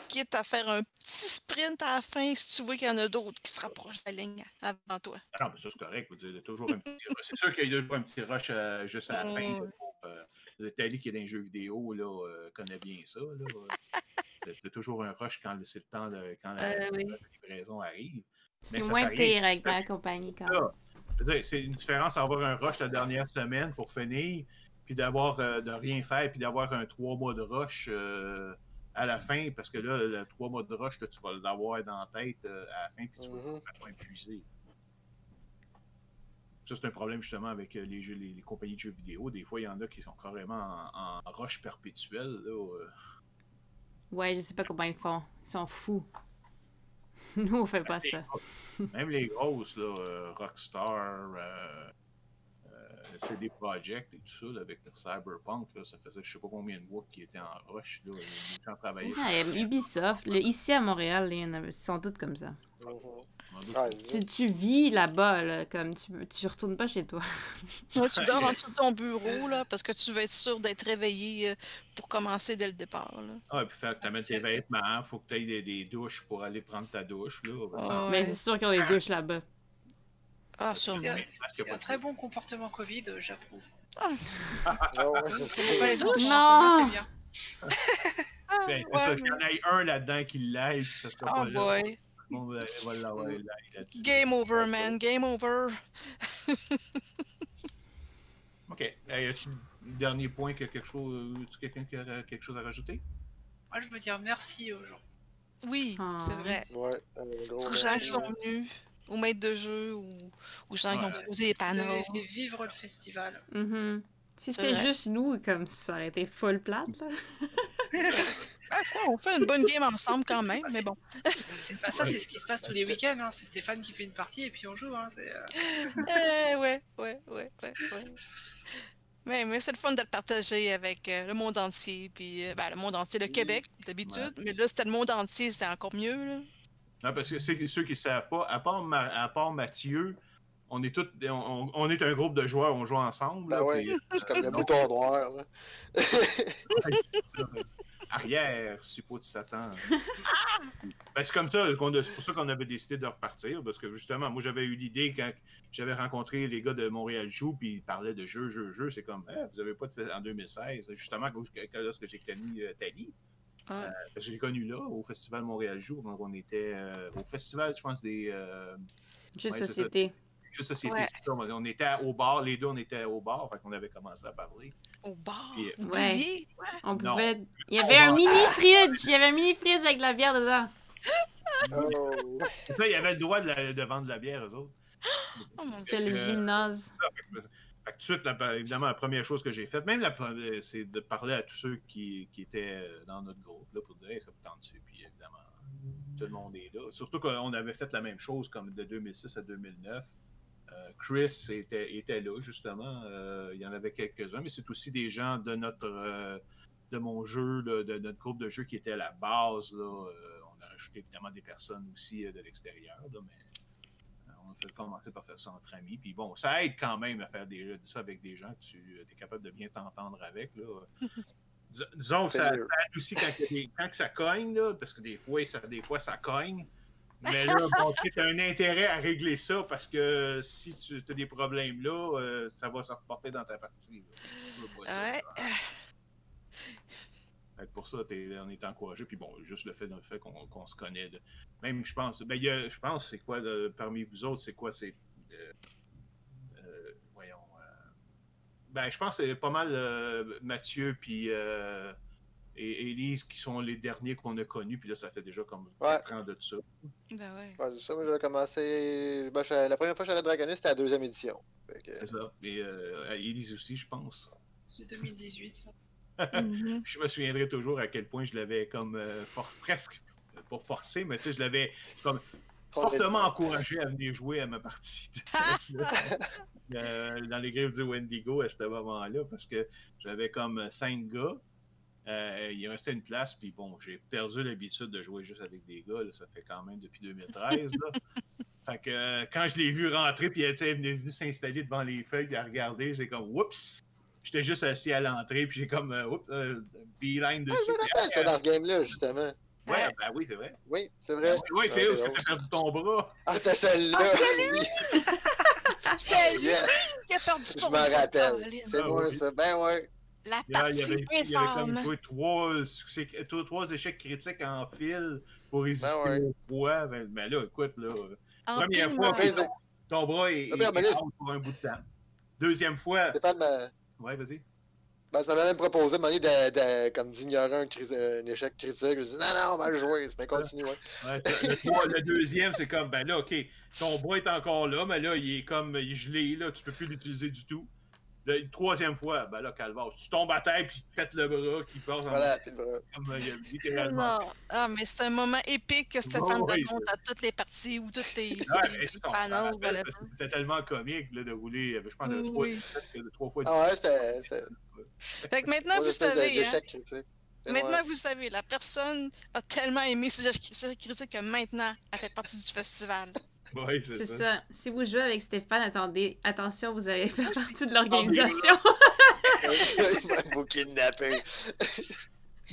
Quitte à faire un petit sprint à la fin si tu vois qu'il y en a d'autres qui se rapprochent de la ligne avant toi.
Ah non, mais ça, c'est correct. Il y a toujours un petit rush. C'est sûr qu'il y a toujours un petit rush juste à la fin. Le Tally qui est dans les jeux vidéo connaît bien ça. Il y a toujours un rush quand c'est le temps quand la livraison arrive.
C'est moins pire avec ma compagnie quand même.
C'est une différence à avoir un rush la dernière semaine pour finir, puis de rien faire, puis d'avoir un 3 mois de rush à la fin, parce que là, le 3 mois de rush, là, tu vas l'avoir dans la tête à la fin, puis tu vas pas épuiser. Ça, c'est un problème justement avec les compagnies de jeux vidéo. Des fois, il y en a qui sont carrément en rush perpétuel.
Ouais, je sais pas comment ils font. Ils sont fous. Nous, on fait pas ça.
Même les grosses, là, Rockstar, CD Projekt et tout ça, là, avec le Cyberpunk, là, ça faisait je sais pas combien de mois qu'ils étaient en rush. Là, les gens travaillaient.
Ubisoft, ici à Montréal, ils sont tous comme ça.
Ouais,
Tu vis là-bas, là, comme tu retournes pas chez toi.
Ouais, tu dors en dessous de ton bureau, là, parce que tu veux être sûr d'être réveillé pour commencer dès le départ. Là.
Ah, puis faire que tu amènes tes vêtements, faut que tu aies des douches pour aller prendre ta douche. Là.
Ah,
Mais
ouais.
c'est sûr qu'ils ont des douches là-bas.
Ah, sûrement.
C'est un très bon comportement Covid, j'approuve.
ouais, c'est ça.
Ben, douche.
Non!
C'est bien.
Ben, c'est
Ouais,
ça, qu'il y en ait un là-dedans qui l'aide, puis ça sera
Oh
pas là.
boy.
Tout le monde va l'avoir là-dessus.
Game over, man. Game over.
OK. As-tu un dernier point, quelque chose, quelqu'un qui a quelque chose à rajouter?
Moi, je veux dire merci aux gens.
Oui,
Ah.
c'est vrai.
Ouais, un gros
Aux gens qui sont venus, aux maîtres de jeu, ou aux gens qui ont
Ouais.
posé les
Vous
panneaux.
avez fait vivre le festival.
Mhm. Si
C'est
c'était
vrai.
juste nous, comme ça aurait été full plate, là.
Ah, quoi, on fait une bonne game ensemble quand même, mais bon.
C'est pas ça, c'est ce qui se passe tous les week-ends. Hein. C'est Stéphane qui fait une partie et puis on joue. Hein.
Ouais. Mais c'est le fun de le partager avec le monde entier, puis le monde entier, le Québec, d'habitude, mais là, c'était le monde entier, c'était encore mieux, là.
Non, parce que c'est ceux qui ne savent pas, à part Mathieu, on est tous, on est un groupe de joueurs, on joue ensemble.
Ben
là,
ouais,
puis-
c'est comme le bouton noir. Là.
Arrière, suppôt de Satan. Ben, c'est comme ça, c'est pour ça qu'on avait décidé de repartir, parce que justement, moi j'avais eu l'idée quand j'avais rencontré les gars de Montréal Joue, puis ils parlaient de jeux, c'est comme, vous avez pas de en 2016, justement, lorsque j'ai connu Tali.
Ah.
Parce que je l'ai connu là, au Festival Montréal Joue, donc on était au festival, je pense, des...
Jeux de
ouais, c'est
société.
Jeux de société,
Ouais.
c'est ça. On était au bar, les deux, on était au bar, fait qu'on avait commencé à parler.
Au bar,
Puis,
vous
ouais.
buviez?
On
Non.
pouvait... Il y avait un mini-fridge! Il y avait un mini-fridge avec de la bière dedans.
Oh.
C'est ça, il y avait le droit de vendre de la bière, eux autres.
Oh mon Dieu.
C'était le gymnase.
Fait que tout de suite, évidemment, la première chose que j'ai faite, même c'est de parler à tous ceux qui étaient dans notre groupe, là, pour dire, hey, ça vous tente dessus, puis évidemment, tout le monde est là. Surtout qu'on avait fait la même chose comme de 2006 à 2009. Chris était là, justement. Il y en avait quelques-uns, mais c'est aussi des gens de de mon jeu, de notre groupe de jeu qui était à la base. Là. On a rajouté évidemment des personnes aussi de l'extérieur, là, mais on a commencé par faire ça entre amis. Puis bon, ça aide quand même à faire ça avec des gens que tu es capable de bien t'entendre avec. Là. Disons que ça aide aussi quand ça cogne, là, parce que des fois ça cogne. Mais là, bon, tu as un intérêt à régler ça parce que si tu as des problèmes là, ça va se reporter dans ta partie.
Ouais.
Pour ça, on est encouragé. Puis bon, juste le fait qu'on se connaît. Même, je pense, je pense, c'est quoi, parmi vous autres, c'est quoi, c'est. Voyons. Je pense que c'est pas mal Mathieu puis et Élise qui sont les derniers qu'on a connus. Puis là, ça fait déjà comme 4 ans de ça.
Ben ouais.
Ouais, c'est ça, moi j'avais commencé. La première fois que j'allais à Dragonist, c'était la 2e édition.
C'est ça. Et Élise aussi, je pense.
C'est 2018.
Je me souviendrai toujours à quel point je l'avais comme presque pas forcé, mais tu sais, je l'avais comme fortement encouragé à venir jouer à ma partie dans les griffes du Wendigo à ce moment-là, parce que j'avais comme 5 gars. Il restait une place, puis bon, j'ai perdu l'habitude de jouer juste avec des gars, là, ça fait quand même depuis 2013. Là. Fait que quand je l'ai vu rentrer, puis elle est venu s'installer devant les feuilles, puis à regarder, j'ai comme oups! J'étais juste assis à l'entrée, puis j'ai comme beeline dessus.
Je me rappelle, tu es dans ce game-là, justement.
Ouais, ben oui, c'est vrai.
Oui, c'est vrai.
Oui, c'est où que t'as perdu ton bras.
Ah, c'était celle-là!
Ah, c'était lui!
Oui.
C'est lui
Yes.
qui a perdu
Je
son
me rappelle.
Caroline.
C'est moi,
oui.
ça. Ben ouais.
La
Il
partie
avait comme
infâme.
joué 3 échecs critiques en fil pour résister
Ben ouais.
au poids. Ben là, écoute, là,
En
première
pile,
fois,
man.
ton bras est
mais là,
out pour un bout de temps. Deuxième fois...
Stéphane m'a.
Ouais, vas-y.
Ben, ça m'avait même proposé comme d'ignorer un échec critique. Je dis non, mal joué, c'est bien continué. Ouais.
Ouais, le deuxième, c'est comme, ben là, OK, ton bras est encore là, mais là, il est gelé, là, tu peux plus l'utiliser du tout. Une troisième fois, ben là, Calvaire, tu tombes à terre puis tu te pètes le bras qui passe en
Voilà, puis
comme littéralement.
Non. Ah, mais c'est un moment épique que Stéphane
Oh, oui,
raconte à toutes les parties ou toutes les
Ouais, mais ça, on s'en
panels.
rappelle,
Voilà.
parce que c'était tellement comique là, de rouler, je pense,
Oui.
3 fois
Ah ouais,
10.
c'était.
Fait que maintenant, vous
espèces
savez, hein.
d'échecs, tu sais.
Maintenant, vous savez, la personne a tellement aimé ses critiques que maintenant, elle fait partie du festival.
Oui,
C'est
ça.
ça. Si vous jouez avec Stéphane, attendez, attention, vous allez faire partie de l'organisation.
Il m'a vous kidnapper.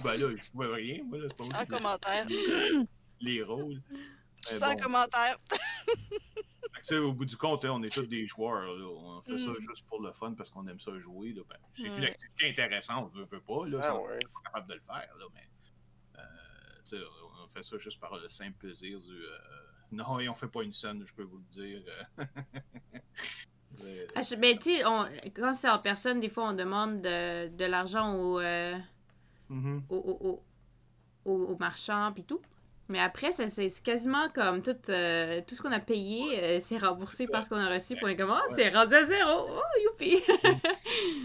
Ben là, je vois rien, moi, là, c'est pas moi
Sans
qui-
commentaire.
les rôles. Mais
Sans
bon.
commentaire.
Tu sais, au bout du compte, hein, on est tous des joueurs. Là. On fait ça
Mm.
juste pour le fun parce qu'on aime ça jouer. Là. Ben, c'est une
Ouais.
activité intéressante, on veut pas. Là,
Ah
on
ouais.
est pas capable de le faire. Là, mais tu sais, on fait ça juste par le simple plaisir du. Non, et on fait pas une scène, je peux vous le dire. Mais,
Ben, tu sais, quand c'est en personne, des fois, on demande de l'argent
mhm.
aux marchands puis tout. Mais après, c'est quasiment comme tout ce qu'on a payé, c'est remboursé par ce qu'on a reçu pour un comment. C'est rendu à 0. Oh, youpi!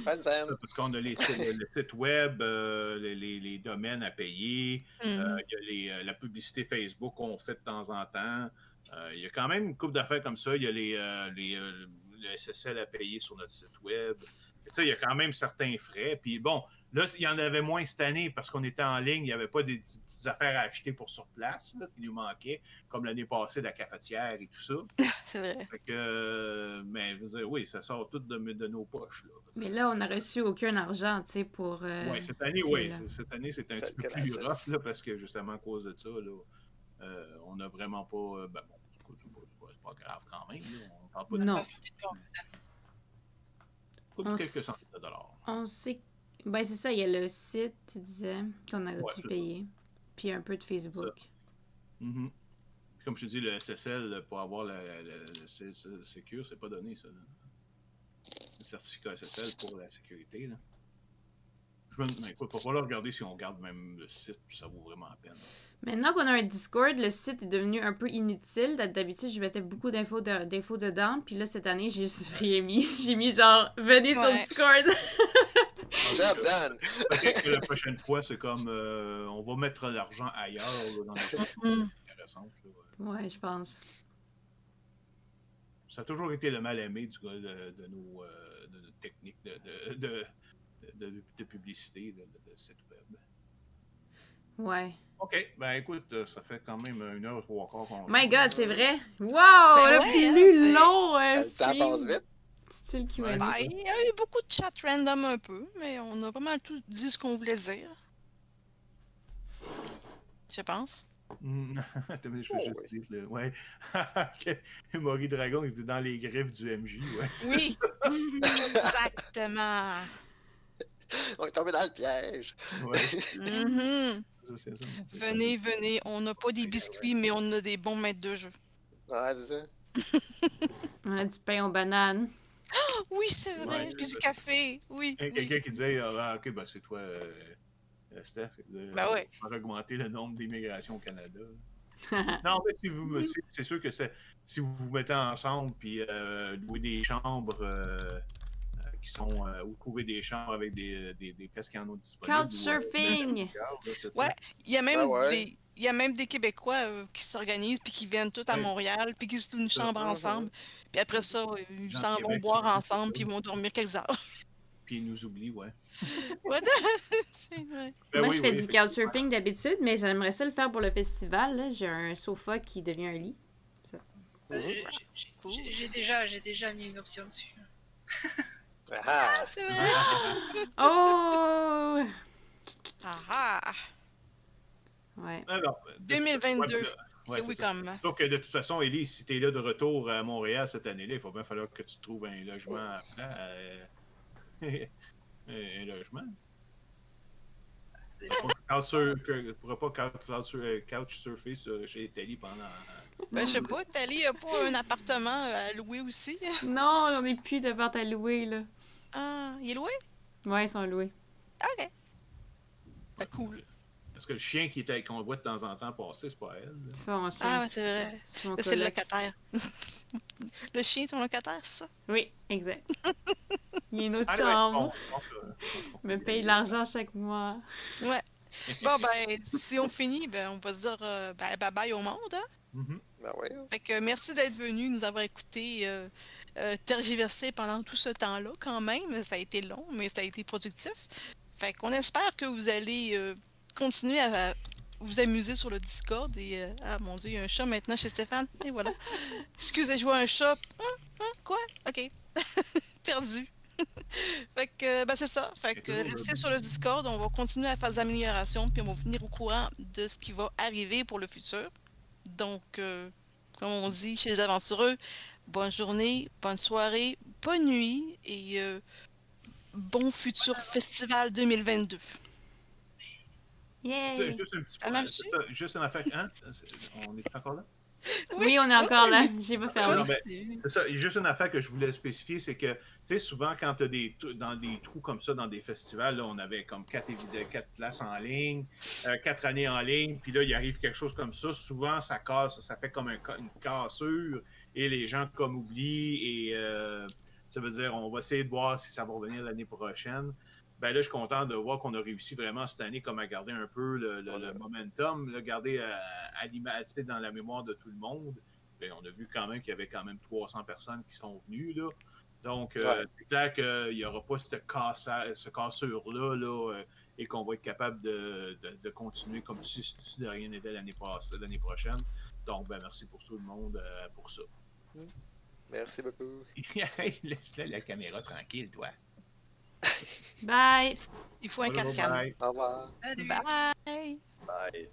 Bonne scène.
Parce qu'on a le site web, les domaines à payer,
Mhm.
il y a la publicité Facebook qu'on fait de temps en temps. Il y a quand même une couple d'affaires comme ça. Il y a le SSL à payer sur notre site web. Tu sais, il y a quand même certains frais. Puis bon, là, il y en avait moins cette année parce qu'on était en ligne. Il n'y avait pas des petites affaires à acheter pour sur place là, qui nous manquaient, comme l'année passée, la cafetière et tout ça.
C'est vrai.
Fait que, mais je veux dire, oui, ça sort tout de nos poches. Là.
Mais là, on n'a reçu aucun argent, tu sais, pour...
Oui, cette année,
celui-là.
cette année, c'est un petit peu
Quelle
plus
grâce.
rough, là, parce que justement, à cause de ça, là, on n'a vraiment pas. Ben bon, écoute, c'est pas grave quand même. Là, on parle pas de
Non.
Pas fait du temps.
coûte
On
quelques
s-
centaines de dollars.
On sait... Ben, c'est ça, il y a le site, tu disais, qu'on a
Ouais,
dû
c'est
payer. Puis un peu de Facebook.
Mhm. Puis comme je te dis, le SSL, pour avoir le Secure, c'est pas donné, ça. Là. Le certificat SSL pour la sécurité. Là. Mais écoute, pour pas le regarder si on regarde même le site, ça vaut vraiment la peine.
Maintenant qu'on a un Discord, le site est devenu un peu inutile. D'habitude, je mettais beaucoup d'infos dedans. Puis là, cette année, j'ai juste rien mis. J'ai mis genre, venez sur
Ouais.
Discord.
Job done.
Peut-être que la prochaine fois, c'est comme on va mettre l'argent ailleurs, là, dans des choses
Mm.
intéressantes. Là.
Ouais, je pense.
Ça a toujours été le mal-aimé du gars de notre technique de publicité de site web.
Ouais.
OK, ben écoute, ça fait quand même 1h03 qu'on...
My God, c'est vrai. Wow,
Ben
le
ouais,
plus
c'est-
long
Le temps
stream.
passe vite.
Style Q&A.
Ouais.
Ben, il y a eu beaucoup de chat random un peu, mais on a pas mal tout dit ce qu'on voulait dire. Je pense.
Attends, je
Oh,
vais juste lire le... Ouais. Maury Dragon était dans les griffes du MJ, ouais.
Oui, exactement.
On est tombé dans le piège.
Ouais,
Mhm.
c'est ça.
Venez, venez, on n'a pas des biscuits, mais on a des bons maîtres de jeu.
Ouais, c'est ça.
On a du pain aux bananes.
Oui, c'est vrai,
Ouais,
puis
c'est
du
ça.
café, oui. oui.
Quelqu'un qui disait, ah, ok, ben c'est toi, Steph,
Ben ouais.
on va augmenter le nombre d'immigrations au Canada. Non, mais si vous c'est sûr que si vous vous mettez ensemble puis louer des chambres qui sont ou trouver des chambres avec des pièces qui en ont disponibles.
Couchsurfing.
Ouais. Il y a même
Ah ouais.
il y a même des Québécois qui s'organisent puis qui viennent tous à
Ouais.
Montréal puis qui se trouvent une chambre
Mhm.
ensemble. Puis après ça, ils
Dans
s'en vont
Québec,
boire
ouais,
ensemble
c'est
puis ils vont dormir quelques heures.
Puis ils nous oublient, ouais.
Ouais, c'est vrai.
Ben
Moi,
oui,
je fais
oui,
du
effectivement.
couchsurfing d'habitude, mais j'aimerais ça le faire pour le festival. Là. J'ai un sofa qui devient un lit.
Ça,
Mhm.
j'ai déjà mis une option dessus.
Ah,
C'est vrai.
Oh!
Ah ah.
Ouais.
Alors,
2022.
Ouais,
oui,
c'est ça.
comme.
Sauf que de toute façon, Élise, si t'es là de retour à Montréal cette année-là, il va bien falloir que tu trouves un logement un logement.
C'est
Tu pourras pas couchsurfer chez Tally pendant.
Ben, je sais pas, Thalie a pas un appartement à louer aussi.
Non, j'en ai plus d'appart à louer, là.
Ah, il est loué?
Ouais, ils sont loués.
Ok. C'est cool.
Parce que le chien qu'on voit de temps en temps passer, c'est pas elle. là.
C'est pas mon chien.
Ah, ouais, c'est vrai.
C'est mon
Là, c'est le
coloc.
locataire. Le chien est ton locataire, c'est ça?
Oui, exact. Il y a une autre
Allez, ouais,
chambre.
bon, je pense qu'on
Me
peut
paye
y
de
aller.
l'argent chaque mois.
Ouais. Bon, ben, si on finit, ben, on va se dire ben, bye-bye au monde, hein?
Mhm.
Ben oui.
Fait que merci d'être venu, nous avoir écoutés tergiverser pendant tout ce temps-là, quand même. Ça a été long, mais ça a été productif. Fait qu'on espère que vous allez continuer à vous amuser sur le Discord. Et, ah mon Dieu, il y a un chat maintenant chez Stéphane. Et voilà. Excusez, je vois un chat. Quoi? Ok. Perdu. Fait que, ben c'est ça. Fait que
toujours là.
restez sur le Discord. On va continuer à faire des améliorations. Puis on va vous tenir au courant de ce qui va arriver pour le futur. Donc, comme on dit chez les aventureux, bonne journée, bonne soirée, bonne nuit et bon futur festival 2022.
Yay!
Juste un petit
Ça
peu.
marche?
Juste une affaire. Hein? On est encore là?
Oui, on est encore là. J'ai pas fermé.
Non, mais c'est ça. Juste une affaire que je voulais spécifier, c'est que, tu sais, souvent, quand tu as dans des trous comme ça, dans des festivals, là, on avait comme 4 places en ligne, 4 années en ligne, puis là, il arrive quelque chose comme ça. Souvent, ça casse, ça fait comme une cassure, et les gens comme oublient, et ça veut dire, on va essayer de voir si ça va revenir l'année prochaine. Ben là, je suis content de voir qu'on a réussi vraiment cette année comme à garder un peu le momentum, le garder dans la mémoire de tout le monde. Ben, on a vu quand même qu'il y avait quand même 300 personnes qui sont venues, là. Donc, c'est clair qu'il n'y aura pas cette cassure-là, et qu'on va être capable de continuer comme si de rien n'était l'année prochaine. Donc, ben, merci pour tout le monde pour ça.
Merci beaucoup.
Laisse la caméra tranquille, toi.
Bye!
Il faut un
Bye,
4 cam.
bye.
Au revoir.
Salut!
Bye!
Bye.